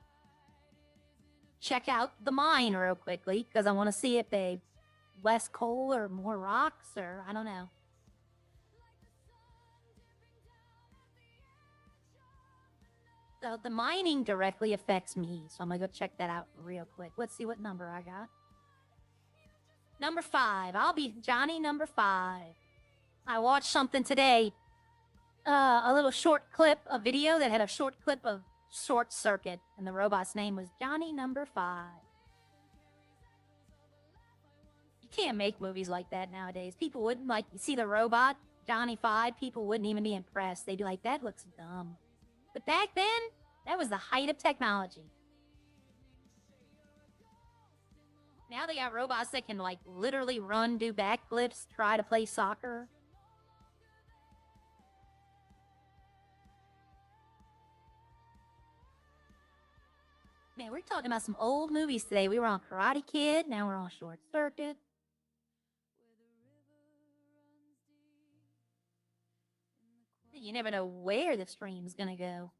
check out the mine real quickly because I want to see if they less coal or more rocks or I don't know. So the mining directly affects me, so I'm gonna go check that out real quick. Let's see what number I got. Number 5. I'll be Johnny number 5. I watched something today, a little short clip, a video that had a short clip of Short Circuit, and the robot's name was Johnny number 5. You can't make movies like that nowadays. People wouldn't like, you see the robot, Johnny 5, people wouldn't even be impressed. They'd be like, that looks dumb. But back then, that was the height of technology. Now they got robots that can, like, literally run, do backflips, try to play soccer. Man, we're talking about some old movies today. We were on Karate Kid, now we're on Short Circuit. You never know where the stream's gonna go.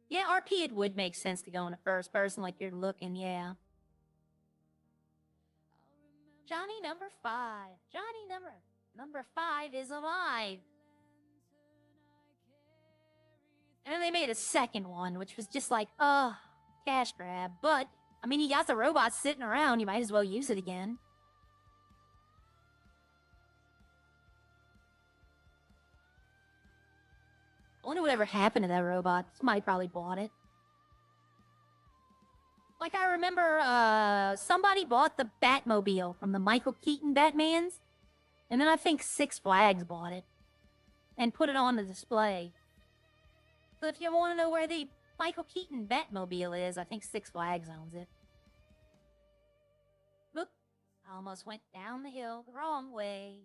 Yeah, RP, it would make sense to go into first person like you're looking, yeah. Johnny number 5. Johnny number 5 is alive. And then they made a second one, which was just like, cash grab. But, I mean, you got the robot sitting around, you might as well use it again. I wonder whatever happened to that robot. Somebody probably bought it. Like, I remember, somebody bought the Batmobile from the Michael Keaton Batmans. And then I think Six Flags bought it. And put it on the display. So if you want to know where the Michael Keaton Batmobile is, I think Six Flags owns it. Look, I almost went down the hill the wrong way.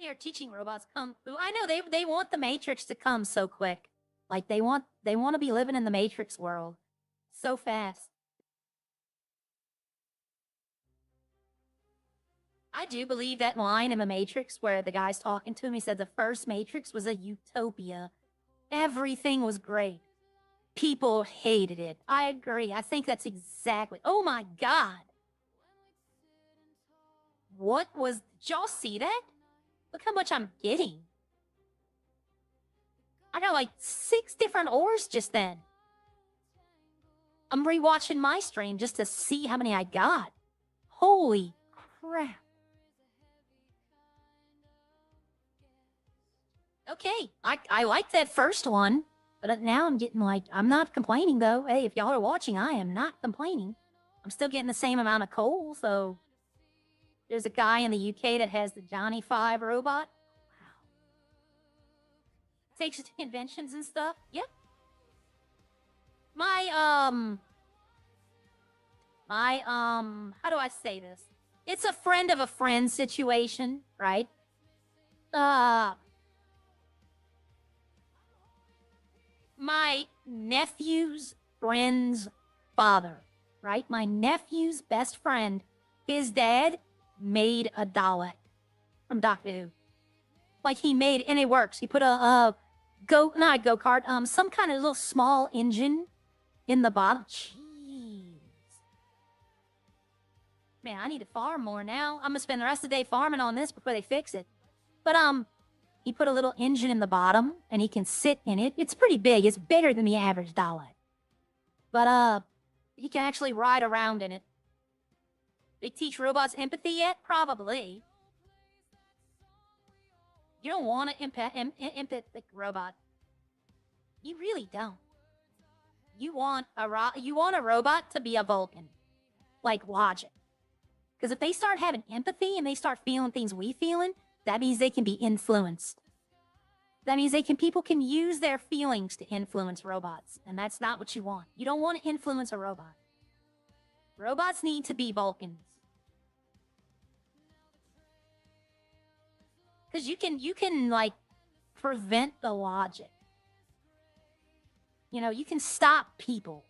They are teaching robots kung fu. I know they want the Matrix to come so quick. Like they want to be living in the Matrix world so fast. I do believe that line in the Matrix where the guy's talking to him, he said the first Matrix was a utopia. Everything was great. People hated it. I agree. I think that's exactly. Oh my God. What was, did y'all see that? Look how much I'm getting. I got like 6 different ores just then. I'm rewatching my stream just to see how many I got. Holy crap. Okay, I like that first one, but now I'm getting like, I'm not complaining though. Hey, if y'all are watching, I am not complaining. I'm still getting the same amount of coal, so... There's a guy in the UK that has the Johnny 5 robot. Wow. Takes it to conventions and stuff. Yep. How do I say this? It's a friend of a friend situation, right? My nephew's friend's father, right? My nephew's best friend, his dad made a Dalek from Doctor Who. Like he made, and it works. He put not a go-kart, some kind of little small engine in the bottom. Jeez. Man, I need to farm more now. I'm gonna spend the rest of the day farming on this before they fix it. But, he put a little engine in the bottom, and he can sit in it. It's pretty big. It's bigger than the average Dalek. But, he can actually ride around in it. They teach robots empathy yet? Probably. You don't want an empathic robot. You really don't. You want a robot to be a Vulcan. Like Logic. Because if they start having empathy and they start feeling things we feeling, that means they can be influenced. That means people can use their feelings to influence robots. And that's not what you want. You don't want to influence a robot. Robots need to be Vulcans. Because you can like prevent the logic. You know, you can stop people.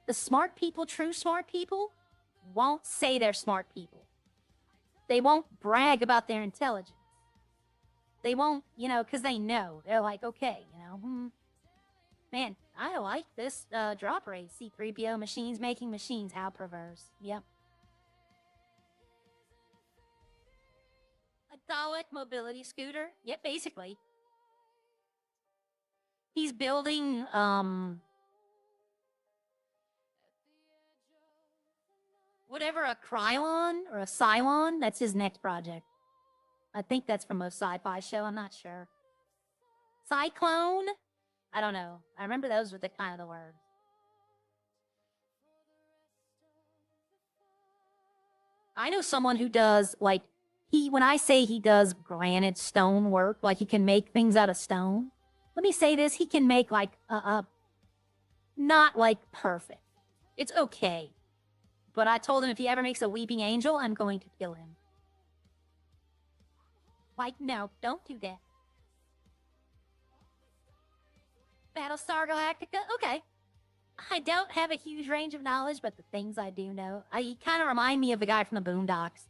The smart people, true smart people, won't say they're smart people. They won't brag about their intelligence. They won't, you know, because they know. They're like, okay, you know, man, I like this drop rate. C-3PO machines making machines. How perverse. Yep. A Dalek mobility scooter. Yep, basically. He's building, whatever, a Krylon or a Cylon. That's his next project. I think that's from a sci-fi show. I'm not sure. Cyclone? I don't know. I remember those were the kind of the words. I know someone who does, like, when I say he does granite stone work, like he can make things out of stone. Let me say this, he can make, like, not, like, perfect. It's okay. But I told him if he ever makes a weeping angel, I'm going to kill him. Like, no, don't do that. Battlestar Galactica? Okay. I don't have a huge range of knowledge, but the things I do know, you kind of remind me of the guy from the Boondocks.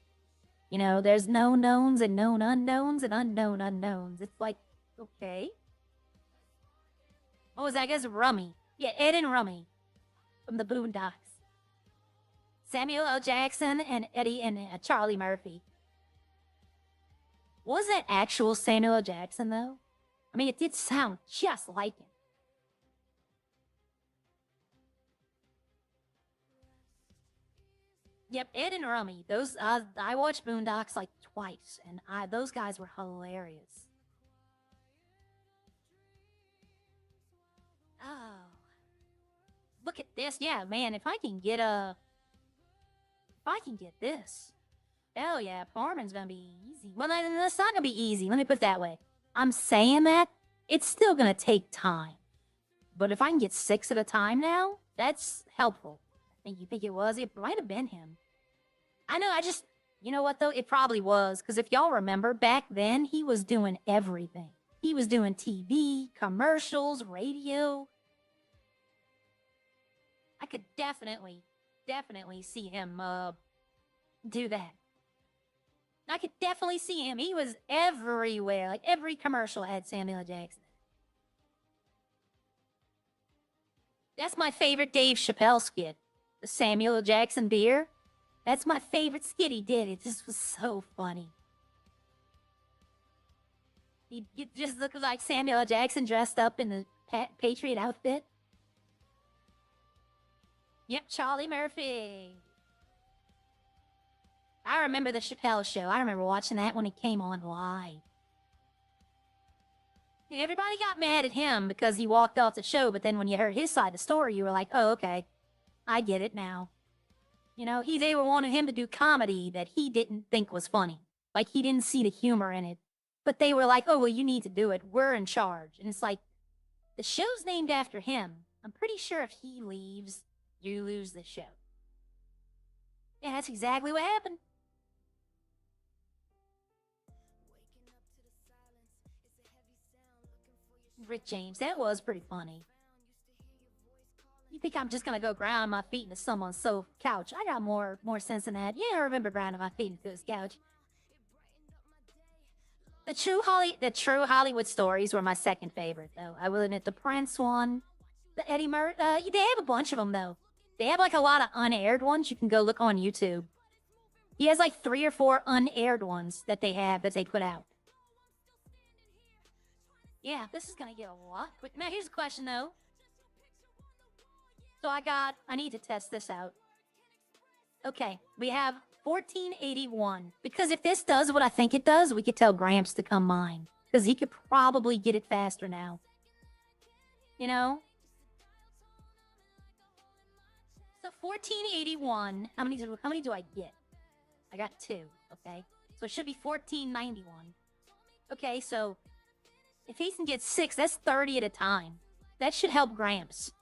You know, there's known knowns and known unknowns and unknown unknowns. It's like, okay. What was that? I guess Rummy. Yeah, Ed and Rummy from the Boondocks. Samuel L. Jackson and Eddie and Charlie Murphy. Was that actual Samuel L. Jackson, though? I mean, it did sound just like him. Yep, Ed and Rummy. Those I watched Boondocks like twice, and those guys were hilarious. Oh, look at this! Yeah, man, if I can get this, hell yeah, farming's gonna be easy. Well, it's not gonna be easy. Let me put it that way. I'm saying that it's still gonna take time, but if I can get 6 at a time now, that's helpful. You think it was? It might have been him. I know, you know what though? It probably was, because if y'all remember, back then, he was doing everything. He was doing TV, commercials, radio. I could definitely see him, do that. I could definitely see him. He was everywhere. Like, every commercial had Samuel L. Jackson. That's my favorite Dave Chappelle skit. The Samuel L. Jackson beer. That's my favorite skit he did. It just was so funny. He just looked like Samuel L. Jackson dressed up in the Patriot outfit. Yep, Charlie Murphy. I remember the Chappelle Show. I remember watching that when it came on live. Everybody got mad at him because he walked off the show, but then when you heard his side of the story, you were like, oh, okay. I get it now. You know, they wanted him to do comedy that he didn't think was funny. Like, he didn't see the humor in it. But they were like, oh, well, you need to do it. We're in charge. And it's like, the show's named after him. I'm pretty sure if he leaves, you lose the show. Yeah, that's exactly what happened. Rick James, that was pretty funny. You think I'm just gonna go ground my feet into someone's sofa couch? I got more sense than that. Yeah, I remember grounding my feet into his couch. The true Hollywood stories were my second favorite, though. I will admit the Prince one, the Eddie Murphy. They have a bunch of them though. They have like a lot of unaired ones. You can go look on YouTube. He has like 3 or 4 unaired ones that they put out. Yeah, this is gonna get a lot. But now here's a question though. So I need to test this out. Okay, we have 1481. Because if this does what I think it does, we could tell Gramps to come mine. Because he could probably get it faster now. You know? So 1481, how many do I get? I got 2, okay? So it should be 1491. Okay, so if he can get 6, that's 30 at a time. That should help Gramps.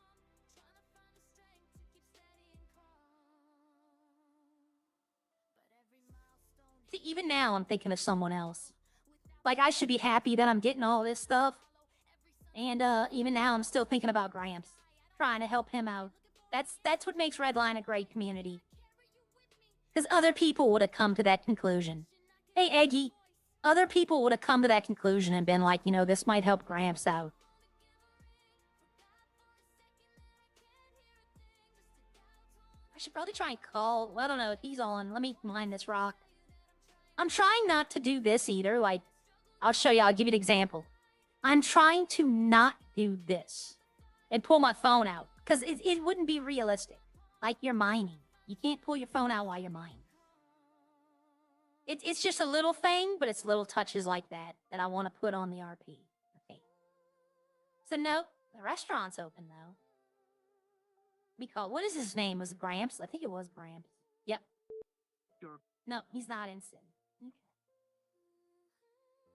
See, even now I'm thinking of someone else. Like, I should be happy that I'm getting all this stuff. And even now I'm still thinking about Gramps, trying to help him out. That's what makes Redline a great community. Because other people would have come to that conclusion. Hey, Eggy, other people would have come to that conclusion and been like, you know, this might help Gramps out. I should probably try and call. Well, I don't know. He's on. Let me mine this rock. I'm trying not to do this either. Like, I'll show you. I'll give you an example. I'm trying to not do this and pull my phone out because it wouldn't be realistic. Like, you're mining. You can't pull your phone out while you're mining. It's just a little thing, but it's little touches like that that I want to put on the RP. Okay. So, no, the restaurant's open, though. What is his name? Was it Gramps? I think it was Gramps. Yep. Sure. No, he's not in Sin. Okay.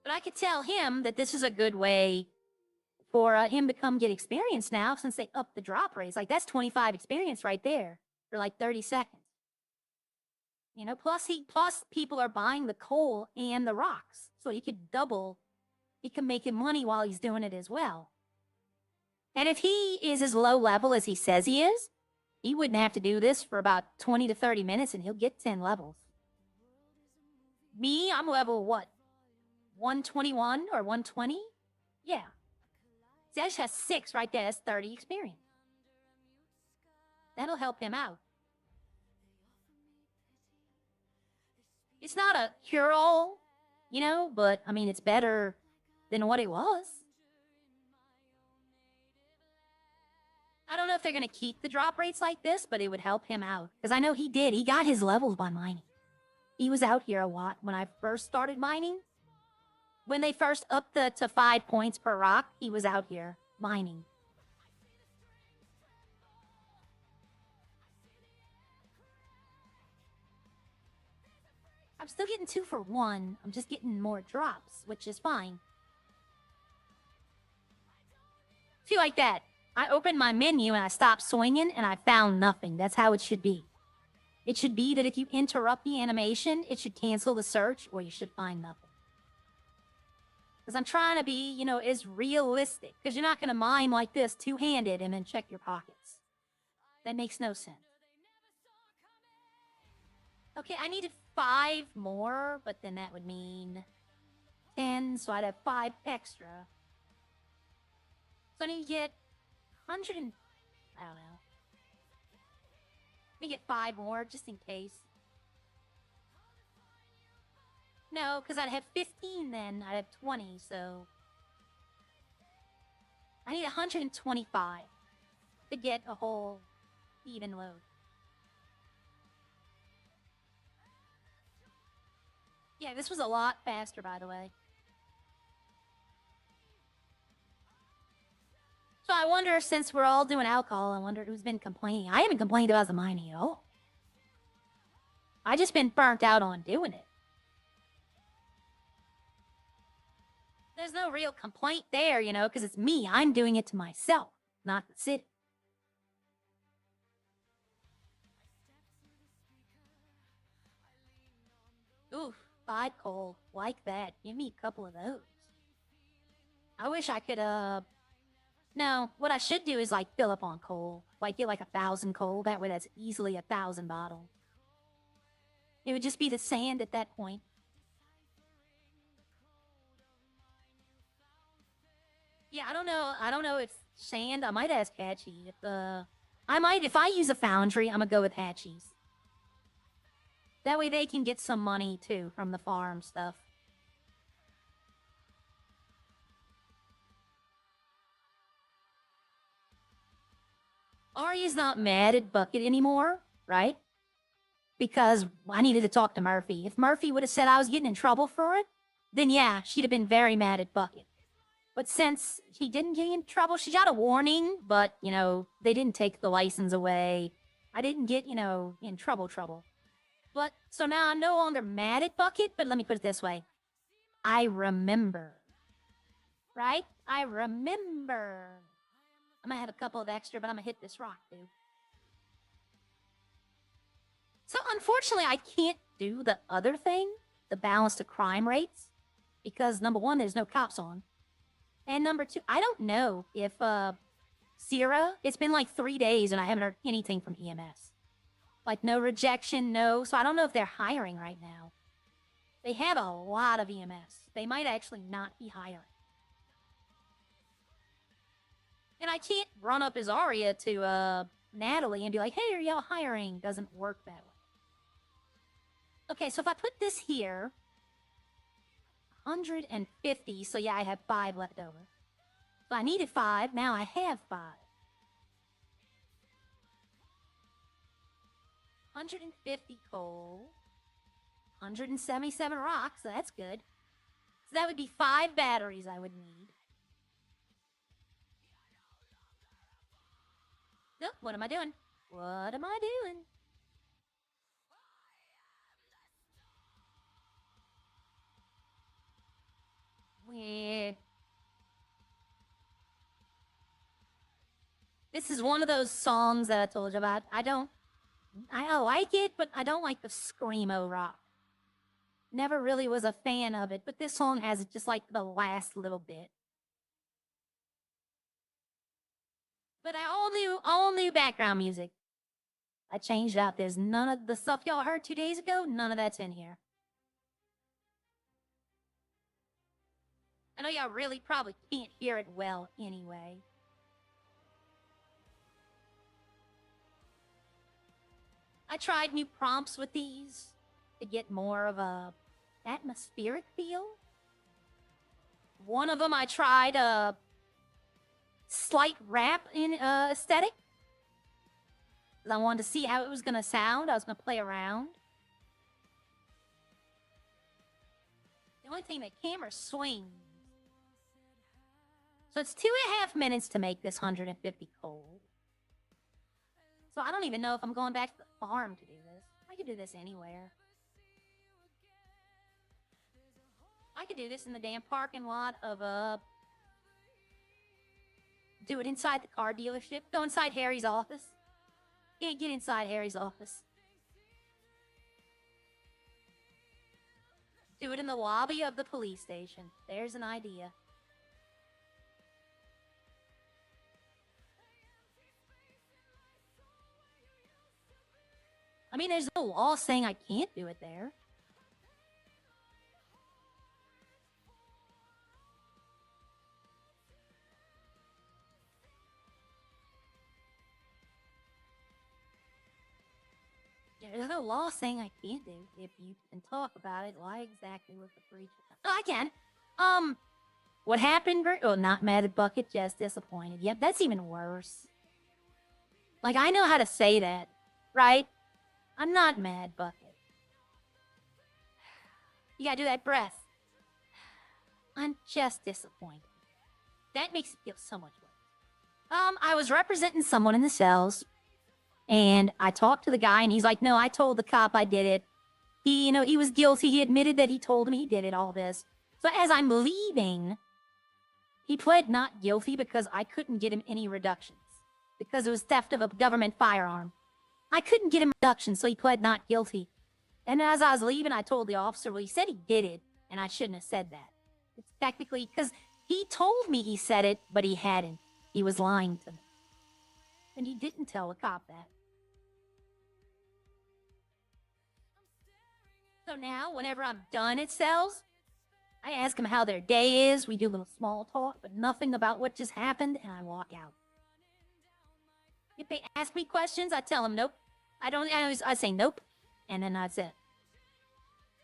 But I could tell him that this is a good way for him to come get experience now since they upped the drop rates. Like, that's 25 experience right there for like 30 seconds. You know, plus people are buying the coal and the rocks. So he could make him money while he's doing it as well. And if he is as low level as he says he is, he wouldn't have to do this for about 20 to 30 minutes and he'll get 10 levels. Me, I'm level what? 121 or 120? Yeah. See, I just have 6 right there. That's 30 experience. That'll help him out. It's not a cure-all, you know, but, I mean, it's better than what it was. I don't know if they're going to keep the drop rates like this, but it would help him out. Because I know he did. He got his levels by mining. He was out here a lot when I first started mining. When they first upped to 5 points per rock, he was out here mining. I'm still getting 2 for 1. I'm just getting more drops, which is fine. See, like that. I opened my menu and I stopped swinging and I found nothing. That's how it should be. It should be that if you interrupt the animation, it should cancel the search or you should find nothing. Because I'm trying to be, you know, as realistic. Because you're not going to mine like this two-handed and then check your pockets. That makes no sense. Okay, I needed 5 more, but then that would mean 10, so I'd have 5 extra. So I need to get 100 and... I don't know. Let me get 5 more, just in case. No, because I'd have 15 then. I'd have 20, so... I need 125 to get a whole even load. Yeah, this was a lot faster, by the way. So I wonder, since we're all doing alcohol, I wonder who's been complaining. I haven't complained about the mining at all. I just been burnt out on doing it. There's no real complaint there, you know, because it's me. I'm doing it to myself, not the city. Oof, 5 coal. Like that. Give me a couple of those. I wish I could, No, what I should do is, like, fill up on coal. Like, get, like, 1,000 coal. That way that's easily 1,000 bottles. It would just be the sand at that point. Yeah, I don't know. I don't know if sand... I might ask Hatchie. If I use a foundry, I'm gonna go with Hatchie's. That way they can get some money, too, from the farm stuff. Arya's not mad at Bucket anymore, right? Because I needed to talk to Murphy. If Murphy would have said I was getting in trouble for it, then yeah, she'd have been very mad at Bucket. But since she didn't get in trouble, she got a warning, but, you know, they didn't take the license away. I didn't get, you know, in trouble. But, so now I'm no longer mad at Bucket, but let me put it this way. I remember. Right? I remember. I'm gonna have a couple of extra, but I'm gonna hit this rock, too. So, unfortunately, I can't do the other thing the balance to crime rates because number one, there's no cops on. And number two, I don't know if Sierra, it's been like 3 days and I haven't heard anything from EMS. Like no rejection, no. So I don't know if they're hiring right now. They have a lot of EMS. They might actually not be hiring. And I can't run up as Aria to Natalie and be like, hey, are y'all hiring? Doesn't work that way. Okay, so if I put this here, 150, so yeah, I have 5 left over. So I needed 5, now I have 5. 150 coal, 177 rocks, so that's good. So that would be 5 batteries I would need. Oh, what am I doing? What am I doing? Weird. This is one of those songs that I told you about. I like it, but I don't like the screamo rock. Never really was a fan of it, but this song has just like the last little bit. But all new background music. I changed out. There's none of the stuff y'all heard 2 days ago. None of that's in here. I know y'all really probably can't hear it well anyway. I tried new prompts with these to get more of a atmospheric feel. One of them I tried a slight rap in aesthetic. I wanted to see how it was going to sound. I was going to play around. The only thing, the camera swings. So it's 2.5 minutes to make this 150 coal. So I don't even know if I'm going back to the farm to do this. I could do this anywhere. I could do this in the damn parking lot of do it inside the car dealership. Go inside Harry's office. Can't get inside Harry's office. Do it in the lobby of the police station. There's an idea. I mean, there's no law saying I can't do it there. There's no law saying I can't do. If you can talk about it, why exactly was the breach? Oh, I can. What happened? Oh, not mad at Bucket, just disappointed. Yep, that's even worse. Like, I know how to say that, right? I'm not mad, Bucket. You gotta do that breath. I'm just disappointed. That makes it feel so much worse. I was representing someone in the cells. And I talked to the guy, and he's like, no, I told the cop I did it. He was guilty. He admitted that he told me he did it, all this. So as I'm leaving, he pled not guilty because I couldn't get him any reductions. Because it was theft of a government firearm. I couldn't get him reductions, so he pled not guilty. And as I was leaving, I told the officer, well, he said he did it, and I shouldn't have said that. It's technically, because he told me he said it, but he hadn't. He was lying to me. And he didn't tell the cop that. So now, whenever I'm done at cells, I ask them how their day is. We do a little small talk, but nothing about what just happened, and I walk out. If they ask me questions, I tell them nope. I say nope, and then that's it.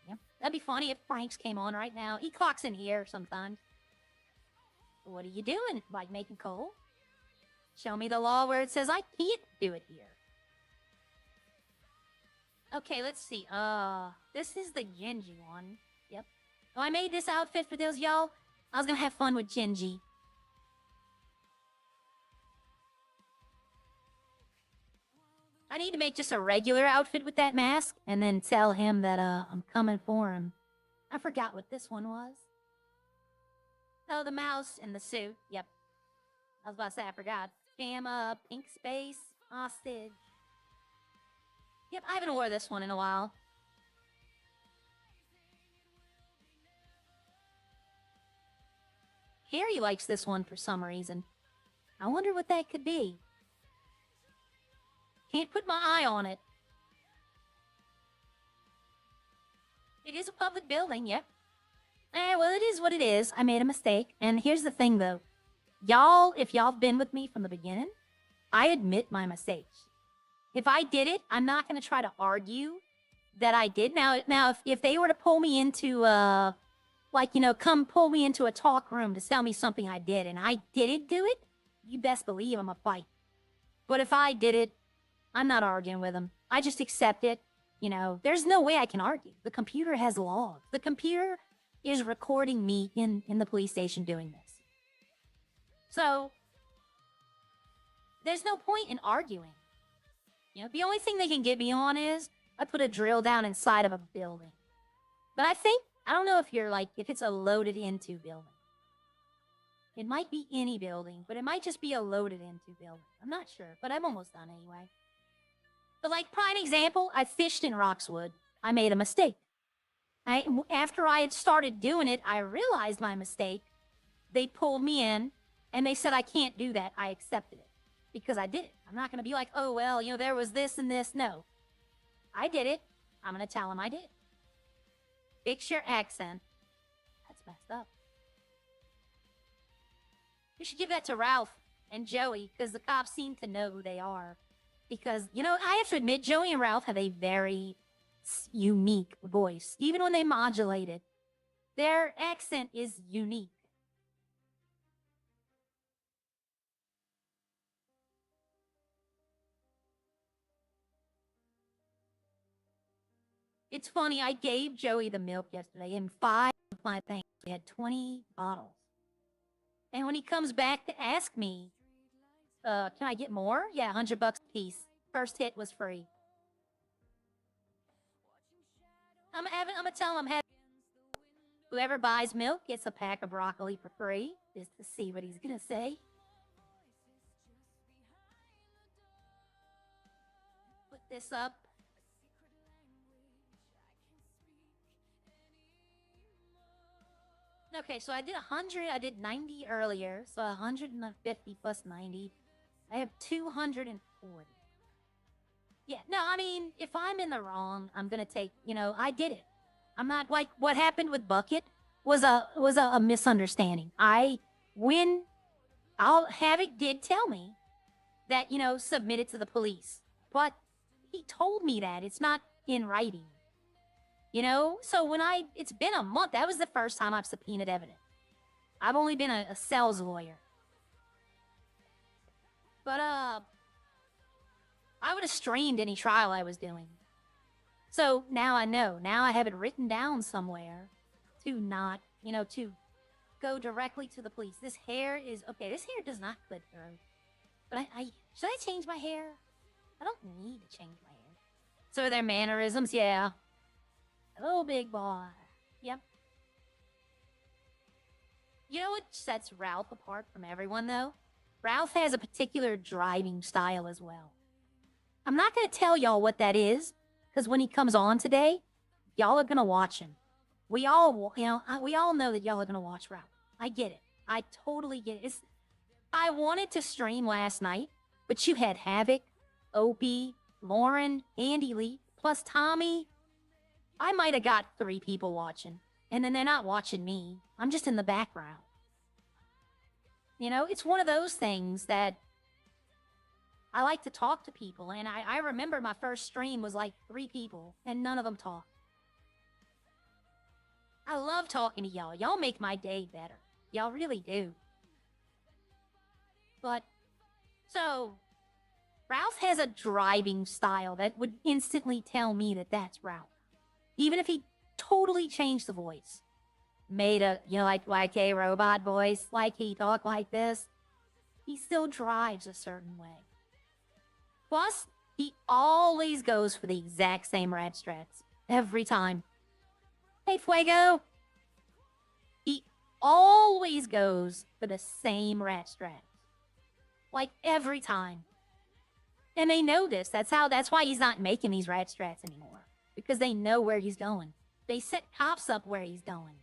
Yep. That'd be funny if Frank's came on right now. He clocks in here sometimes. What are you doing? Like making coal? Show me the law where it says I can't do it here. Okay, let's see. This is the Genji one. Yep. Oh, I made this outfit for those y'all. I was gonna have fun with Genji. I need to make just a regular outfit with that mask, and then tell him that, I'm coming for him. I forgot what this one was. Oh, the mouse and the suit. Yep. I was about to say, I forgot. Gamma, pink space, hostage. Yep, I haven't worn this one in a while. Harry likes this one for some reason. I wonder what that could be. Can't put my eye on it. It is a public building, yep. Well, it is what it is. I made a mistake. And here's the thing, though. Y'all, if y'all have been with me from the beginning, I admit my mistakes. If I did it, I'm not going to try to argue that I did. Now, if they were to pull me into, come pull me into a talk room to tell me something I did, and I didn't do it, you best believe I'm a fight. But if I did it, I'm not arguing with them. I just accept it. You know, there's no way I can argue. The computer has logs. The computer is recording me in the police station doing this. So, there's no point in arguing. You know, the only thing they can get me on is I put a drill down inside of a building. But I don't know if if it's a loaded into building. It might be any building, but it might just be a loaded into building. I'm not sure, but I'm almost done anyway. But prime example, I fished in Roxwood. I made a mistake. After I had started doing it, I realized my mistake. They pulled me in, and they said I can't do that. I accepted it because I did it. I'm not going to be like, oh, well, there was this and this. No. I did it. I'm going to tell them I did. Fix your accent. That's messed up. You should give that to Ralph and Joey because the cops seem to know who they are. Because, I have to admit, Joey and Ralph have a very unique voice. Even when they modulate it, their accent is unique. It's funny, I gave Joey the milk yesterday, and 5 of my things, we had 20 bottles. And when he comes back to ask me, can I get more? Yeah, $100 a piece. First hit was free. I'm gonna tell him whoever buys milk gets a pack of broccoli for free, just to see what he's gonna say. Put this up. Okay, so I did 100, I did 90 earlier, so 150 plus 90. I have 240. Yeah, no, I mean, if I'm in the wrong, I'm gonna take, I did it. I'm not what happened with Bucket was a misunderstanding. Havoc did tell me that, submit it to the police. But he told me that. It's not in writing. So it's been a month. That was the first time I've subpoenaed evidence. I've only been a sales lawyer. But, I would have streamed any trial I was doing. So now I know. Now I have it written down somewhere to not, to go directly to the police. This hair does not clip through. But should I change my hair? I don't need to change my hair. So their mannerisms, yeah. Hello, big boy. Yep. You know what sets Ralph apart from everyone, though? Ralph has a particular driving style as well. I'm not going to tell y'all what that is, because when he comes on today, y'all are going to watch him. We all know that y'all are going to watch Ralph. I get it. I totally get it. I wanted to stream last night, but you had Havoc, Opie, Lauren, Andy Lee, plus Tommy. I might have got 3 people watching, and then they're not watching me. I'm just in the background. It's one of those things that I like to talk to people, and I remember my first stream was 3 people, and none of them talked. I love talking to y'all. Y'all make my day better. Y'all really do. But, so, Ralph has a driving style that would instantly tell me that that's Ralph. Even if he totally changed the voice. Made a, like a robot voice, like he talked like this. He still drives a certain way. Plus, he always goes for the exact same rat strats. Every time. Hey, Fuego! He always goes for the same rat strats. Every time. And they know this. That's why he's not making these rat strats anymore. Because they know where he's going. They set cops up where he's going.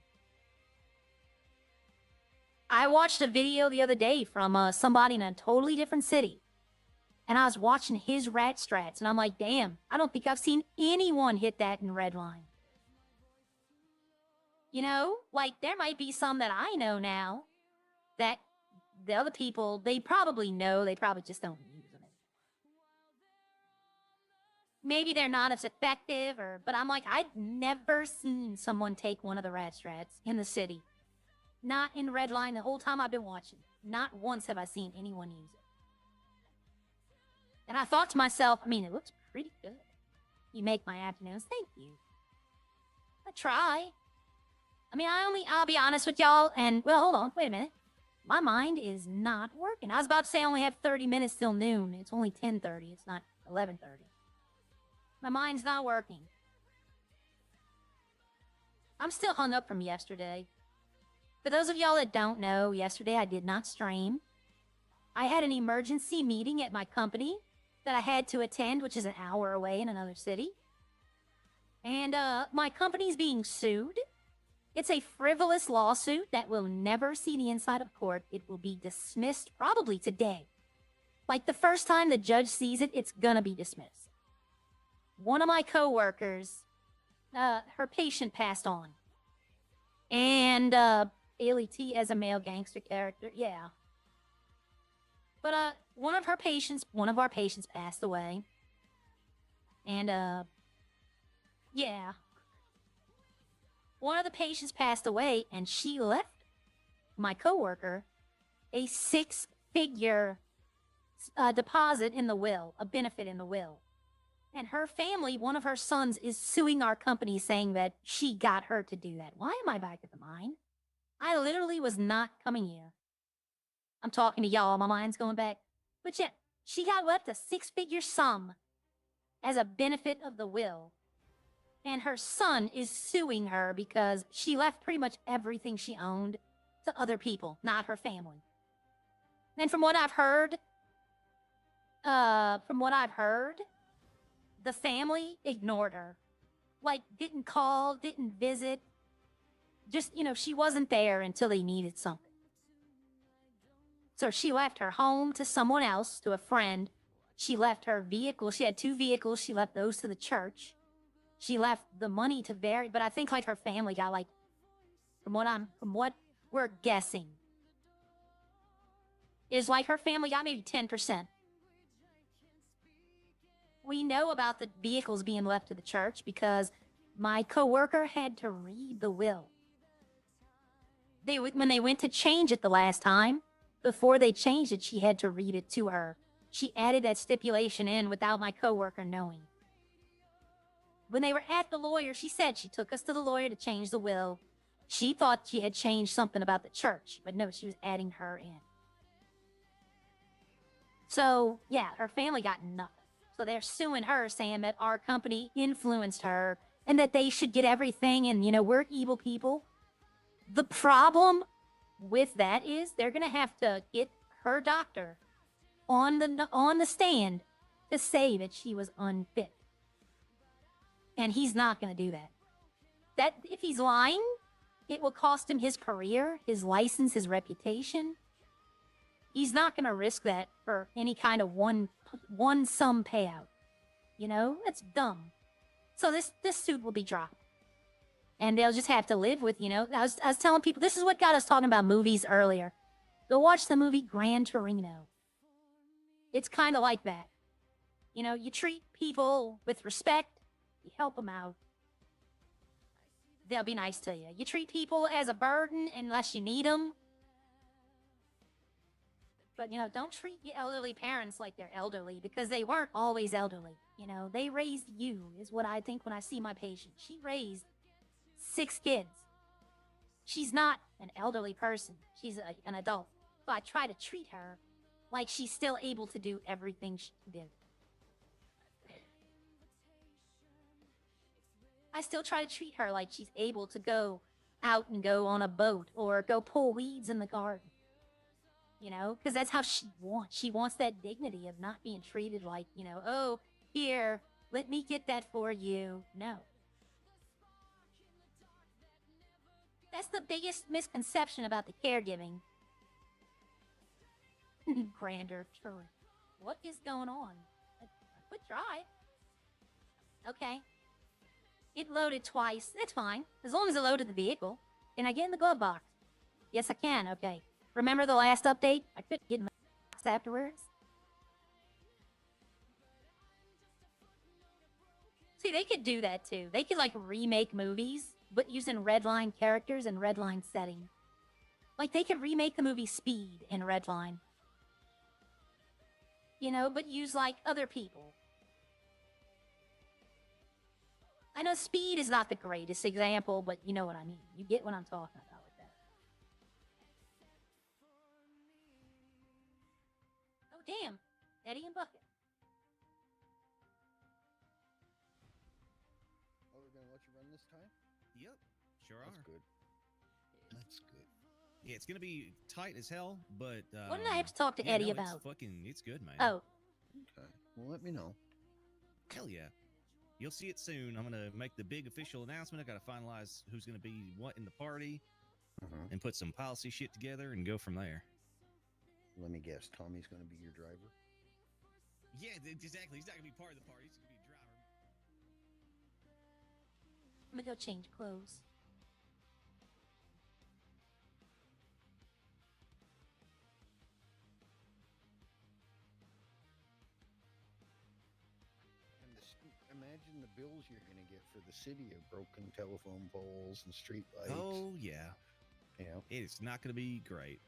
I watched a video the other day from somebody in a totally different city. And I was watching his rat strats, and I'm like, damn, I don't think I've seen anyone hit that in Redline. You know, like, there might be some that I know now that the other people, they probably know, they probably just don't use them. Maybe they're not as effective, but I'm like, I've never seen someone take one of the rat strats in the city. Not in Redline the whole time I've been watching. Not once have I seen anyone use it. And I thought to myself, I mean, it looks pretty good. You make my afternoons. Thank you. I try. I mean, I'll be honest with y'all, and, well, hold on, wait a minute. My mind is not working. I was about to say I only have 30 minutes till noon. It's only 10:30. It's not 11:30. My mind's not working. I'm still hung up from yesterday. For those of y'all that don't know, yesterday I did not stream. I had an emergency meeting at my company that I had to attend, which is an hour away in another city. And my company's being sued. It's a frivolous lawsuit that will never see the inside of court. It will be dismissed probably today. Like the first time the judge sees it, it's gonna be dismissed. One of my coworkers, her patient passed on. And Ailey T as a male gangster character, yeah. But one of our patients passed away. And yeah. One of the patients passed away, and she left my coworker a 6-figure deposit in the will, a benefit in the will. And her family, one of her sons, is suing our company saying that she got her to do that. Why am I back at the mine? I literally was not coming here. I'm talking to y'all, my mind's going back. But yeah, she got left a 6-figure sum as a benefit of the will. And her son is suing her because she left pretty much everything she owned to other people, not her family. And from what I've heard, the family ignored her. Like, didn't call, didn't visit. Just, you know, she wasn't there until they needed something. So she left her home to someone else, to a friend. She left her vehicle. She had 2 vehicles. She left those to the church. She left the money to vary, but I think like her family got like, from what we're guessing, is like her family got maybe 10%. We know about the vehicles being left to the church because my coworker had to read the will. When they went to change it the last time, before they changed it, she had to read it to her. She added that stipulation in without my coworker knowing. When they were at the lawyer, she said she took us to the lawyer to change the will. She thought she had changed something about the church, but no, she was adding her in. So, yeah, her family got nothing. So they're suing her, saying that our company influenced her and that they should get everything and, you know, we're evil people. The problem with that is they're going to have to get her doctor on the stand to say that she was unfit. And he's not going to do that. That if he's lying, it will cost him his career, his license, his reputation. He's not going to risk that for any kind of one sum payout. You know, that's dumb. So this suit will be dropped. And they'll just have to live with, you know, I was telling people, this is what got us talking about movies earlier. Go watch the movie Gran Torino. It's kind of like that. You know, you treat people with respect. You help them out. They'll be nice to you. You treat people as a burden unless you need them. But, you know, don't treat your elderly parents like they're elderly because they weren't always elderly. You know, they raised you is what I think when I see my patient. She raised 6 kids. She's not an elderly person. She's an adult. So I try to treat her like she's still able to do everything she did. I still try to treat her like she's able to go out and go on a boat or go pull weeds in the garden. You know, because that's how she wants. She wants that dignity of not being treated like, you know, oh, here, let me get that for you. No. That's the biggest misconception about the caregiving Grander, sure. What is going on? I would try. Okay. It loaded twice. That's fine. As long as it loaded the vehicle. Can I get in the glove box? Yes, I can. Okay. Remember the last update? I couldn't get in the box afterwards. See, they could do that too. They could, like, remake movies, but using Redline characters and Redline setting. Like, they could remake the movie Speed in Redline. You know, but use, like, other people. I know Speed is not the greatest example, but you know what I mean. You get what I'm talking about with that. Oh, damn. Eddie and Bucket. Oh, they're gonna let you run this time? Yep, sure That's are. good. That's good. Yeah, it's gonna be tight as hell, but What did I have to talk to yeah, Eddie no, about? It's good, man. Oh, Okay. Well, let me know. Hell yeah. You'll see it soon. I'm gonna make the big official announcement. I gotta finalize who's gonna be what in the party and put some policy shit together and go from there. Let me guess. Tommy's gonna be your driver. Yeah, exactly. He's not gonna be part of the party. He's gonna be a driver. I'm gonna go change clothes. And imagine the bills you're gonna get for the city of broken telephone poles and street lights. Oh yeah. Yeah. It's not gonna be great.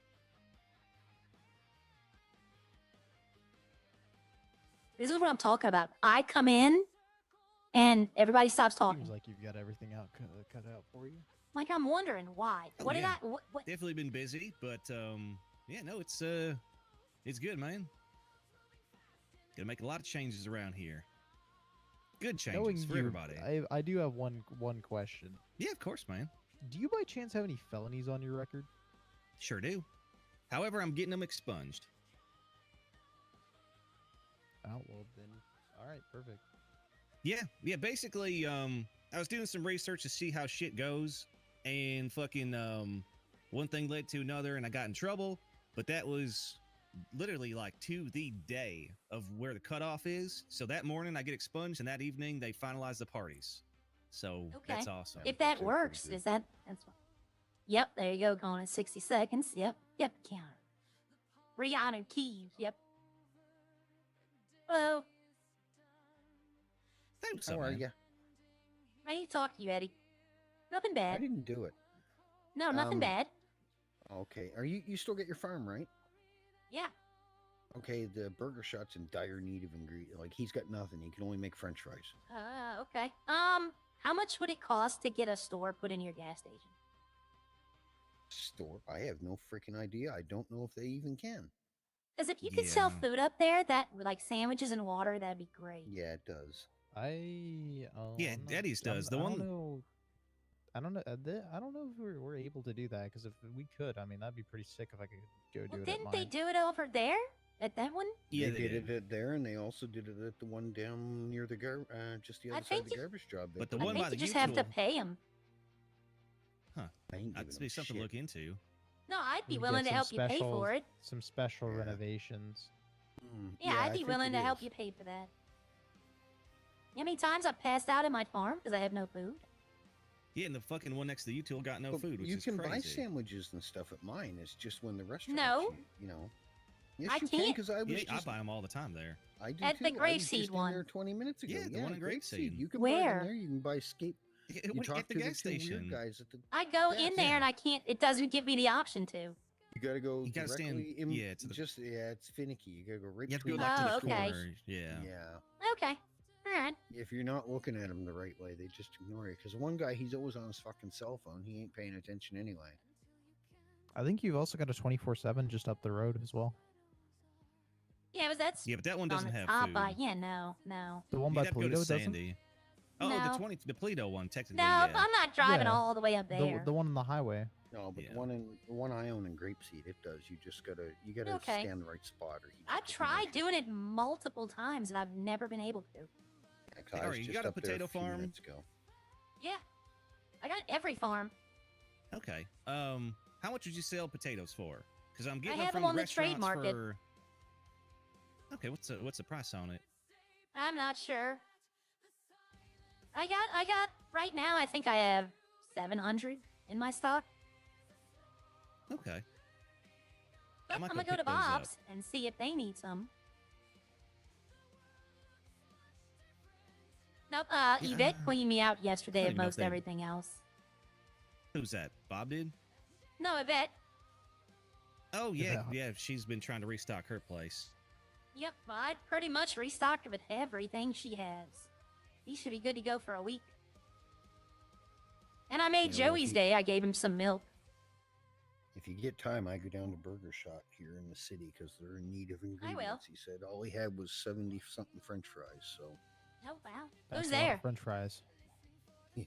This is what I'm talking about. I come in, and everybody stops talking. Seems like you've got everything out cut out for you. Like, I'm wondering why. Oh, What yeah. did I? What? Definitely been busy, but yeah, no, it's good, man. Gonna make a lot of changes around here. Good Knowing changes for you, everybody. I do have one question. Yeah, of course, man. Do you by chance have any felonies on your record? Sure do. However, I'm getting them expunged. Oh well, then all right, perfect. Yeah. Basically, I was doing some research to see how shit goes, and fucking one thing led to another, and I got in trouble. But that was literally like to the day of where the cutoff is. So that morning I get expunged, and that evening they finalize the parties. So that's awesome. If that Sounds pretty works, good. that's fine. Yep, there you go. Going in 60 seconds. Yep, counter. Rihanna Keys. Yep. Hello. Thanks, How are man. you? I need to talk to you, Eddie. Nothing I bad. didn't do it. No, nothing bad. Okay. Are you still get your farm, right? Yeah. Okay, the burger shot's in dire need of ingredient. Like, he's got nothing. He can only make French fries. Okay. How much would it cost to get a store put in your gas station? Store? I have no freaking idea. I don't know if they even can. Because if you could sell Yeah. food up there, that like sandwiches and water, that'd be great. Yeah, it does. Yeah, Yeah, Eddie's does. The I one- don't know. I don't know. I don't know if we're able to do that because if we could, I mean, that'd be pretty sick if I could go do Well, it. didn't at they mine. do it over there at that one? Yeah, they did it there, and they also did it at the one down near the just the I other side of think the you- garbage job. But the I one think by you the just have to mutual- pay them. I ain't That'd giving be them something to shit. look into. No, I'd be We get willing to some help you pay for specials- it. Some special Yeah. renovations. Yeah, I'd I be think willing it to help is. you pay for that. You know how many times I've passed out at my farm because I have no food? Yeah, and the fucking one next to the util got no But food, which you is can crazy. buy sandwiches and stuff at mine. It's just when the restaurant. No. You know. Yes, I you can can't. because I was Yeah, I just. buy them all the time there. I do At the too. I was Grapeseed just in one. there 20 minutes ago. Yeah, the one in Grapeseed. You can buy Where? them there. You can buy skate. You talk At the to gas the two station. weird guys at the. I go Yeah, in there yeah. and I can't. It doesn't give me the option to. You gotta go. You gotta stand- directly in, yeah, to the- just it's finicky. You gotta go right. You have to go between like to Oh, the okay. corner. Yeah. Yeah. Okay. All right. If you're not looking at them the right way, they just ignore you. Because one guy, he's always on his fucking cell phone. He ain't paying attention anyway. I think you've also got a 24/7 just up the road as well. Yeah, but that's Yeah, but that one on doesn't the have top. food. Yeah, no. The one You'd by have to go to Polito doesn't. Sandy. Oh, No. the Polito one, technically. No, yeah. I'm not driving Yeah. all the way up there. The one on the highway. No, but Yeah. the one I own in Grapeseed, it does. You just gotta Okay. stand the right spot. Or he just I've doesn't tried let you. doing it multiple times and I've never been able to. Yeah, 'cause Hey, I Ari, was you just got a up there potato few farm? minutes ago. Yeah. I got every farm. Okay. How much would you sell potatoes for? Because I'm getting have them from them on the trade restaurants market. for Okay, what's the price on it? I'm not sure. I got right now. I think I have 700 in my stock. Okay. But I might I'm go gonna go to pick those up. Bob's and see if they need some. Nope. Yvette cleaned me out yesterday don't of even know if most they- everything else. Who's that? Bob did? No, Yvette. Oh yeah, Yeah. yeah. She's been trying to restock her place. Yep. I pretty much restocked with everything she has. He should be good to go for a week. And I made Yeah, well, Joey's he- day. I gave him some milk. If you get time, I go down to Burger Shot here in the city because they're in need of ingredients. will. He said all he had was 70 something French fries. So Oh wow. That's Who's a lot of there? French fries. yeah,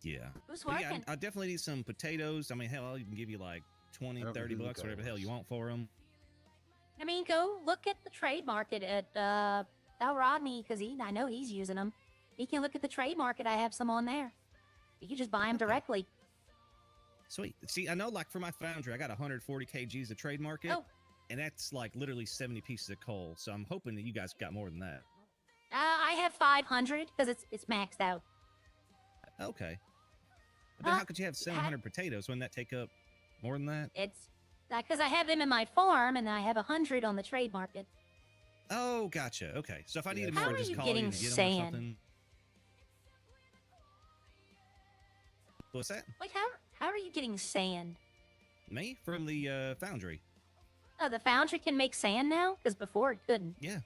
Yeah. Who's But working? yeah, I definitely need some potatoes. I mean, hell, I'll even give you like 20, I don't know 30 who the bucks, guy whatever the hell you was. want for them. I mean, go look at the trade market at Al Rodney because I know he's using them. He can look at the trade market. I have some on there. You can just buy them Okay. directly. Sweet. See, I know like for my foundry, I got 140 kgs of trade market, Oh. and that's like literally 70 pieces of coal. So I'm hoping that you guys got more than that. I have 500 because it's maxed out. Okay. But then Uh, how could you have 700 potatoes? Wouldn't that take up more than that? It's because I have them in my farm and I have 100 on the trade market. Oh, gotcha. Okay. So if I Yeah, needed How more, are just you call you getting and get 'em or sand? something. What's that? Like how are you getting sand? Me? From the foundry. Oh, the foundry can make sand now because before it couldn't. Yeah.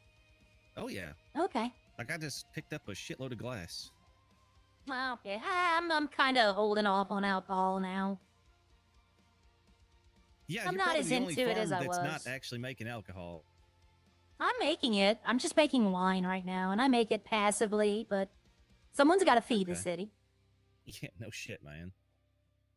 Oh, yeah. Okay. Like I just picked up a shitload of glass. Well, okay. I'm kind of holding off on alcohol now. Yeah, I'm you're not probably as the only into it as farm I that's was. not actually making alcohol. I'm making it. I'm just making wine right now, and I make it passively, but someone's got to feed the Okay. city. Yeah, no shit, man.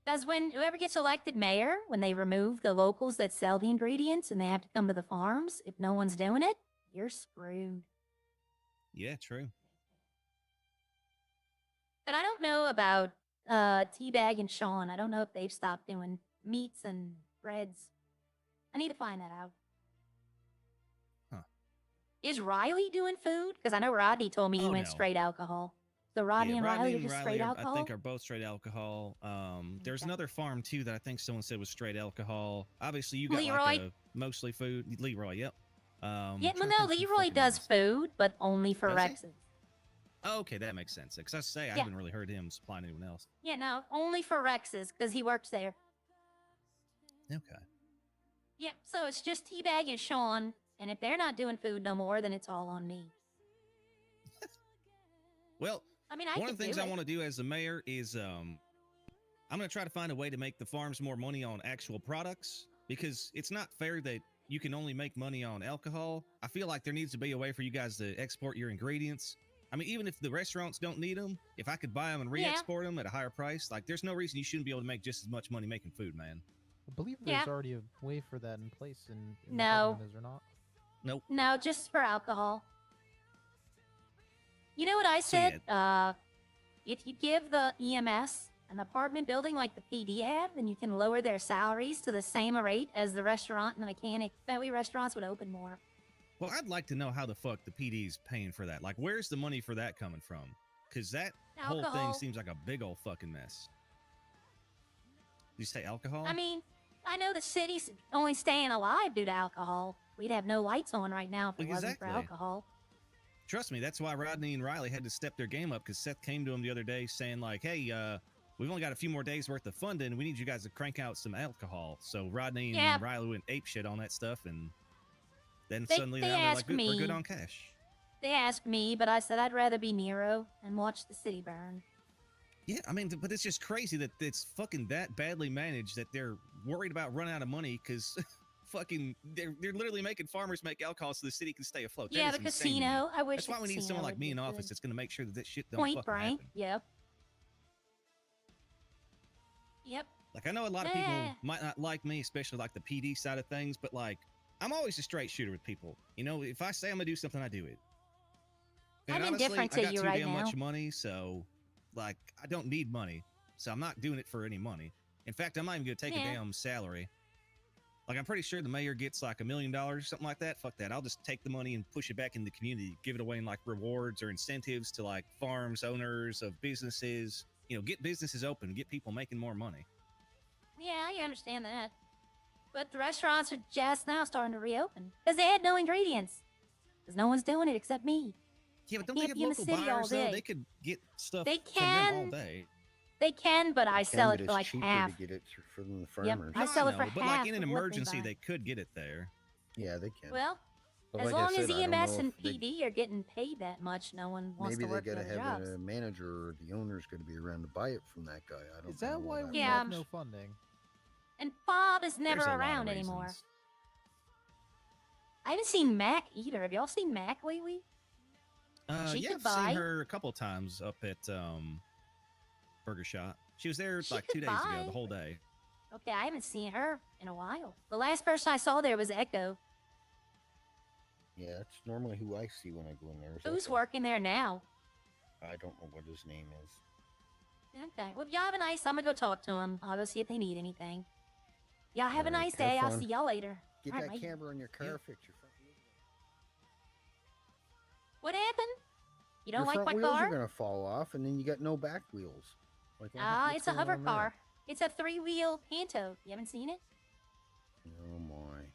Because when whoever gets elected mayor, when they remove the locals that sell the ingredients and they have to come to the farms, if no one's doing it, you're screwed. Yeah, true. But I don't know about Teabag and Sean. I don't know if they've stopped doing meats and breads. I need to find that out. Huh. Is Riley doing food? Because I know Rodney told me he Oh, went no. straight alcohol. So Rodney Yeah, and Riley are and just Riley straight are- alcohol? I think are both straight alcohol. There's Okay. another farm too that I think someone said was straight alcohol. Obviously, you got Leroy. like a mostly food. Leroy, yep. Yeah, I'm well, trying to no, think who Leroy fucking does else. food, but only for Does he? Rexes. Oh, okay, that makes sense. Because I say I Yeah. haven't really heard him supplying anyone else. Yeah, no, only for Rexes, because he works there. Okay. Yep, so it's just Teabag and Sean, and if they're not doing food no more, then it's all on me. Well, I mean, I one could of the things do I it. want to do as the mayor is I'm going to try to find a way to make the farms more money on actual products because it's not fair that you can only make money on alcohol. I feel like there needs to be a way for you guys to export your ingredients. I mean, even if the restaurants don't need them, if I could buy them and Yeah. re-export them at a higher price, like there's no reason you shouldn't be able to make just as much money making food, man. I believe Yeah. there's already a way for that in place in the No. government, is there not? Nope. No, just for alcohol. You know what I So, said? If you give the EMS an apartment building like the PD have, then you can lower their salaries to the same rate as the restaurant and the mechanic. That way restaurants would open more. Well, I'd like to know how the fuck the PD's paying for that. Like, where's the money for that coming from? Because that whole thing Alcohol. seems like a big old fucking mess. Did you say alcohol? I mean, I know the city's only staying alive due to alcohol. We'd have no lights on right now if it wasn't for Exactly. alcohol. Trust me, that's why Rodney and Riley had to step their game up because Seth came to him the other day saying like, hey, we've only got a few more days worth of funding. We need you guys to crank out some alcohol. So Rodney and Yeah. Riley went ape shit on that stuff. And then They- suddenly they now they're like, asked "Good, we're good me- on cash." They asked me, but I said I'd rather be Nero and watch the city burn. Yeah, I mean, but it's just crazy that it's fucking that badly managed that they're worried about running out of money because fucking they're literally making farmers make alcohol so the city can stay afloat. That Yeah, is the insane to me. casino. I wish That's the why we need casino someone like would me be in good. office that's going to make sure that this shit don't Point fucking Blank. happen. Yep. Yep. Like, I know a lot of Yeah. people might not like me, especially like the PD side of things, but like, I'm always a straight shooter with people. You know, if I say I'm gonna do something, I do it. And I'm honestly, indifferent I to got you too right damn now. much money, so like, I don't need money, so I'm not doing it for any money. In fact, I'm not even gonna take Yeah. a damn salary. Like, I'm pretty sure the mayor gets like $1 million or something like that. Fuck that. I'll just take the money and push it back in the community, give it away in like rewards or incentives to like farms, owners of businesses. You know, get businesses open, get people making more money. Yeah, I understand that. But the restaurants are just now starting to reopen because they had no ingredients. Because no one's doing it except me. Yeah, but I don't they can't have be in the local city all buyers though? day. They could get stuff They from them all can. day. They can, but I sell it but for it's like cheaper half. to get it from the Yep, farmers. I sell it for but half like in an of what they emergency, buy. they could get it there. Yeah, they can. Well, But as like I long as said, I don't EMS know and if they- PD are getting paid that much, no one wants maybe to they work the gotta other have jobs. a manager or the owner's got to be around to buy it from that guy. I don't Is that know why what we Yeah, have I'm no funding? And Bob is never There's a lot of around anymore. reasons. I haven't seen Mac either. Have y'all seen Mac lately? She Yeah, could I've buy. seen her a couple times up at Burger Shot. She was there She like could 2 days ago, buy. the whole day. Okay, I haven't seen her in a while. The last person I saw there was Echo. Yeah, that's normally who I see when I go in there. is Who's Echo. working there now? I don't know what his name is. Okay, well, if y'all have a nice, I'm gonna go talk to him. I'll go see if they need anything. Y'all have a All right, nice have day. I'll fun. see y'all later. Get All that right, bye. camera on your car Yeah. fixed. Your front wheels What happened? You don't your like front my wheels car? are gonna fall off, and then you got no back wheels. Like, Ah, what's it's a going hover on there? car. It's a 3-wheel Panto. You haven't seen it? Oh my!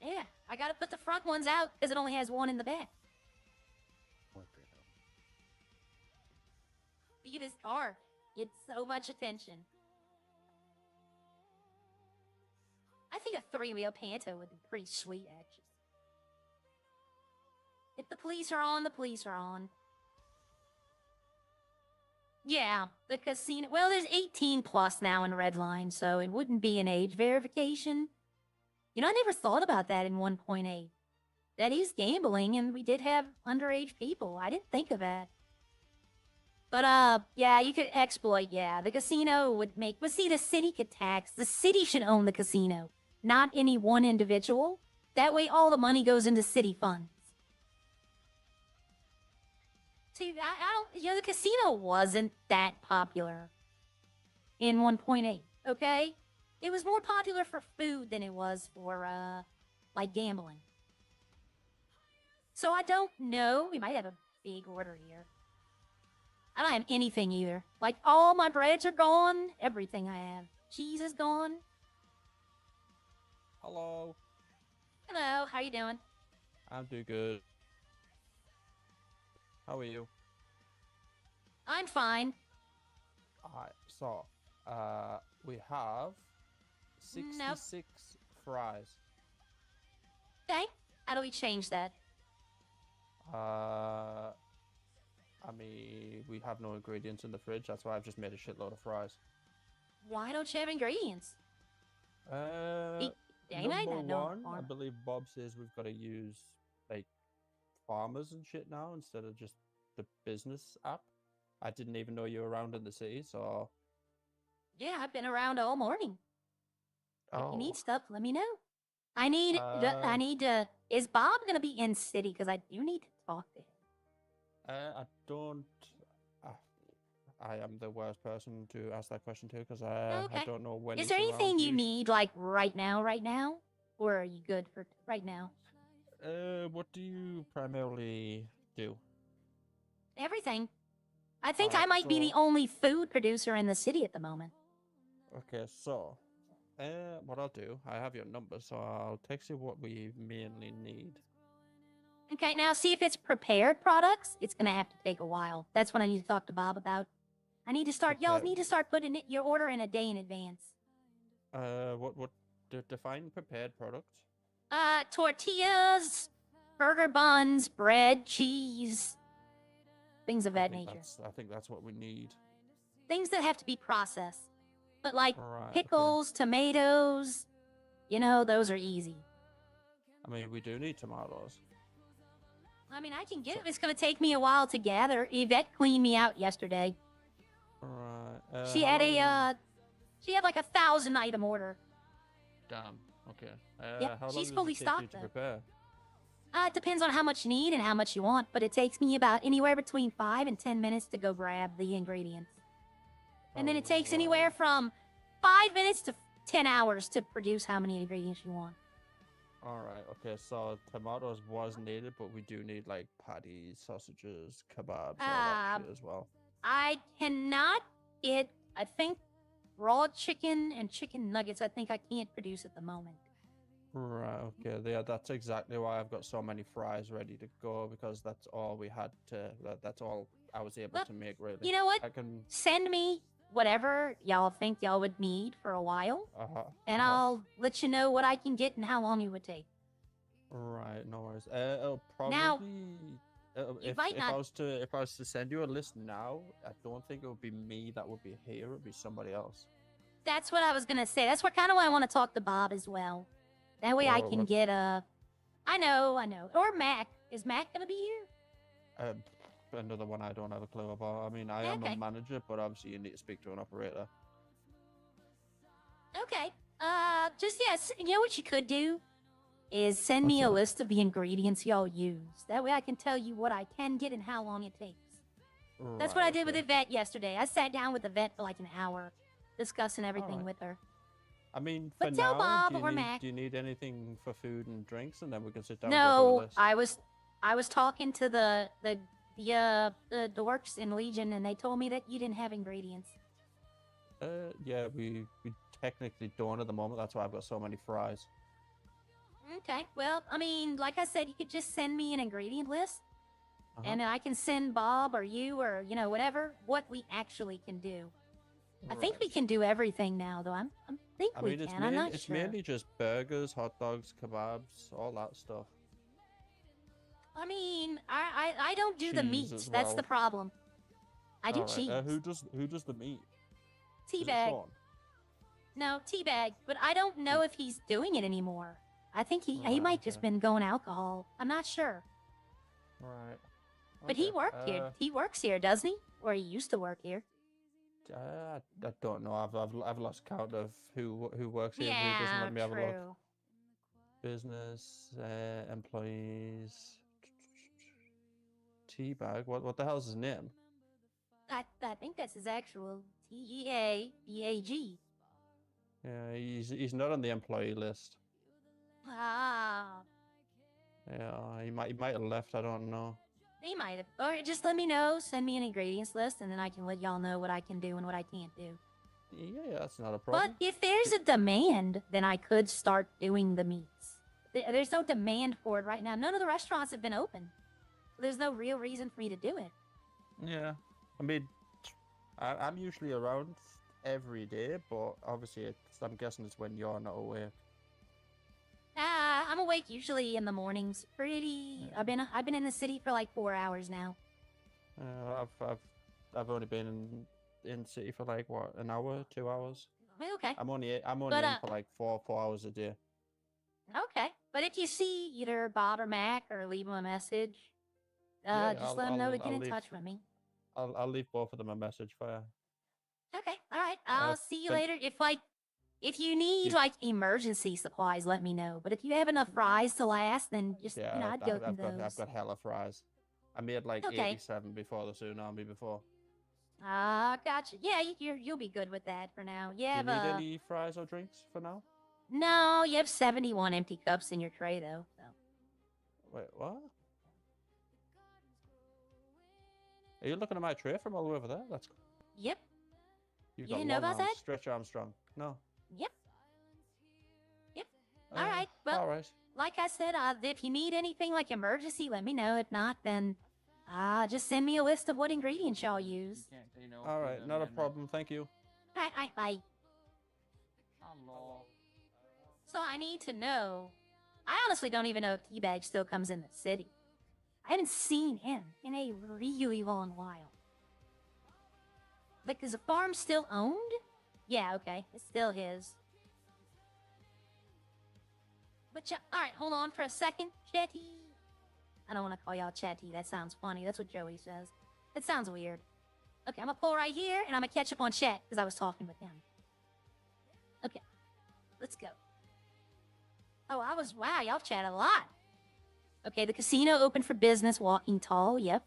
Yeah, I gotta put the front ones out because it only has one in the back. What the hell? Look at this car. Gets so much attention. I think a 3-wheel Panto would be pretty sweet, actually. If the police are on, the police are on. Yeah, the casino. Well, there's 18 plus now in Redline, so it wouldn't be an age verification. You know, I never thought about that in 1.8. That is gambling, and we did have underage people. I didn't think of that. But, yeah, you could exploit, yeah. The casino would make... But see, the city could tax. The city should own the casino, not any one individual. That way, all the money goes into city funds. See, I don't... You know, the casino wasn't that popular in 1.8, okay? It was more popular for food than it was for, like, gambling. So I don't know. We might have a big order here. I don't have anything either. Like, all my breads are gone. Everything I have. Cheese is gone. Hello. Hello, how you doing? I'm doing good. How are you? I'm fine. Alright, so, we have 66 fries. Okay. How do we change that? I mean, we have no ingredients in the fridge, that's why I've just made a shitload of fries. Why don't you have ingredients? Dang, I Number don't know. one, I believe Bob says we've got to use, like, farmers and shit now instead of just the business app. I didn't even know you were around in the city, so... Yeah, I've been around all morning. If you Oh. need stuff, let me know. I need to... Is Bob gonna be in city? Because I do need to talk to him. I don't... I am the worst person to ask that question to, because I Okay. don't know when Is he's there around anything you usually. need, like, right now? Or are you good for right now? What do you primarily do? Everything. I think I Alright, might be the so- only food producer in the city at the moment. Okay, so... what I'll do, I have your number, so I'll text you what we mainly need. Okay, now see if it's prepared products. It's gonna have to take a while. That's what I need to talk to Bob about. I need to start. Y'all Okay. need to start putting your order in a day in advance. Define prepared products? Tortillas, burger buns, bread, cheese, things of that nature. I think that's what we need. Things that have to be processed. But like Alright, okay. pickles, tomatoes, you know, those are easy. I mean, we do need tomatoes. I mean, I can get it. It's gonna take me a while to gather. Yvette cleaned me out yesterday. Alright. She had she had like 1,000 item order. Damn. Okay. Yep, how long she's does fully it take you stocked, to though. prepare? It depends on how much you need and how much you want, but it takes me about anywhere between 5 and 10 minutes to go grab the ingredients. And then it takes anywhere from 5 minutes to 10 hours to produce how many ingredients you want. All right. Okay. So tomatoes was needed, but we do need like patties, sausages, kebabs, all that shit as well. I cannot get, I think, raw chicken and chicken nuggets. I think I can't produce at the moment. Right. Okay. Yeah, that's exactly why I've got so many fries ready to go, because that's all we had to. That's all I was able to make. Really. You know what? I can. Send me whatever y'all think y'all would need for a while, and I'll let you know what I can get and how long it would take. Right. No worries. It'll probably. Now, if I was to send you a list now, I don't think it would be me that would be here. It would be somebody else. That's what I was gonna say. That's what kind of why I want to talk to Bob as well. That way I can get a. I know. Or Mac. Is Mac gonna be here? Another one I don't have a clue about. I mean, I am a manager, but obviously you need to speak to an operator. Okay. Just yes. You know what you could do is send me a list of the ingredients y'all use. That way I can tell you what I can get and how long it takes. That's what I did with Yvette yesterday. I sat down with Yvette for like an hour, discussing everything with her. I mean, But for tell now, Bob or Mac. do you need anything for food and drinks, and then we can sit down? No, and go through a list? I was talking to the dorks in Legion, and they told me that you didn't have ingredients. Yeah, we technically don't at the moment. That's why I've got so many fries. Okay, well, I mean, like I said, you could just send me an ingredient list, and I can send Bob or you or, you know, whatever, what we actually can do. I think we can do everything now, though. I think we can. I'm not it's sure. mainly just burgers, hot dogs, kebabs, all that stuff. I mean, I don't do the Cheese meat. as That's well. the problem. I do Alright, cheese. who does the meat? Is it Teabag. Sean? No, Teabag, but I don't know if he's doing it anymore. I think he Right, might just been going alcohol. I'm not sure. Right. But he worked here. He works here, doesn't he? Or he used to work here. I don't know. I've lost count of who works here and who doesn't. Yeah, Let me have a look. true. Business employees. Teabag. What the hell's his name? I think that's his actual Teabag. Yeah, he's not on the employee list. Ah, Yeah, he might have left. I don't know. he might have. Or just let me know. Send me an ingredients list, and then I can let y'all know what I can do and what I can't do. Yeah, that's not a problem. But if there's a demand, then I could start doing the meats. There's no demand for it right now. None of the restaurants have been open. There's no real reason for me to do it. Yeah, I mean, I'm usually around every day, but obviously I'm guessing it's when you're not awake. I'm awake usually in the mornings. I've been in the city for like 4 hours now. I've only been in city for like what, an hour, 2 hours. Okay. I'm only in for like four hours a day. Okay, but if you see either Bob or Mac or leave them a message, just let them know to get in touch with me. I'll leave both of them a message for you. Okay, all right. I'll see you but- later. If you need You- like emergency supplies, let me know. But if you have enough fries to last, then just Yeah, you know, I'd go through I've those. got hella fries. I made like Okay. 87 before the tsunami before. Gotcha. Yeah, you'll be good with that for now. You Do you have need any fries or drinks for now? no, you have 71 empty cups in your tray though. So. Wait, what? Are you looking at my tray from all the way over there? That's Yep. You've You got didn't know long about arms. that? Stretch Armstrong. No. Yep. All right. Well, all right. like I said, if you need anything like emergency, let me know. If not, then just send me a list of what ingredients y'all use. All right, not a problem. Thank you. All right, bye. So I need to know. I honestly don't even know if Teabag still comes in the city. I haven't seen him in a really long while. Like, is the farm still owned? Yeah, okay. It's still his. But alright, hold on for a second. Chatty. I don't want to call y'all chatty. That sounds funny. That's what Joey says. It sounds weird. Okay, I'm gonna pull right here, and I'm gonna catch up on chat, because I was talking with him. Okay. Let's go. Oh, wow, y'all chat a lot. Okay, the casino open for business, walking tall, yep.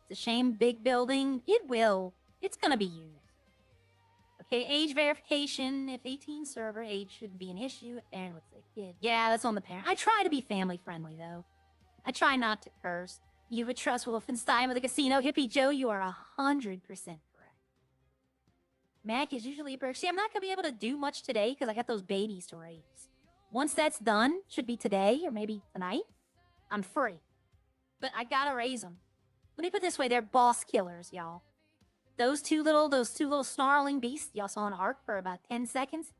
It's a shame, big building. It's gonna be used. Okay, age verification. If 18 server, age shouldn't be an issue. And what's the kid? Yeah, that's on the parent. I try to be family friendly, though. I try not to curse. You would trust Wolfenstein with a casino. Hippie Joe, you are 100% correct. Mac is usually a perk. See, I'm not going to be able to do much today because I got those babies to raise. Once that's done, should be today or maybe tonight, I'm free. But I got to raise them. Let me put it this way, they're boss killers, y'all. Those two little snarling beasts y'all saw in Ark for about 10 seconds,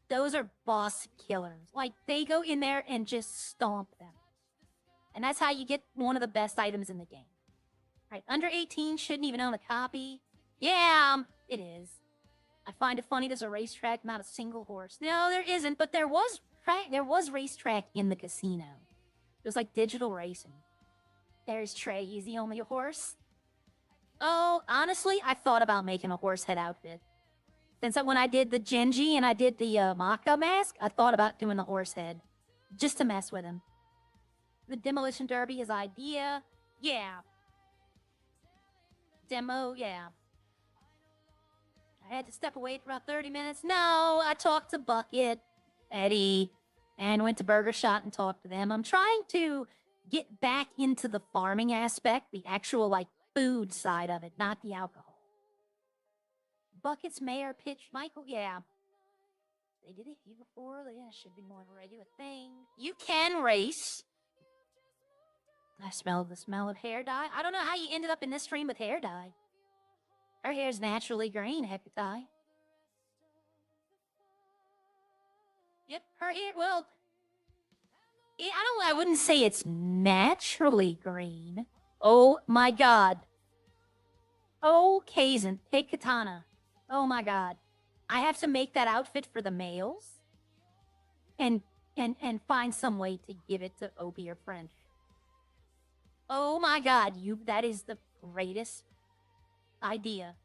those are boss killers. Like, they go in there and just stomp them. And that's how you get one of the best items in the game. All right, under 18 shouldn't even own a copy. Yeah, it is. I find it funny there's a racetrack, not a single horse. No, there isn't, but there was racetrack in the casino. It was like digital racing. There's Trey, he's the only horse. Oh, honestly, I thought about making a horse head outfit. Since when I did the Genji and I did the Maka mask, I thought about doing the horse head. Just to mess with him. The Demolition Derby is idea. Yeah. Demo, yeah. I had to step away for about 30 minutes. No, I talked to Bucket, Eddie, and went to Burger Shot and talked to them. I'm trying to get back into the farming aspect, the actual, like, food side of it, not the alcohol. Bucket's mayor pitched Michael, yeah. They did it here before. Yeah, should be more of a regular thing. You can race. I smell the smell of hair dye. I don't know how you ended up in this stream with hair dye. Her hair's naturally green, Hecate. Yep, her hair, well, I wouldn't say it's naturally green. Oh my god. Oh, Kazan, take Katana. Oh my god. I have to make that outfit for the males. And find some way to give it to Opie or French. Oh my god, that is the greatest idea.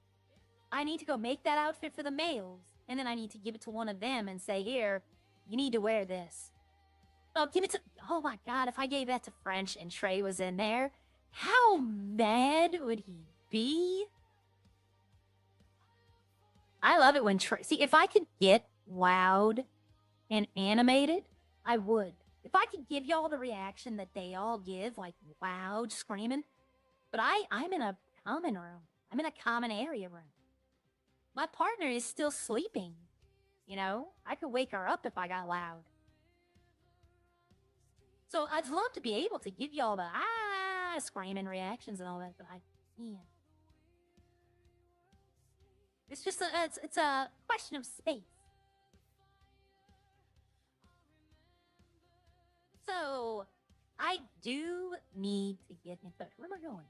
I need to go make that outfit for the males, and then I need to give it to one of them and say, here, you need to wear this. Oh, give it to, oh my god, if I gave that to French and Trey was in there, how mad would he be? I love it when Trey, see, if I could get wowed and animated, I would. If I could give y'all the reaction that they all give, like wowed, screaming, but I'm in a common room. I'm in a common area room. My partner is still sleeping. You know, I could wake her up if I got loud. So I'd love to be able to give y'all the screaming reactions and all that, but I can't. It's just it's a question of space. So I do need to get in touch. Where am I going?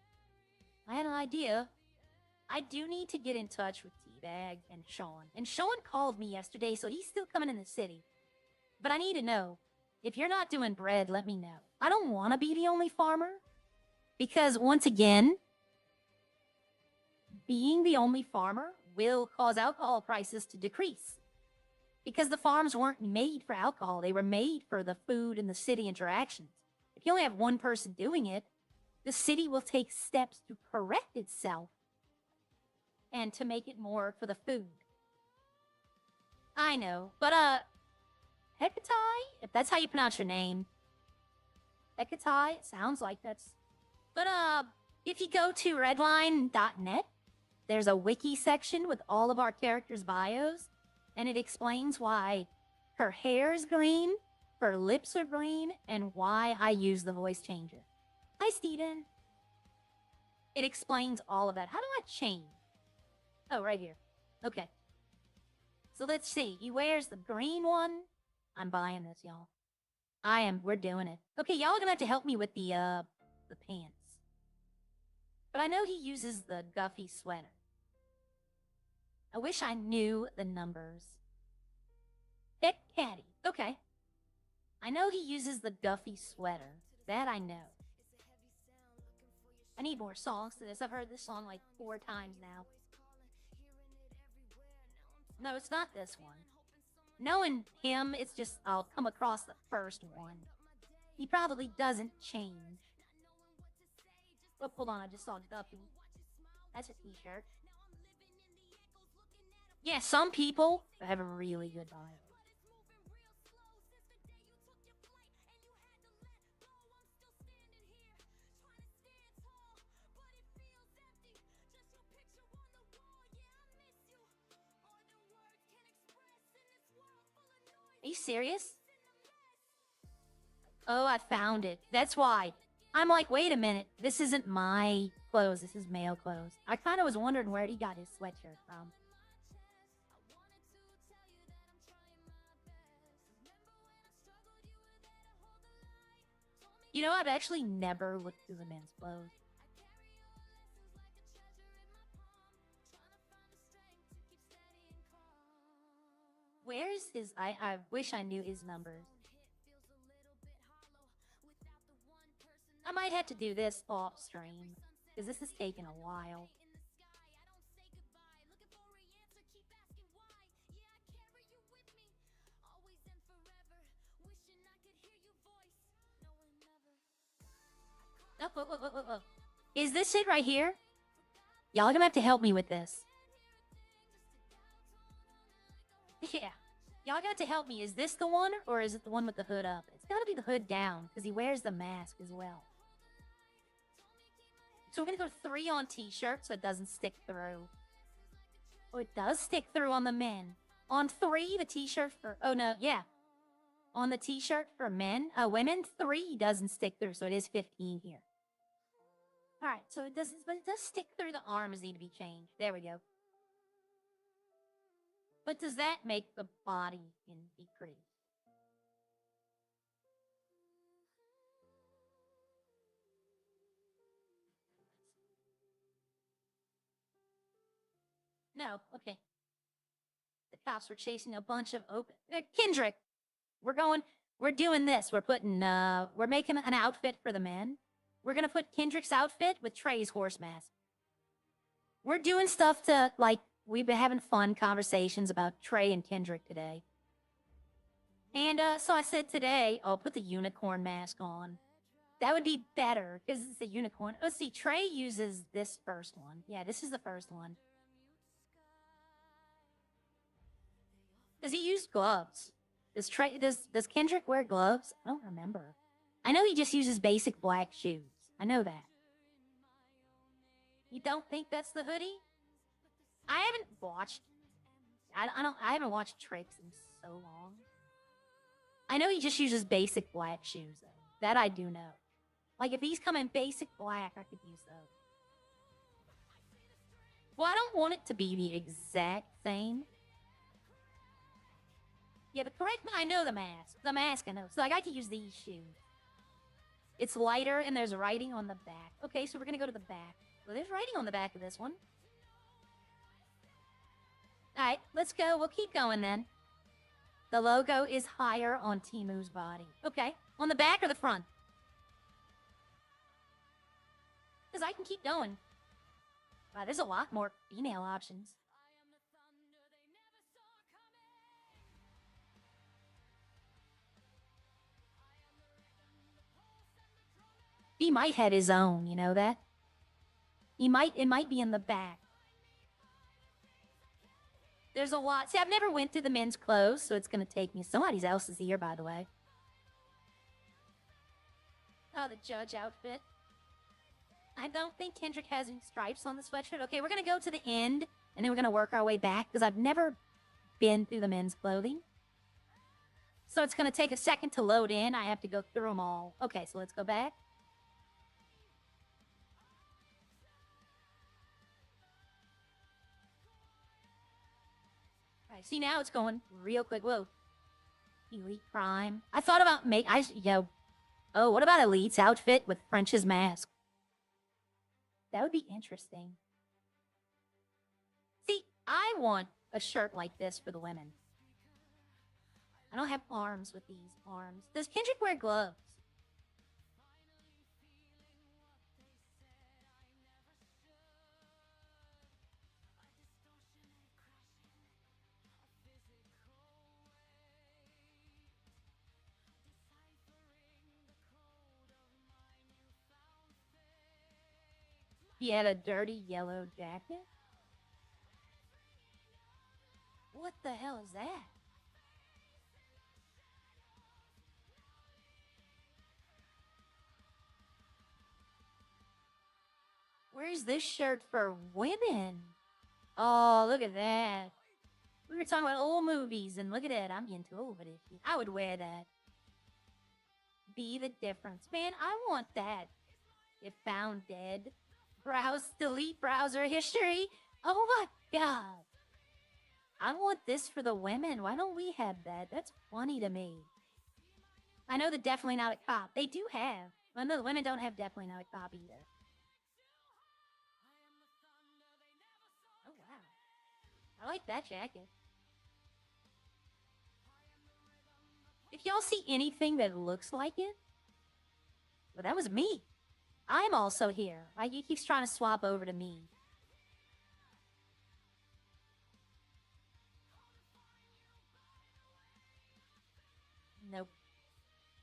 I had an idea. I do need to get in touch with Teabag and Sean. And Sean called me yesterday, so he's still coming in the city. But I need to know, if you're not doing bread, let me know. I don't want to be the only farmer. Because, once again, being the only farmer will cause alcohol prices to decrease. Because the farms weren't made for alcohol. They were made for the food and the city interactions. If you only have one person doing it, the city will take steps to correct itself and to make it more for the food. I know, but Hecate, if that's how you pronounce your name. Hecate, sounds like that's... But if you go to redline.net, there's a wiki section with all of our characters' bios, and it explains why her hair is green, her lips are green, and why I use the voice changer. Hi, Steven. It explains all of that. How do I change? Oh, right here. Okay. So let's see. He wears the green one. I'm buying this, y'all. We're doing it. Okay, y'all are gonna have to help me with the pants. But I know he uses the Guffy sweater. I wish I knew the numbers. Heck, Caddy. Okay. I know he uses the Guffy sweater. That I know. I need more songs to this. I've heard this song like 4 times now. No, it's not this one. Knowing him, it's just I'll come across the first one. He probably doesn't change. Oh, hold on, I just saw Guppy. That's a t-shirt. Yeah, some people have a really good bio. Are you serious? Oh, I found it. That's why. I'm like, wait a minute. This isn't my clothes. This is male clothes. I kind of was wondering where he got his sweatshirt from. You know, I've actually never looked through the men's clothes. Where's his... I wish I knew his numbers. I might have to do this off stream, because this is taking a while. Oh. Is this it right here? Y'all are gonna have to help me with this. Yeah. Y'all gonna have to help me. Is this the one, or is it the one with the hood up? It's gotta be the hood down, because he wears the mask as well. So we're gonna go 3 on t-shirt so it doesn't stick through. Oh, it does stick through on the men. On 3, the t-shirt for... Oh, no, yeah. On the t-shirt for men, women, 3 doesn't stick through, so it is 15 here. Alright, so it doesn't... But it does stick through. The arms need to be changed. There we go. But does that make the body decrease? No, okay. The cops were chasing a bunch of open... Kendrick! We're doing this. We're making an outfit for the men. We're gonna put Kendrick's outfit with Trey's horse mask. We're doing stuff to, like, we've been having fun conversations about Trey and Kendrick today. And, so I said today, I'll put the unicorn mask on. That would be better, because it's a unicorn. Let's see, Trey uses this first one. Yeah, this is the first one. Does he use gloves? Does Kendrick wear gloves? I don't remember. I know he just uses basic black shoes. I know that. You don't think that's the hoodie? I haven't watched... I haven't watched Tricks in so long. I know he just uses basic black shoes, though. That I do know. Like, if he's coming basic black, I could use those. Well, I don't want it to be the exact same. Yeah, but correct me, I know the mask. The mask, I know. So, like, I could use these shoes. It's lighter, and there's writing on the back. Okay, so we're gonna go to the back. Well, there's writing on the back of this one. Alright, let's go. We'll keep going, then. The logo is higher on Timu's body. Okay, on the back or the front? Because I can keep going. Wow, there's a lot more female options. He might have his own, you know that? It might be in the back. There's a lot. See, I've never went through the men's clothes, so it's gonna take me. Somebody else is here, by the way. Oh, the judge outfit. I don't think Kendrick has any stripes on the sweatshirt. Okay, we're gonna go to the end, and then we're gonna work our way back, because I've never been through the men's clothing. So it's gonna take a second to load in. I have to go through them all. Okay, so let's go back. Alright, see, now it's going real quick. Whoa. Elite Prime. I thought about oh, what about Elite's outfit with French's mask? That would be interesting. See, I want a shirt like this for the women. I don't have arms with these arms. Does Kendrick wear gloves? He had a dirty yellow jacket. What the hell is that? Where's this shirt for women? Oh, look at that. We were talking about old movies, and look at that. I'm getting too old for this shit. I would wear that. Be the difference. Man, I want that. If found dead. Browse, delete browser history. Oh my god. I want this for the women. Why don't we have that? That's funny to me. I know the Definitely Not a Cop. They do have. Well, no, the women don't have Definitely Not a Cop either. Oh, wow. I like that jacket. If y'all see anything that looks like it, well, that was me. I'm also here. He keeps trying to swap over to me. Nope.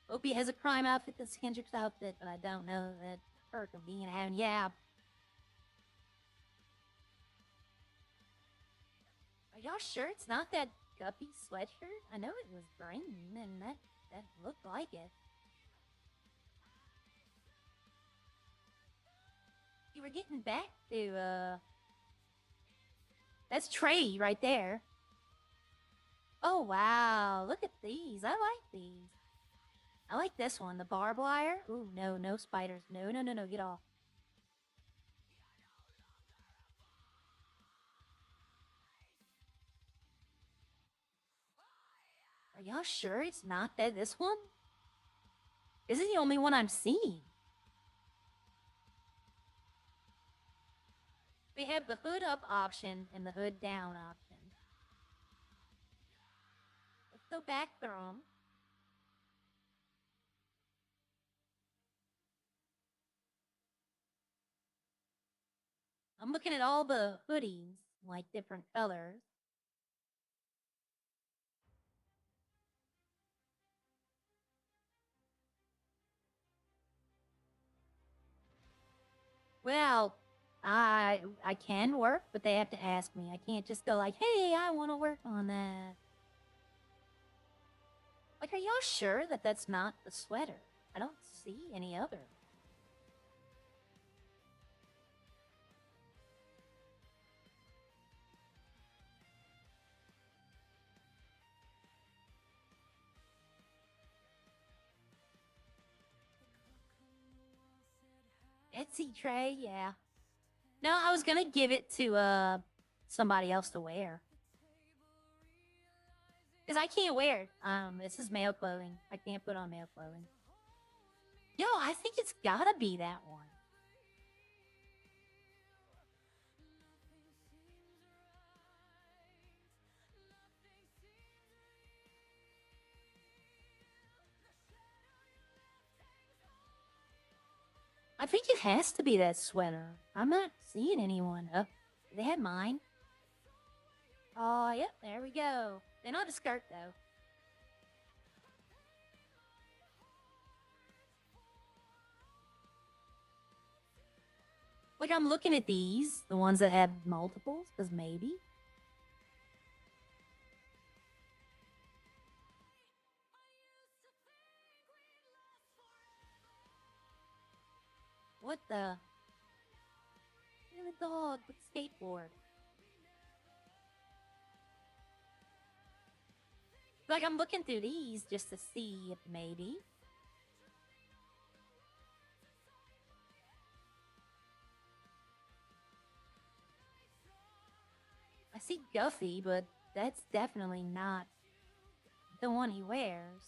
Opie has a crime outfit that's Kendrick's outfit, but I don't know that perk of being having. Yeah. Are y'all sure it's not that guppy sweatshirt? I know it was green, and that looked like it. You were getting back to, that's Trey right there. Oh, wow. Look at these. I like these. I like this one. The barbed wire. Ooh, no spiders. No, get off. Are y'all sure it's not this one? This is the only one I'm seeing. We have the hood up option and the hood down option. Let's go back through them. I'm looking at all the hoodies, like different colors. Well, I can work, but they have to ask me. I can't just go like, hey, I want to work on that. Like, are y'all sure that that's not the sweater? I don't see any other. Etsy tray, yeah. No, I was gonna give it to somebody else to wear. Because I can't wear it. This is male clothing. I can't put on male clothing. Yo, I think it's gotta be that one. I think it has to be that sweater. I'm not seeing anyone. They had mine. Oh, yep, there we go. They don't have a skirt, though. Like, I'm looking at these, the ones that have multiples, because maybe. What the? Look at the dog with skateboard. Like, I'm looking through these just to see if maybe. I see Guffy, but that's definitely not the one he wears.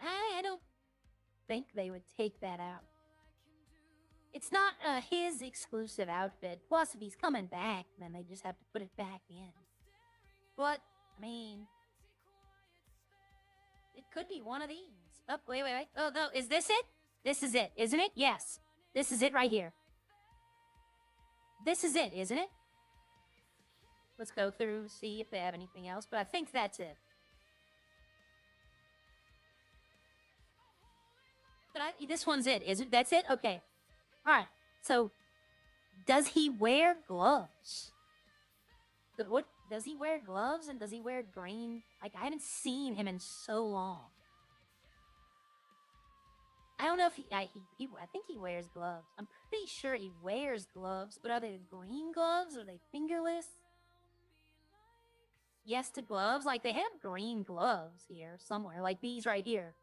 I don't think they would take that out. It's not his exclusive outfit. Plus, if he's coming back, then they just have to put it back in. But, I mean, it could be one of these. Oh, wait. Oh, no, is this it? This is it, isn't it? Yes. This is it right here. This is it, isn't it? Let's go through, see if they have anything else, but I think that's it. This one's it, is it? That's it? Okay. Alright, so, does he wear gloves? What, does he wear gloves, and does he wear green? Like, I haven't seen him in so long. I don't know if I think he wears gloves. I'm pretty sure he wears gloves, but are they green gloves? Are they fingerless? Yes to gloves? Like, they have green gloves here somewhere, like these right here.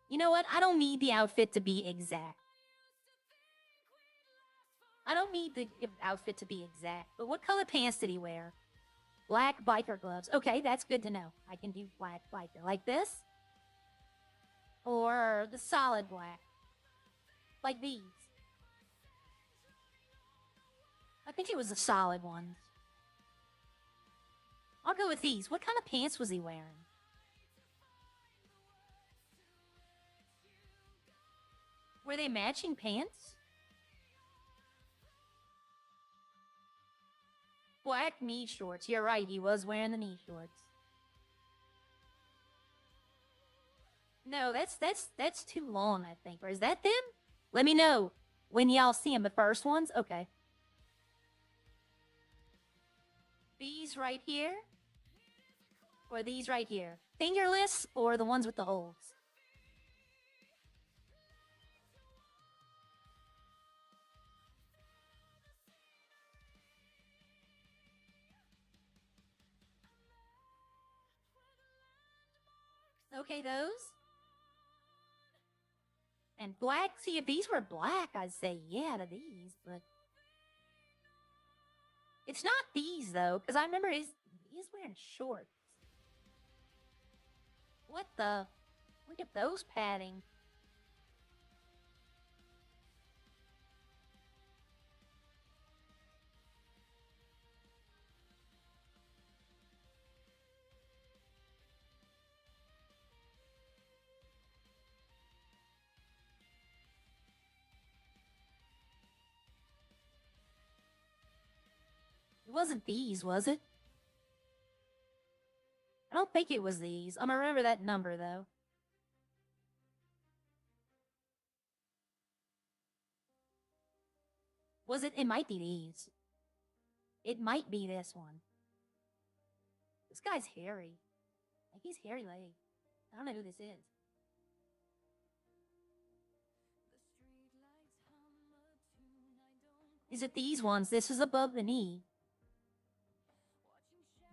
You know what? I don't need the outfit to be exact. I don't need the outfit to be exact, but what color pants did he wear? Black biker gloves. Okay, that's good to know. I can do black biker. Like this? Or the solid black. Like these. I think it was the solid ones. I'll go with these. What kind of pants was he wearing? Were they matching pants? Black knee shorts. You're right, he was wearing the knee shorts. No, that's too long, I think. Or is that them? Let me know when y'all see them. The first ones? Okay. These right here? Or these right here? Fingerless or the ones with the holes? Okay, those. And black, see, if these were black, I'd say yeah to these, but... It's not these, though, because I remember he's wearing shorts. What the? Look at those padding. It wasn't these, was it? I don't think it was these. I'm gonna remember that number, though. Was it? It might be these. It might be this one. This guy's hairy. Like, he's hairy leg. I don't know who this is. Is it these ones? This is above the knee.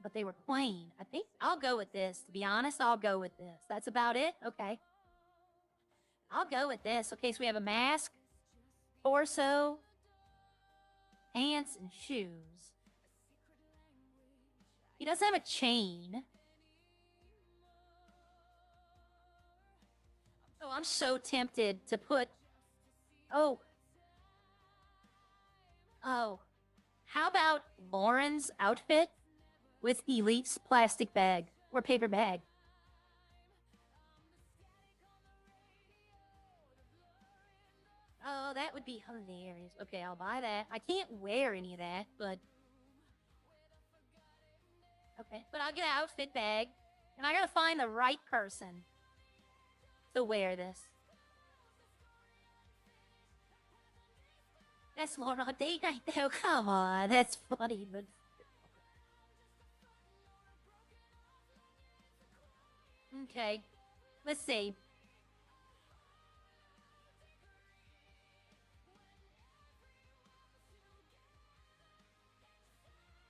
But they were plain. I think I'll go with this. To be honest, I'll go with this. That's about it? Okay. I'll go with this. Okay, so we have a mask, torso, pants, and shoes. He does have a chain. Oh, I'm so tempted to put... Oh. Oh. How about Lauren's outfit with Elite's plastic bag or paper bag? Oh, that would be hilarious. Okay, I'll buy that. I can't wear any of that, but... Okay, but I'll get an outfit bag. And I gotta find the right person to wear this. That's Lauren on date night, though. Come on, that's funny, but... Okay, let's see.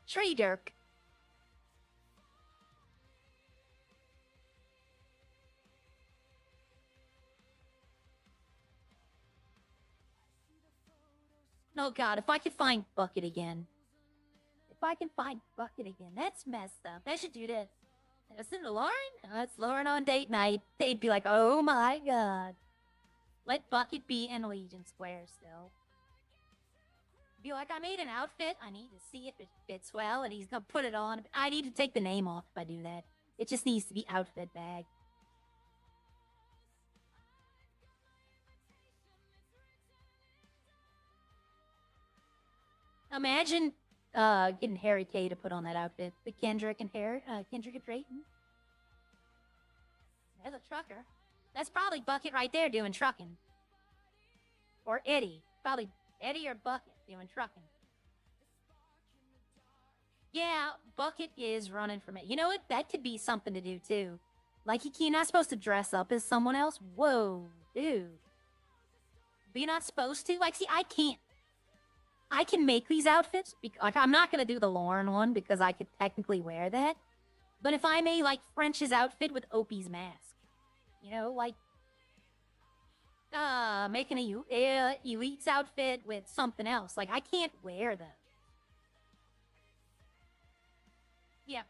Tree Dirk. Oh god, if I could find Bucket again. If I can find Bucket again, that's messed up. I should do this. Listen to Lauren? That's Lauren on date night. They'd be like, oh my god. Let Bucket be in Legion Square still. Be like, I made an outfit. I need to see if it fits well, and he's gonna put it on. I need to take the name off if I do that. It just needs to be outfit bag. getting Harry K to put on that outfit. The Kendrick and Drayton. There's a trucker. That's probably Bucket right there doing trucking. Or Eddie. Probably Eddie or Bucket doing trucking. Yeah, Bucket is running for me. You know what? That could be something to do too. Like, you're not supposed to dress up as someone else. Whoa, dude. But you're not supposed to? Like, see, I can't. I can make these outfits. Like, I'm not going to do the Lauren one because I could technically wear that. But if I made, like, French's outfit with Opie's mask. You know, like, making a Elite's outfit with something else. Like, I can't wear them. Yeah.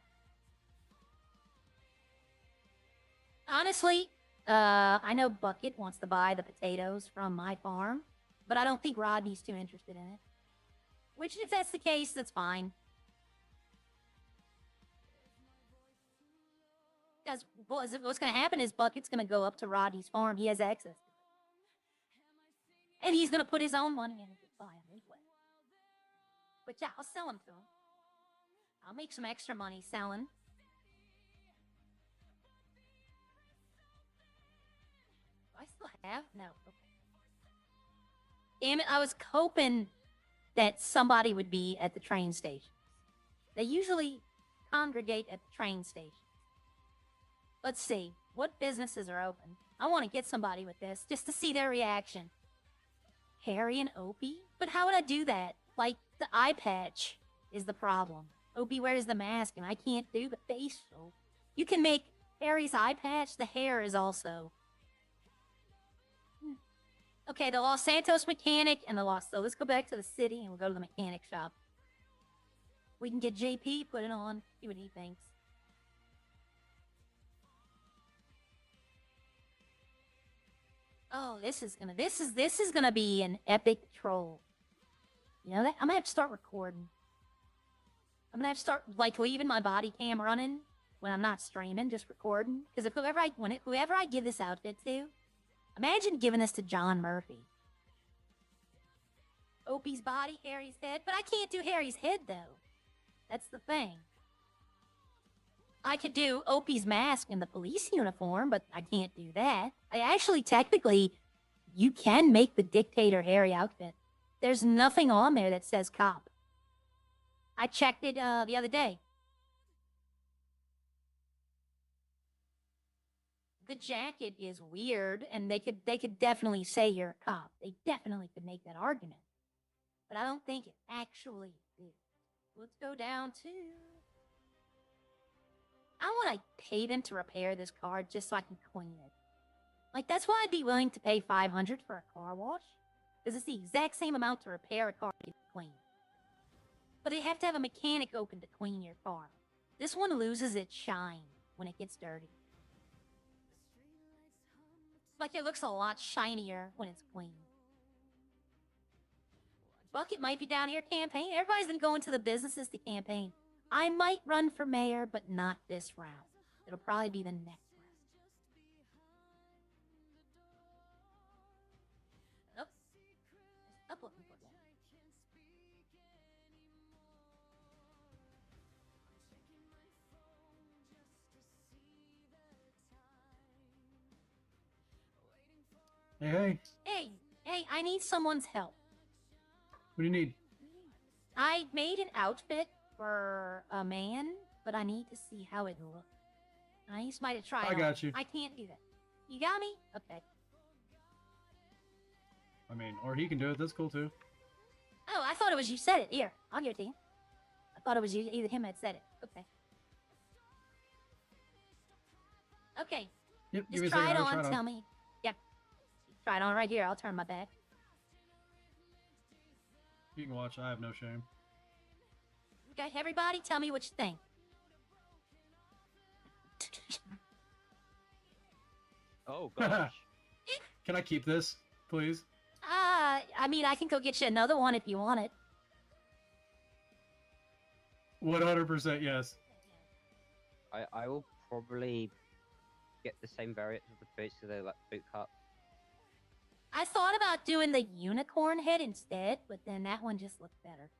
Honestly, I know Bucket wants to buy the potatoes from my farm, but I don't think Rodney's too interested in it. Which, if that's the case, that's fine. Because what's going to happen is Bucket's going to go up to Rodney's farm. He has access to it. And he's going to put his own money in it to buy them anyway. But yeah, I'll sell them to him. I'll make some extra money selling. Do I still have? No. Okay. Damn it, I was hoping that somebody would be at the train stations. They usually congregate at the train stations. Let's see. What businesses are open? I want to get somebody with this just to see their reaction. Harry and Opie? But how would I do that? Like, the eye patch is the problem. Opie wears the mask and I can't do the facial. You can make Harry's eye patch. The hair is also. Okay, the Los Santos mechanic and the Los. So let's go back to the city and we'll go to the mechanic shop. We can get JP, put it on, see what he thinks. Oh, this is gonna be an epic troll. You know that? I'm gonna have to start recording. I'm gonna have to start like leaving my body cam running when I'm not streaming, just recording. Because if whoever I give this outfit to, imagine giving this to John Murphy. Opie's body, Harry's head, but I can't do Harry's head though. That's the thing. I could do Opie's mask in the police uniform, but I can't do that. I actually, technically, you can make the Dictator Harry outfit. There's nothing on there that says cop. I checked it the other day. The jacket is weird, and they could definitely say you're a cop. They definitely could make that argument. But I don't think it actually is. Let's go down to... I want to pay them to repair this car just so I can clean it. Like, that's why I'd be willing to pay $500 for a car wash. Because it's the exact same amount to repair a car to clean. But they have to have a mechanic open to clean your car. This one loses its shine when it gets dirty. Like, it looks a lot shinier when it's clean. Bucket might be down here campaigning. Everybody's been going to the businesses to campaign. I might run for mayor, but not this round. It'll probably be the next round. Nope. Stop looking for that. Hey, Hey, I need someone's help. what do you need? I made an outfit for a man, but I need to see how it looks. I need somebody to try it I on. got you. I can't do that. You got me? Okay. I mean, or he can do it. That's cool too. Oh, I thought it was you said it. Here, I'll give it to you. I thought it was you, either him that said it. Okay. Okay. Yep. Just try it on. Tell me. Yep. Try it on right here. I'll turn my back. You can watch. I have no shame. Okay, everybody, tell me what you think. Oh gosh. Can I keep this, please? I mean, I can go get you another one if you want it. 100% yes. I will probably get the same variants of the boots so they're like boot cut. I thought about doing the unicorn head instead, but then that one just looked better.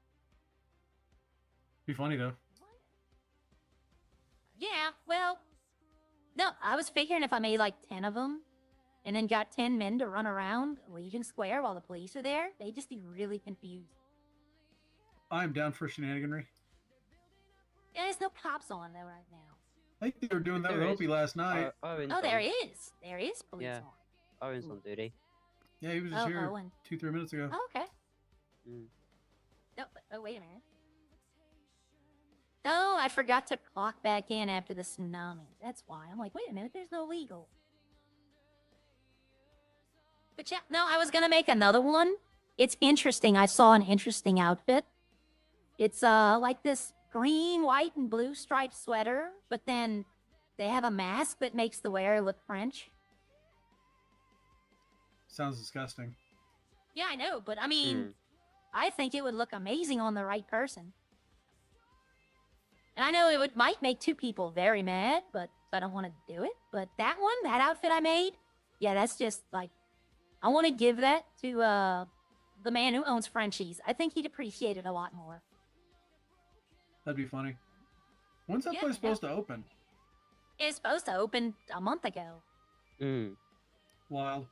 Be funny though. Yeah, well, no, I was figuring if I made like 10 of them and then got 10 men to run around Legion Square while the police are there, they'd just be really confused. I'm down for shenaniganry. Yeah, there's no cops on though right now. I think they were doing that with There Opie is. last night. Owen's Oh, there on. is. There is police Yeah. on. Owen's on duty. Yeah, he was just here Owen. 2-3 minutes ago. Oh, okay. Mm. No, oh, wait a minute. Oh, I forgot to clock back in after the tsunami. That's why. I'm like, wait a minute, there's no legal. But yeah, no, I was gonna make another one. It's interesting. I saw an interesting outfit. It's like this green, white, and blue striped sweater, but then they have a mask that makes the wearer look French. Sounds disgusting. Yeah, I know, but I mean, I think it would look amazing on the right person. And I know might make two people very mad, but I don't want to do it. But that one, that outfit I made, yeah, that's just like, I want to give that to the man who owns Frenchies. I think he'd appreciate it a lot more. That'd be funny. When's that place supposed to open? It's supposed to open a month ago. Wild.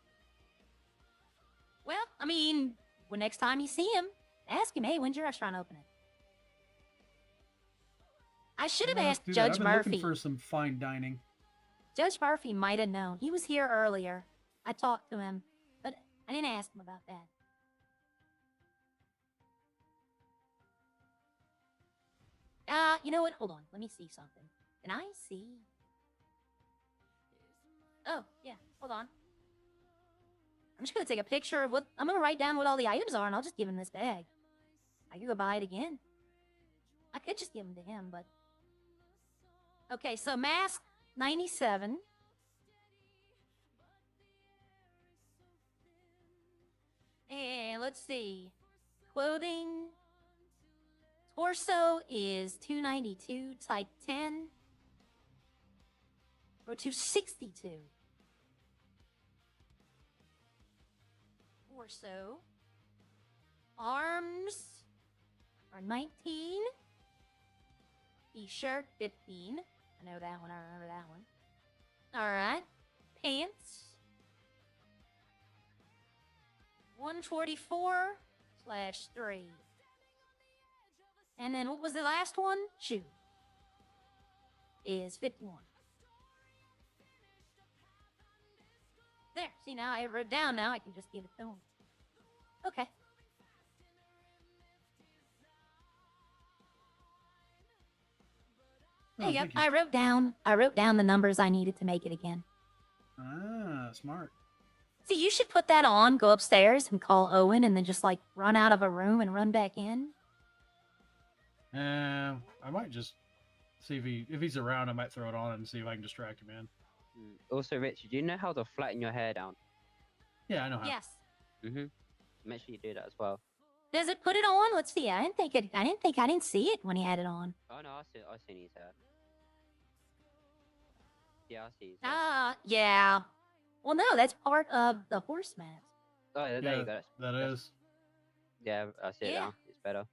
Well, I mean, when next time you see him, ask him, hey, when's your restaurant opening? I should have asked Do that. Judge I've been Murphy. looking for some fine dining. Judge Murphy might have known. He was here earlier. I talked to him, but I didn't ask him about that. You know what? Hold on. Let me see something. Can I see? Oh, yeah. Hold on. I'm just gonna take a picture of what... I'm gonna write down what all the items are, and I'll just give him this bag. I could go buy it again. I could just give them to him, but... Okay, so mask, 97. And let's see. Clothing. Torso is 292, type 10. Or 262. Torso. Arms are 19. T-shirt, 15. I know that one. I remember that one. Alright. Pants. 144/3. And then what was the last one? Shoe. Is 51. There. See, now I wrote down. Now I can just give it to him. Okay. There you go. thank you. I wrote down the numbers I needed to make it again. Ah, smart. See, you should put that on, go upstairs and call Owen and then just like run out of a room and run back in. I might just see if he's around. I might throw it on and see if I can distract him in. Also, Rich, do you know how to flatten your hair down? Yeah, I know how. Yes. Make sure you do that as well. Does it put it on? Let's see. I didn't see it when he had it on. Oh no, I seen his hair. Yeah, I see his hair. Yeah. Well, no, that's part of the horse mask. Oh, there you go. That is. Yeah, I see it now. It's better.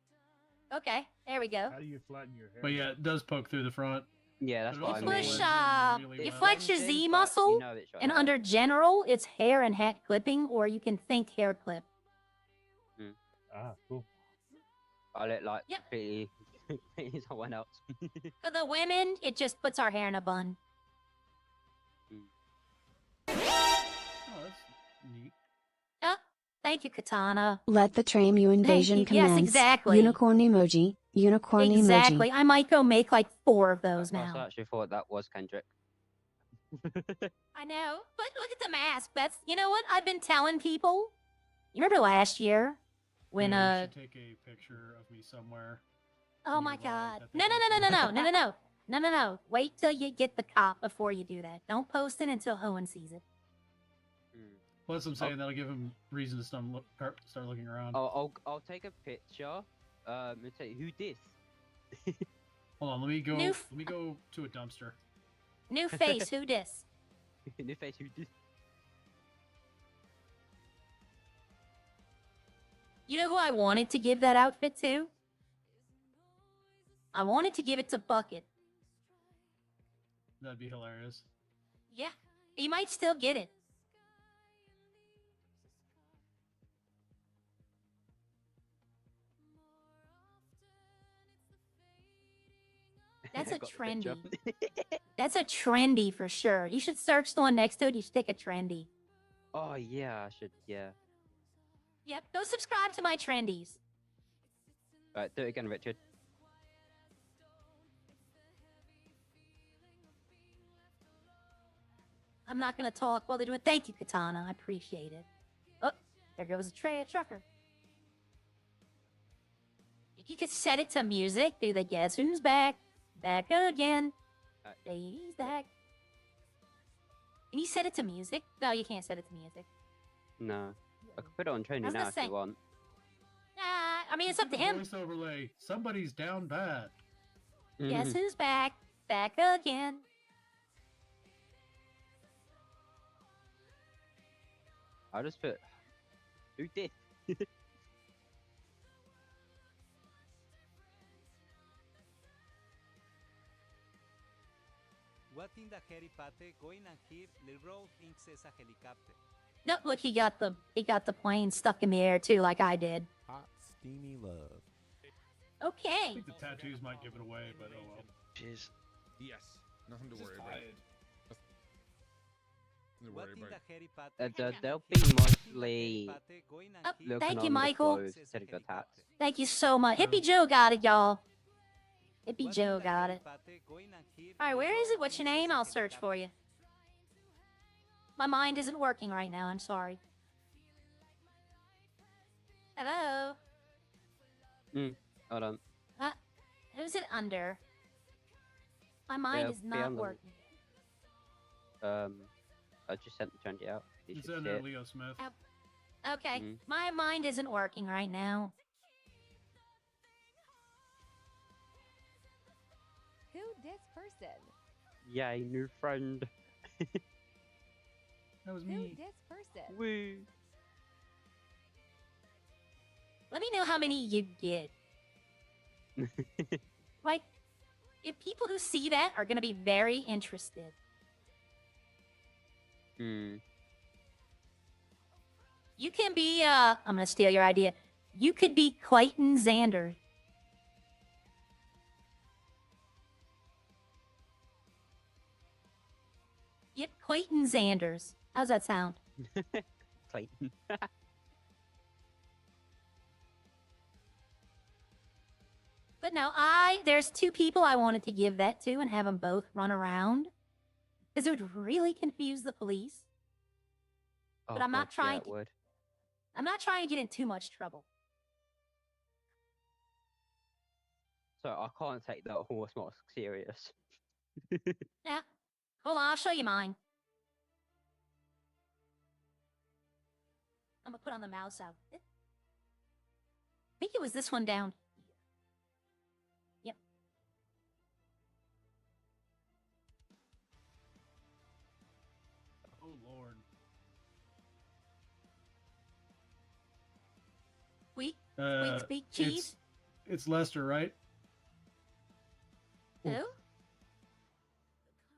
Okay, there we go. How do you flatten your hair? But yeah, it does poke through the front. Yeah, that's But it what I also mean. Push, blends in really you well. flex your blends in, Z but muscle, you know it's your and hair. under general, it's hair and hat clipping, or you can think hair clip. Ah, cool. I look like Yep. completely someone else. For the women, it just puts our hair in a bun. Oh, that's neat. Thank you, Katana. Let the Tramu invasion you. commence. Yes, exactly. Unicorn emoji. Unicorn Exactly. emoji. I might go make like 4 of those I now. actually thought that was Kendrick. I know, but look at the mask. That's, you know what? I've been telling people. You remember last year when Yeah, you should take a picture of me somewhere. Oh my nearby God! that they No! can see. No! Wait till you get the cop before you do that. Don't post it until Owen sees it. Well, that's what I'm saying. That'll give him reason to start looking around. I'll take a picture. And say who this? Hold on, let me go. New Let me go to a dumpster. New face. Who dis? New face who this? You know who I wanted to give that outfit to? I wanted to give it to Bucket. That'd be hilarious. Yeah, he might still get it. That's a Got the picture. trendy. That's a trendy for sure. You should search the one next to it. You should take a trendy. Oh yeah, I should. Yeah. Yep, go subscribe to my trendies. Right, do it again, Richard. I'm not gonna talk while they do it. Thank you, Katana. I appreciate it. Oh, there goes a trucker. You could set it to music. Do the guess who's back? Back again. He's back. Can you set it to music? No, you can't set it to music. No, I could put it on training was now gonna if say- you want. Nah, I mean, it's up to him. Voice overlay. Somebody's down bad. Guess who's back? Back again. I just put. Who did? What in the Harry Potter going on here? Leroy thinks it's a helicopter. No, look, he got the plane stuck in the air too, like I did. Hot, steamy love. I Okay. think the tattoos might give it away, but oh well. Jeez. Yes. Nothing to Just worry about. tired. Nothing to What worry in about. the Harry Potter? They'll be mostly Oh, looking thank you, on Michael. the clothes instead of your tats. Thank you so much. Hippie Joe got it, y'all. Hippie Joe got it. Alright, where is it? What's your name? I'll search for you. My mind isn't working right now. I'm sorry. Hello? Hold on. Who's it under? My mind Yeah, is be not on the- working. I just sent the trendy out. You It's should in see there, it. Leo Smith. Okay, Mhm. my mind isn't working right now. Who this person? Yay, new friend. That was Who me. this person? Woo. Let me know how many you get. Like, if people who see that are gonna be very interested. You can be, I'm gonna steal your idea. You could be Clayton Xander. Yep, Clayton Xanders. How's that sound? Clayton. But no, there's two people I wanted to give that to and have them both run around. Because it would really confuse the police. But I'm not trying to. I'm not trying to get in too much trouble. So I can't take that horse more serious. Yeah. Hold on, I'll show you mine. I'm gonna put on the mouse outfit. I think it was this one down here. Yep. Oh Lord. Squeak, Uh, squeak, cheese. It's Lester, right? Who?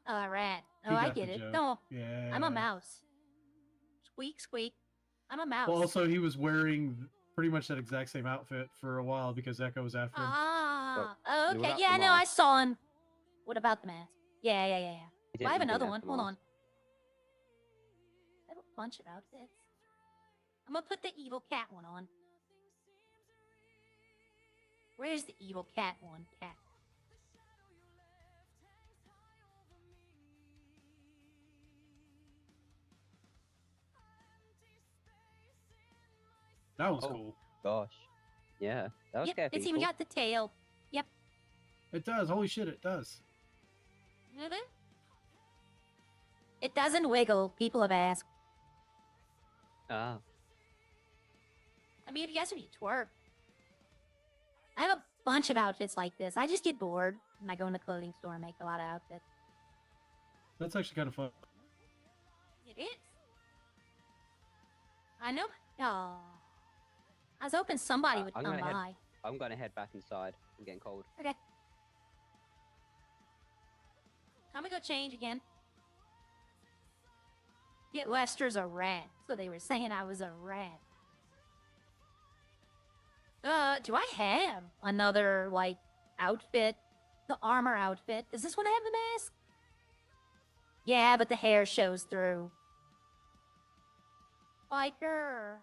Oh, a rat. He Oh, I got the get it. joke. No, Yeah. I'm a mouse. Squeak, squeak. I'm a mouse. Well, also he was wearing pretty much that exact same outfit for a while because Echo was after him. Ah, Well, okay. without Yeah, the no, I mask. saw him. What about the mask? Yeah. He Well, I have didn't even another have one. the Hold on. mask. I have a bunch of outfits. I'm gonna put the evil cat one on. Where's the evil cat one? Cat. That was Oh. cool. Gosh. Yeah, that was Yep, scary. it's even got the tail. Yep. It does. Holy shit, it does. Mhm. It doesn't wiggle. People have asked. Ah. I mean, I guess if you twerk. I have a bunch of outfits like this. I just get bored and I go in the clothing store and make a lot of outfits. That's actually kind of fun. It is. I know. Oh. I was hoping somebody would I'm come gonna by. I'm gonna head back inside. I'm getting cold. Okay. I'm gonna go change again. Yeah, Lester's a rat. So they were saying I was a rat. Do I have another, like, outfit? The armor outfit? Does this one have the mask? Yeah, but the hair shows through. Biker.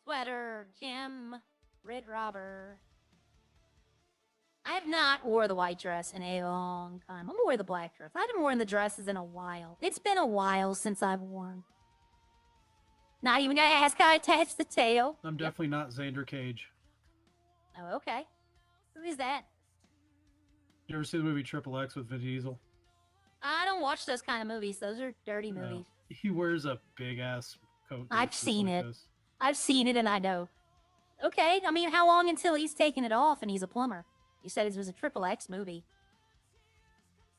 Sweater. Gem. Red robber. I have not wore the white dress in a long time. I'm gonna wear the black dress. I haven't worn the dresses in a while. It's been a while since I've worn. Not even gonna ask how I attach the tail. I'm definitely not Xander Cage. Oh, okay. Who is that? You ever see the movie Triple X with Vin Diesel? I don't watch those kind of movies. Those are dirty No. movies. He wears a big ass coat. I've just seen like it. this. I've seen it and I know. Okay, I mean, how long until he's taking it off and he's a plumber? You said it was a Triple X movie.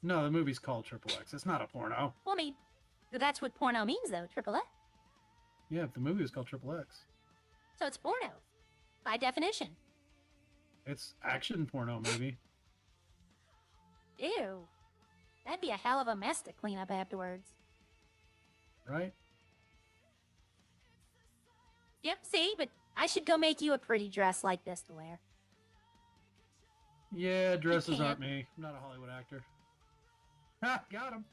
No, the movie's called Triple X. It's not a porno. Well, I mean, that's what porno means, though. Triple X. Yeah, the movie is called Triple X. So it's porno, by definition. It's action porno movie. Ew. That'd be a hell of a mess to clean up afterwards. Right? Yep, see? But I should go make you a pretty dress like this to wear. Yeah, dresses can't. aren't me. I'm not a Hollywood actor. Ha! Got him.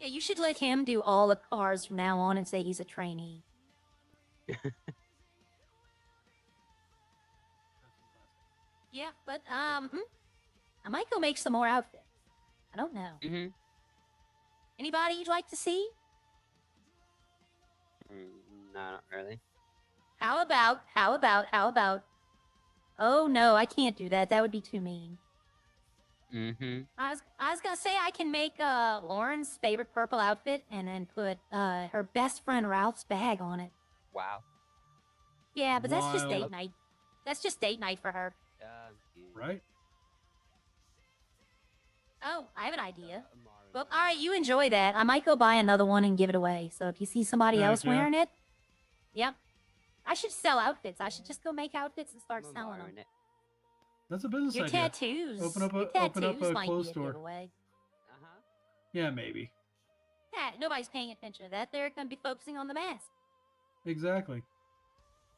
Yeah, you should let him do all the cars from now on and say he's a trainee. Yeah, but, I might go make some more outfits. I don't know. Mm-hmm. Anybody you'd like to see? No, not really. How about... Oh, no, I can't do that. That would be too mean. Mm-hmm. I was gonna say I can make Lauren's favorite purple outfit and then put her best friend Ralph's bag on it. Wow. Yeah, but that's just Wild. date night. That's just date night for her. Right? Oh, I have an idea. Well, all right, you enjoy that. I might go buy another one and give it away. So if you see somebody Heck else yeah. wearing it, yep. I should sell outfits. I should just go make outfits and start selling them. That's a business Your idea. tattoos. Open up your a tattoos might clothes be a store. giveaway. Uh-huh. Yeah, maybe. Yeah, nobody's paying attention to that. They're going to be focusing on the mask. Exactly.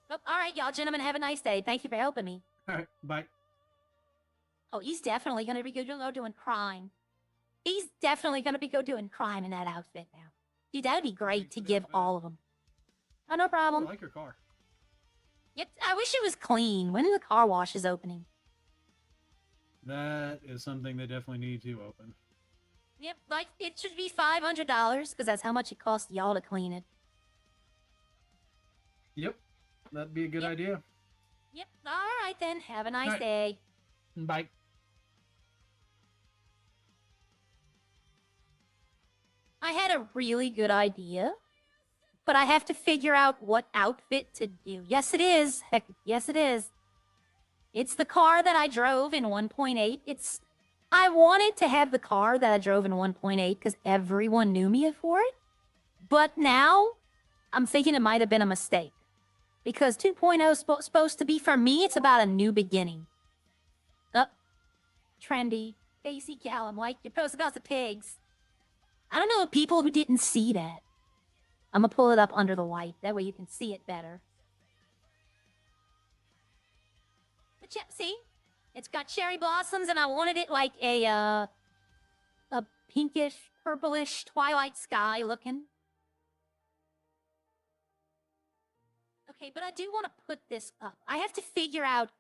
Well, all right, y'all gentlemen, have a nice day. Thank you for helping me. All right, bye. Oh, he's definitely going to be go doing crime. He's definitely going to be doing crime in that outfit now. Dude, that would be great to give all of them. Oh, no I problem. like your car. Yep, I wish it was clean. When the car wash is opening? That is something they definitely need to open. Yep, like, it should be $500, because that's how much it costs y'all to clean it. Yep, that'd be a good idea. Yep, all right then. Have a nice All right. day. Bye. I had a really good idea, but I have to figure out what outfit to do. Yes, it is. Heck, yes, it is. It's the car that I drove in 1.8. I wanted to have the car that I drove in 1.8 because everyone knew me for it. But now, I'm thinking it might have been a mistake. Because 2.0 is supposed to be, for me, it's about a new beginning. Trendy. Casey Callum, like your post about the pigs. I don't know people who didn't see that. I'm gonna pull it up under the white. That way you can see it better. But yeah, see? It's got cherry blossoms and I wanted it like a pinkish, purplish, twilight sky looking. Okay, but I do want to put this up. I have to figure out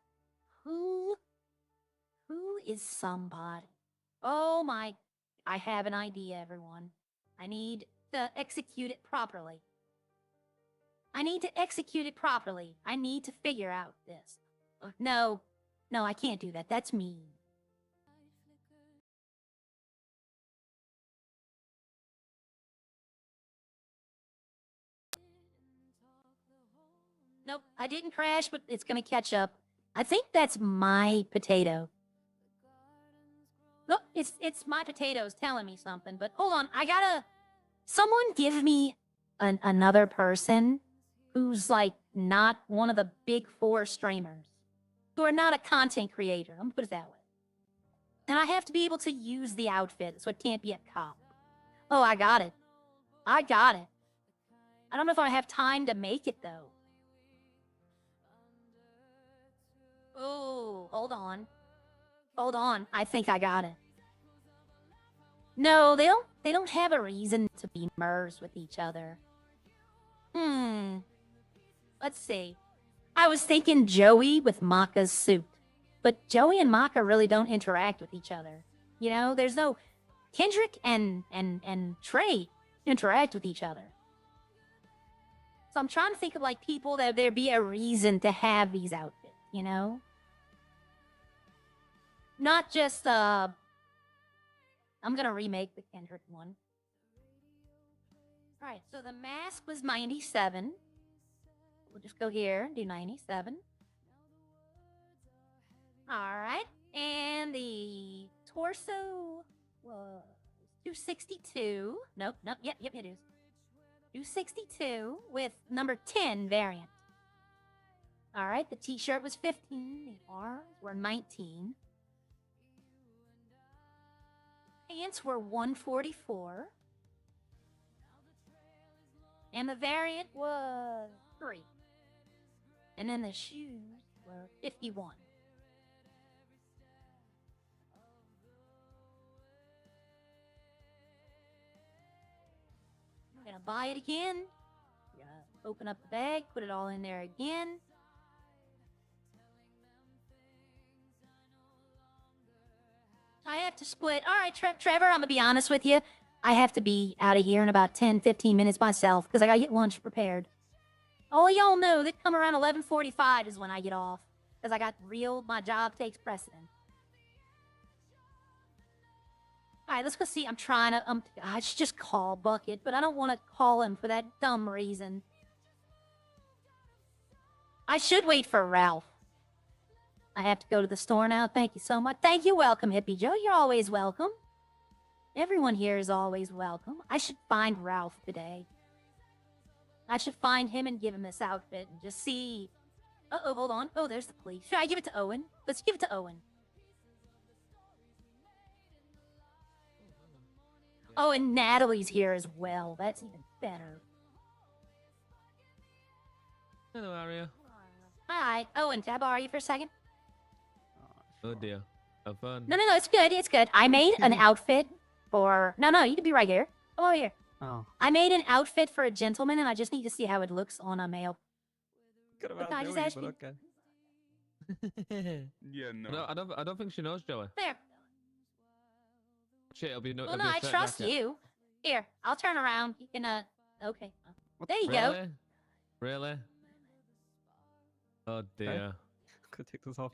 who is somebody. Oh my, I have an idea, everyone. I need to execute it properly. I need to figure out this. No, I can't do that. That's mean. Nope, I didn't crash, but it's gonna catch up. I think that's my potato. Look, it's my potatoes telling me something, but hold on, someone give me another person who's like not one of the big 4 streamers. who are not a content creator. I'm gonna put it that way. And I have to be able to use the outfit, so it can't be a cop. Oh, I got it. I got it. I don't know if I have time to make it, though. Oh, hold on. Hold on. I think I got it. No, they don't have a reason to be MERS with each other. Let's see. I was thinking Joey with Maka's suit. But Joey and Maka really don't interact with each other. You know, there's no... Kendrick and Trey interact with each other. So I'm trying to think of, like, people that there'd be a reason to have these outfits, you know? Not just, I'm gonna remake the Kendrick one. Alright, so the mask was 97. We'll just go here and do 97. Alright, and the torso was 262. Nope, yep, it is. 262 with number 10 variant. Alright, the t-shirt was 15. The arms were 19. Pants were 144. And the variant was 3. And then the shoes were 51. I'm gonna buy it again. Open up the bag, put it all in there again. I have to split. All right, Trevor, I'm gonna be honest with you. I have to be out of here in about 10-15 minutes myself because I gotta get lunch prepared. All y'all know that come around 11:45 is when I get off because I got my job takes precedent. All right, let's go see. I'm trying to, I should just call Bucket, but I don't want to call him for that dumb reason. I should wait for Ralph. I have to go to the store now. Thank you so much. Thank you. Welcome, Hippie Joe. You're always welcome. Everyone here is always welcome. I should find Ralph today. I should find him and give him this outfit and just see. Uh-oh, hold on. Oh, there's the police. Should I give it to Owen? Let's give it to Owen. Oh, and Natalie's here as well. That's even better. Hello, Aria. Hi. Owen, can I borrow you for a second? Oh dear. Have fun. No, it's good. It's good. I made an outfit for... No, you can be right here. Come over here. Oh. I made an outfit for a gentleman, and I just need to see how it looks on a male. Could have Look, I just asked you. okay. Yeah, no. No, I don't think she knows, Joey. There. Shit, it'll be no. Well, it'll no, be a I set trust jacket. you. Here, I'll turn around. You can, okay. There you really? go. Really? Oh dear. Could take this off.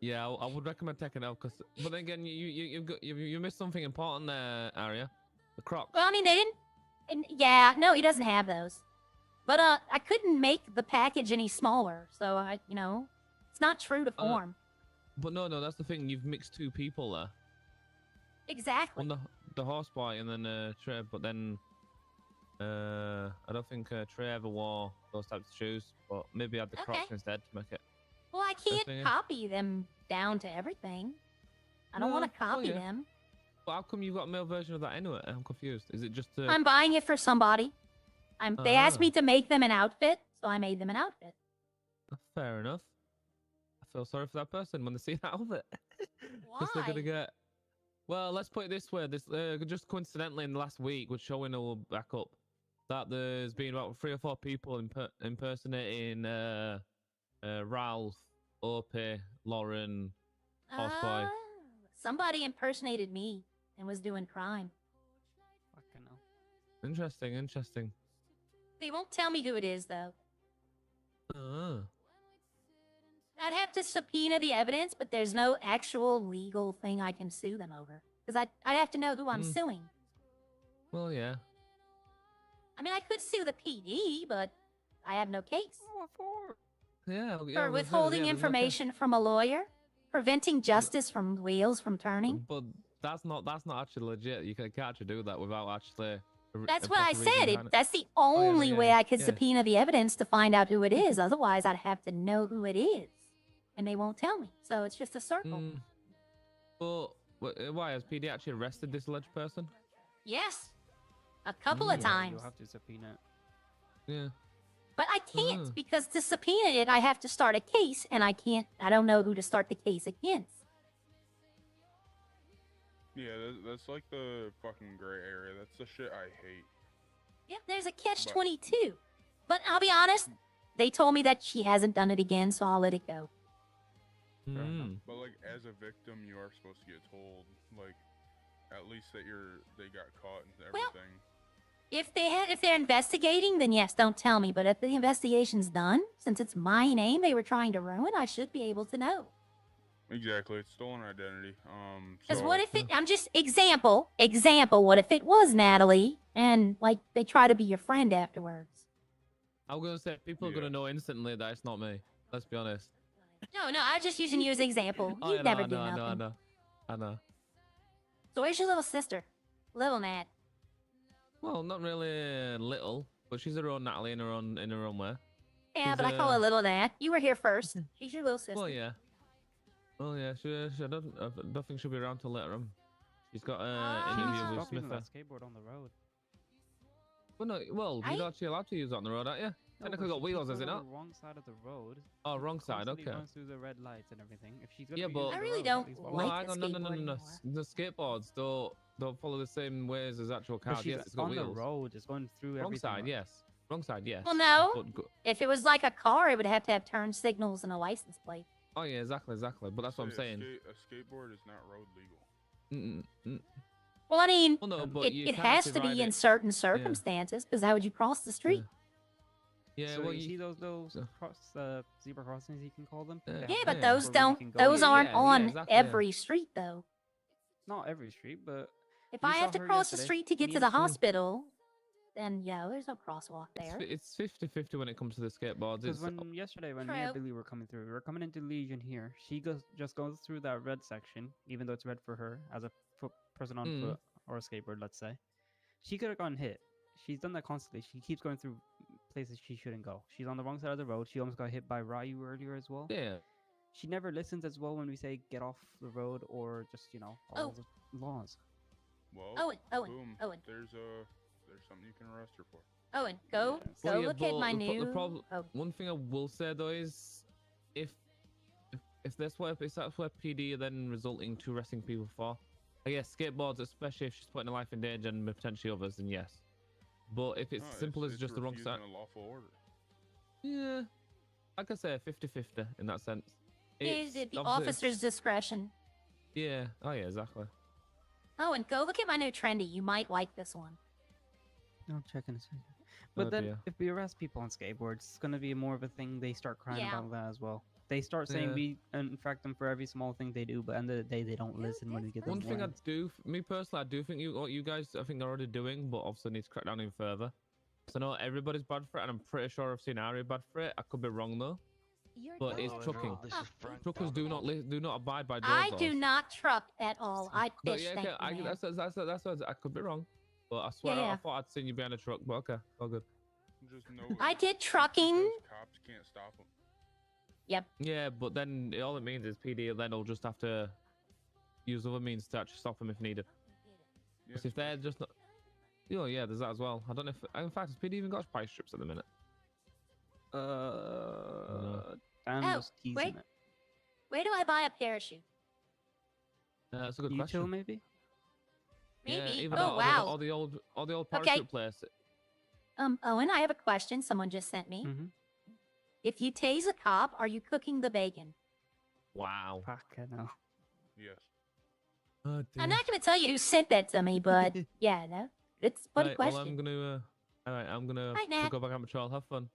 Yeah, I would recommend taking it off because. But then again, you missed something important there, Aria. The Crocs. Well, I mean, they didn't. And yeah, no, he doesn't have those. But I couldn't make the package any smaller, so it's not true to form. But no, that's the thing. You've mixed two people there. Exactly. On the horseboy and then Trey, but then I don't think Trey ever wore those types of shoes, but maybe had the Crocs instead to make it. Well, I can't copy them down to everything. I don't want to copy them. But how come you got a male version of that anyway? I'm confused. Is it just I'm buying it for somebody. They asked me to make them an outfit, so I made them an outfit. Fair enough. I feel sorry for that person when they see that outfit. Why? They're gonna get. Well, let's put it this way. This just coincidentally in the last week, was showing all back up that there's been about 3 or 4 people impersonating Ralph, Opie, Lauren, Horseboy. Somebody impersonated me and was doing crime. Fucking hell. Interesting. They won't tell me who it is, though. I'd have to subpoena the evidence, but there's no actual legal thing I can sue them over. Because I'd have to know who I'm suing. Well, yeah. I mean, I could sue the PD, but I have no case. Yeah. For withholding information from a lawyer, preventing justice from wheels from turning. But that's not actually legit. You can't actually do that without actually. That's what I said. That's the only way I could subpoena the evidence to find out who it is. Otherwise, I'd have to know who it is. and they won't tell me. So it's just a circle. Well, why has PD actually arrested this alleged person? Yes, a couple of times. You'll have to subpoena it. Yeah. But I can't because to subpoena it, I have to start a case, and I don't know who to start the case against. Yeah, that's like the fucking gray area. That's the shit I hate. Yep, there's a catch-22. But I'll be honest, they told me that she hasn't done it again, so I'll let it go. But like, as a victim, you are supposed to get told, like, at least that they got caught and everything. If they're investigating, then yes, don't tell me. But if the investigation's done, since it's my name they were trying to ruin, I should be able to know. Exactly, it's stolen identity. Because So, what if I'm just example, what if it was Natalie and like they try to be your friend afterwards? I'm gonna say people are gonna know instantly that it's not me. Let's be honest. No, I'm just using you as an example. Oh, You'd yeah, never I do know, nothing. I know. So where's your little sister? Little Nat. Well, not really little, but she's her own Natalie in her own way. Yeah, She's, but I call her Little Nat. You were here first. She's your little sister. Well, yeah. I don't think she'll be around till later on. She's got an interview with Smith. That skateboard on the road. Well, you're actually allowed to use it on the road, aren't you? Technically got wheels, is it not? On the wrong side of the road. Oh, wrong side. Constantly Okay. runs through the red lights and everything. If she's gonna Yeah, be but using I the really road, don't at least like walk. hang on, no. The skateboards don't follow the same ways as actual But cars. she's Yes, it's got on wheels. the road, it's going through Wrong everything. side, yes. Wrong side, yes. Well, no. But If it was like a car, it would have to have turn signals and a license plate. oh yeah, exactly. But that's what I'm saying. A skateboard is not road legal. Well, I mean, Well, no, but you it can't has actually to ride be in it. certain circumstances, because how would you cross the street? Yeah, So well, you see those zebra crossings, you can call them. They have Yeah, the but ones those where don't. we can go Those in. aren't on exactly, yeah. every street, though. Not every street, but If you I have saw to her cross the yesterday. street to get Me to and the Sue. hospital, then there's no crosswalk there. It's 50-50 when it comes to the skateboards. Because It's yesterday when me and True. Billy were coming through, we were coming into Legion here. She just goes through that red section, even though it's red for her as a person on foot or a skateboard, let's say. She could have gotten hit. She's done that constantly. She keeps going through places she shouldn't go. She's on the wrong side of the road. She almost got hit by Ryu earlier as well. yeah. She never listens as well when we say get off the road or just follow the laws. Well, Owen, boom. Owen. There's something you can arrest her for. Owen, go Well, yeah, look at but my the new. problem. Oh, One thing I will say though is, if that's where PD are then resulting to arresting people for, I guess skateboards, especially if she's putting her life in danger and potentially others, then yes. But if it's No, simple as it's just the wrong side, refusing a lawful order. yeah, like I say, 50-50 in that sense. is it the obviously officer's discretion? Yeah. Oh yeah, exactly. Owen, go look at my new trendy. You might like this one. I'll check in a second. But Oh, then, dear. if we arrest people on skateboards, it's going to be more of a thing. They start crying Yeah. about that as well. They start saying Yeah. we infract them for every small thing they do, but at the end of the day, they don't listen when we get them One thing I warned. do, me personally, I do think what you guys, I think are already doing, but obviously need to crack down even further. So I know everybody's bad for it, and I'm pretty sure I've seen Ari bad for it. I could be wrong though, but it's trucking. Truckers do not abide by. I do not truck at all. I But fish. yeah, thank okay, you, man. that's I could be wrong, but I swear Yeah. I thought I'd seen you behind a truck. But okay, all good. Just know I did trucking. those cops can't stop them. Yep. Yeah, but then all it means is PD then will just have to use other means to actually stop them if needed. 'Cause if they're just not, oh yeah, there's that as well. I don't know if, in fact, has PD even got price strips at the minute? Dan Oh, was teasing wait. it. Where do I buy a parachute? That's a good You question. too, maybe? Yeah, Maybe. even Oh, wow. all the old Okay. parachute players. Owen, I have a question someone just sent me. Mm-hmm. If you tase a cop, are you cooking the bacon? Wow. Fucking hell. Yes. Oh, I'm not going to tell you who sent that to me, but yeah, no. It's a funny Right, well, question. I'm gonna. All right, I'm gonna Hi, Nat. go back on patrol. Have fun.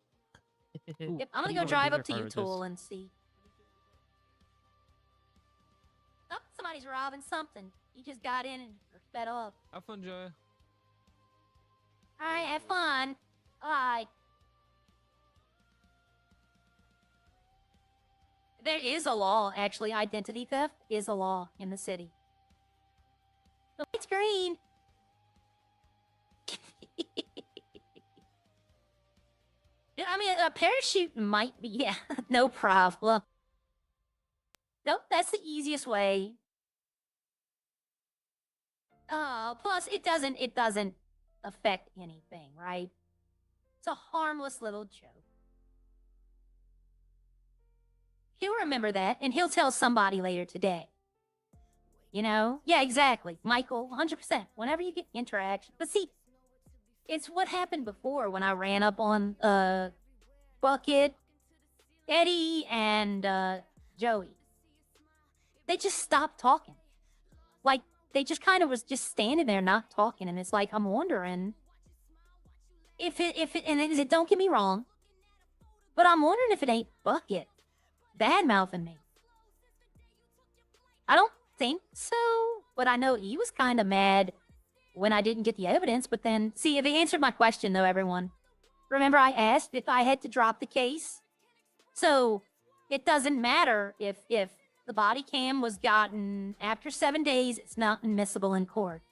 Yep, I'm going to you go know drive what up to bigger you, car it is? Tool, and see. Oh, somebody's robbing something. You just got in and sped off. Have fun, Joey. All right, have fun. Bye. There is a law, actually. Identity theft is a law in the city. The light's green. I mean, a parachute might be, yeah, no problem. Nope, that's the easiest way. Plus it doesn't affect anything, right? It's a harmless little joke. He'll remember that, and he'll tell somebody later today. You know? Yeah, exactly. Michael, 100%. Whenever you get interaction. But see, it's what happened before when I ran up on Bucket, Eddie, and Joey. They just stopped talking. Like, they just kind of was just standing there not talking, and it's like, I'm wondering if it don't get me wrong, but I'm wondering if it ain't Bucket bad-mouthing me. I don't think so, but I know he was kind of mad when I didn't get the evidence, but then, see, if he answered my question, though, everyone. Remember I asked if I had to drop the case? So, it doesn't matter if the body cam was gotten after 7 days, it's not admissible in court.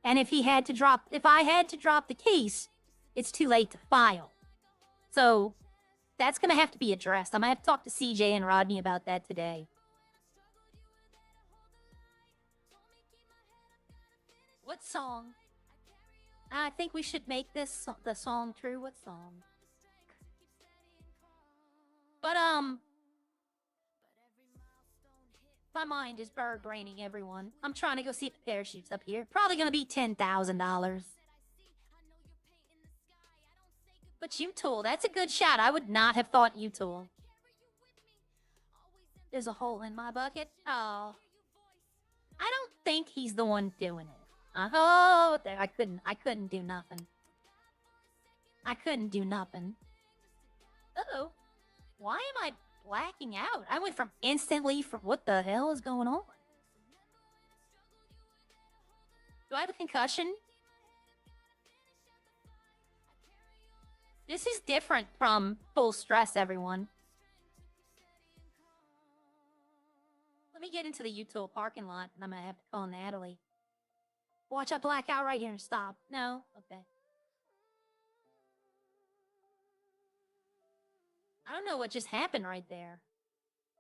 And if I had to drop the case, it's too late to file. So, that's going to have to be addressed. I'm going to have to talk to CJ and Rodney about that today. What song? I think we should make this the song true. What song? But, my mind is bird braining, everyone. I'm trying to go see if the parachute's up here. Probably gonna be $10,000. But U-Tool, that's a good shot. I would not have thought U-Tool. There's a hole in my bucket. Oh. I don't think he's the one doing it. Oh, there, I couldn't do nothing. I couldn't do nothing. Uh-oh. Why am I blacking out? I went from instantly from what the hell is going on? Do I have a concussion? This is different from full stress, everyone. Let me get into the U-Tool parking lot, and I'm gonna have to call Natalie. Watch, I black out right here and stop. No? Okay. I don't know what just happened right there.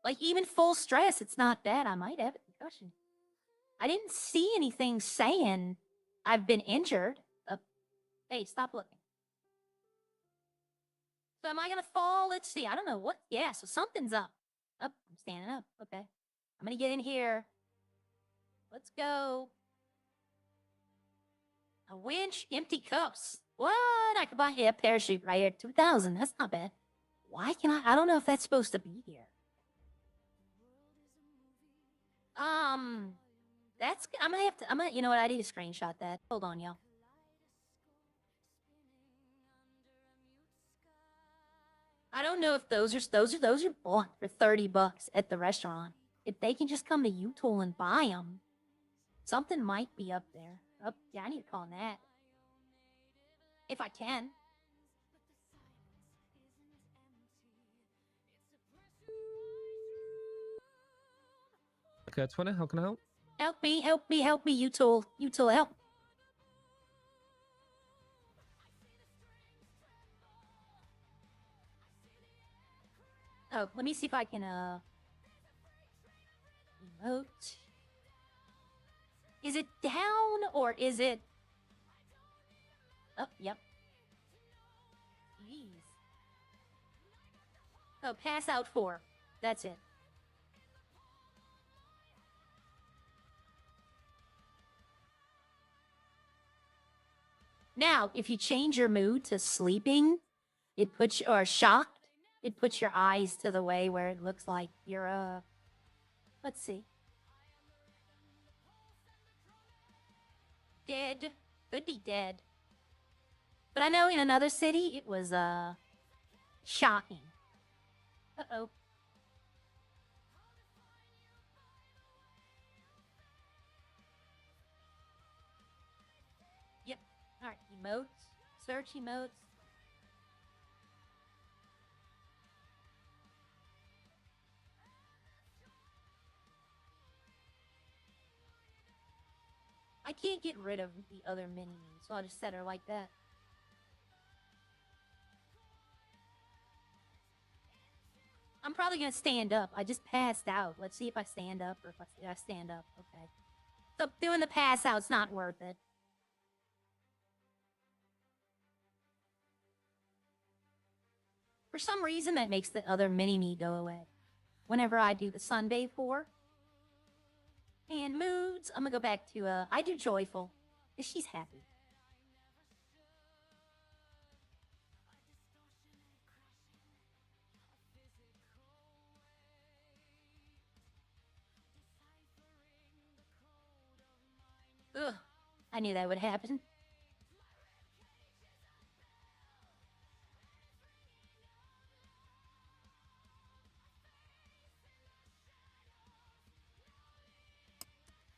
Like, even full stress, it's not bad. I might have a concussion. I didn't see anything saying I've been injured. Hey, stop looking. So am I gonna fall? Let's see. I don't know what. Yeah, so something's up. Up. I'm standing up. Okay. I'm gonna get in here. Let's go. A winch, empty cups. What? I could buy a parachute right here. 2,000. That's not bad. Why can I don't know if that's supposed to be here. You know what? I need to screenshot that. Hold on, y'all. I don't know if those are bought for $30 at the restaurant. If they can just come to U-Tool and buy them, something might be up there. Oh, yeah, I need to call Nat. If I can. Okay, 20, how can I help? Help me, U-Tool. U-Tool, help. Oh, let me see if I can, emote. Is it down, or is it... Oh, yep. Jeez. Oh, pass out 4. That's it. Now, if you change your mood to sleeping, or shocked, it puts your eyes to the way where it looks like you're, let's see. Dead. Could be dead. But I know in another city, it was, shocking. Uh-oh. Yep. Alright, emotes. Search emotes. I can't get rid of the other mini-me, so I'll just set her like that. I'm probably gonna stand up. I just passed out. Let's see if I stand up or if I stand up. Okay. So doing the pass out's not worth it. For some reason, that makes the other mini-me go away. Whenever I do the sunbathe 4. And moods, I'm gonna go back to, I do joyful. Because she's happy. Ugh, I knew that would happen.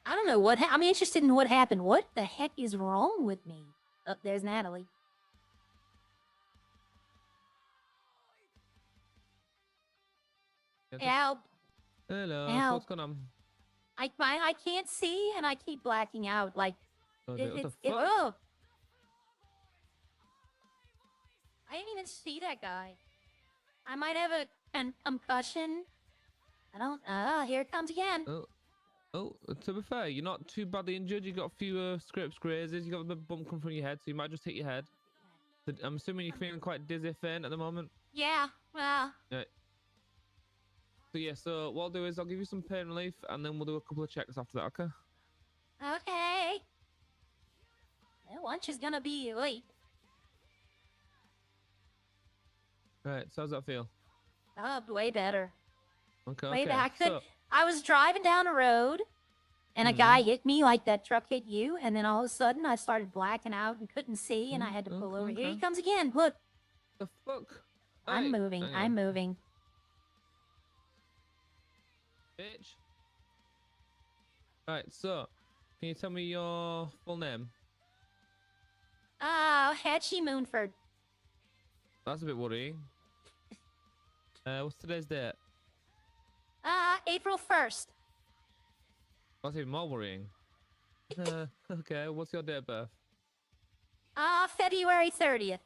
I don't know what I'm interested in what happened. What the heck is wrong with me? Oh, there's Natalie. Help. Hello, Help. what's going on? I can't see and I keep blacking out. Like, What the fuck? oh. I didn't even see that guy. I might have a concussion. I don't. Here it comes again. Oh, to be fair, you're not too badly injured. You got a few scrapes, grazes. You got a bit of bump come from your head, so you might just hit your head. So I'm assuming you're feeling quite dizzy, faint at the moment. Yeah. Well. Yeah. So yeah, so what I'll do is I'll give you some pain relief, and then we'll do a couple of checks after that. Okay. Okay. Well, lunch is gonna be late. Right. So how's that feel? Oh, way better. Okay. Way okay. back. So, I was driving down a road, and a guy hit me like that truck hit you, and then all of a sudden I started blacking out and couldn't see, and I had to pull over. Here he comes again. Look. The fuck? I'm moving. hang I'm on. moving. Bitch. Right. So, can you tell me your full name? Hatchie Moonford. That's a bit worrying. What's today's date? April 1st. That's even more worrying. Okay, what's your date of birth? February 30th.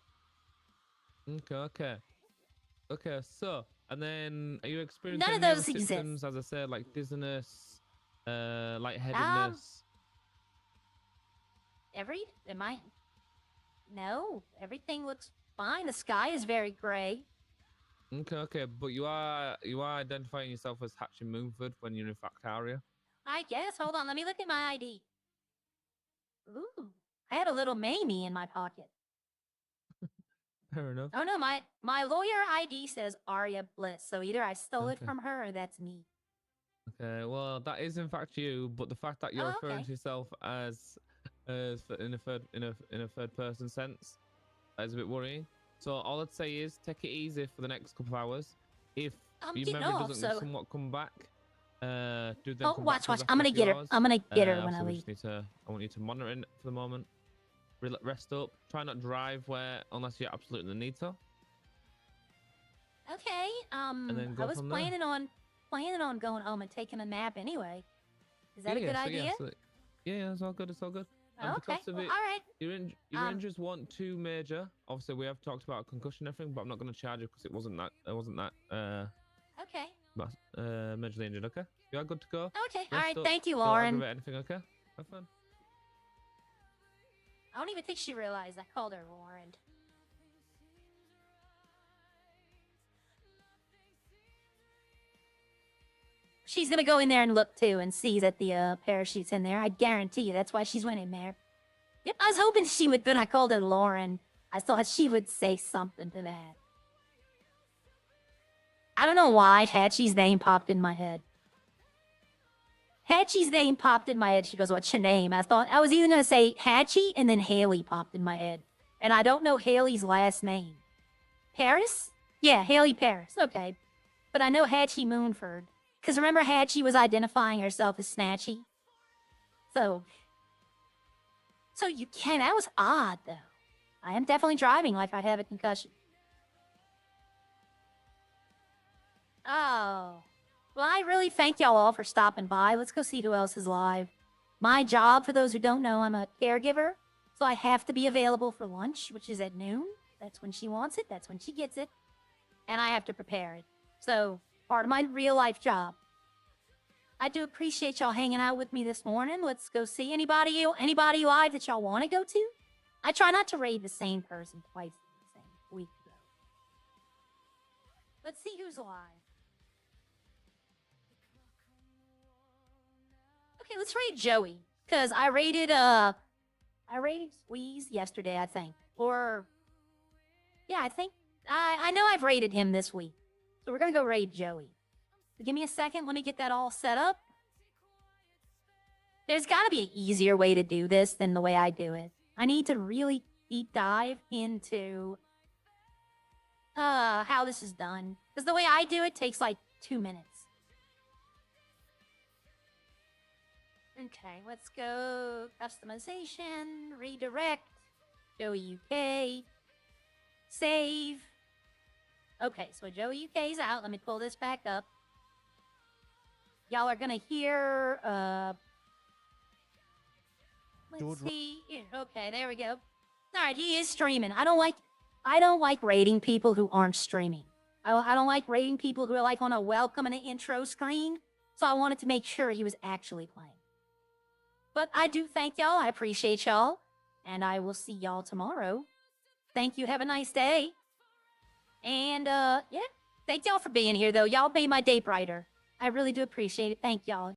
Okay, so, and then are you experiencing None of any other those exist. symptoms, as I said, like dizziness, lightheadedness? No, everything looks fine. The sky is very gray. Okay, but you are identifying yourself as Hatchie Moonford when you're in fact Aria. I guess. Hold on, let me look at my ID. Ooh, I had a little Mamie in my pocket. Fair enough. Oh no, my lawyer ID says Aria Bliss, so either I stole it Okay. from her or that's me. Okay, well that is in fact you, but the fact that you're referring okay. to yourself as in a third person sense, that is a bit worrying. So all I'd say is take it easy for the next couple of hours. If I'm your getting memory off, doesn't so- somewhat come back, do then Oh, come watch, back to us watch. after I'm a gonna few get her. hours. I'm gonna get her when I obviously we leave. just need to. I want you to monitor it for the moment. Rest up. Try not drive unless you absolutely need to. Okay. And then go I was from there. planning on going home and taking a nap anyway. Is that a good idea? Yeah, it's all good. It's all good. And Okay. because of Well, it, all right. your injuries weren't too major. Obviously, we have talked about concussion and everything, but I'm not going to charge you because it wasn't that. Okay. Majorly injured. Okay. You are good to go. Okay. All Rest right. up. Thank you, Don't Lauren. aggravate anything. Okay. Have fun. I don't even think she realized I called her Lauren. She's gonna go in there and look too and see that the parachute's in there. I guarantee you that's why she's went in there. Yep, I was hoping she would, but I called her Lauren. I thought she would say something to that. I don't know why Hatchie's name popped in my head. Hatchie's name popped in my head. She goes, "What's your name?" I was even gonna say Hatchie, and then Haley popped in my head. And I don't know Haley's last name. Paris? Yeah, Haley Paris. Okay. But I know Hatchie Moonford. Because remember Hatchie was identifying herself as Snatchy? So you can. That was odd, though. I am definitely driving like I have a concussion. Oh. Well, I really thank y'all all for stopping by. Let's go see who else is live. My job, for those who don't know, I'm a caregiver. So I have to be available for lunch, which is at noon. That's when she wants it. That's when she gets it. And I have to prepare it. So part of my real life job. I do appreciate y'all hanging out with me this morning. Let's go see anybody live that y'all want to go to. I try not to raid the same person twice in the same week, though. Let's see who's live. Okay, let's raid Joey, because I raided Squeeze yesterday, I think. Or yeah, I know I've raided him this week. So we're gonna go raid Joey. So give me a second, let me get that all set up. There's gotta be an easier way to do this than the way I do it. I need to really deep dive into how this is done. Because the way I do it takes like 2 minutes. Okay, let's go customization, redirect, Joey UK, save. Okay, so Joey UK is out. Let me pull this back up. Y'all are gonna hear, let's see. Yeah, okay, there we go. All right, he is streaming. I don't like rating people who aren't streaming. I don't like rating people who are like on a welcome and an intro screen. So I wanted to make sure he was actually playing. But I do thank y'all. I appreciate y'all. And I will see y'all tomorrow. Thank you. Have a nice day. And, yeah. Thank y'all for being here, though. Y'all made my day brighter. I really do appreciate it. Thank y'all.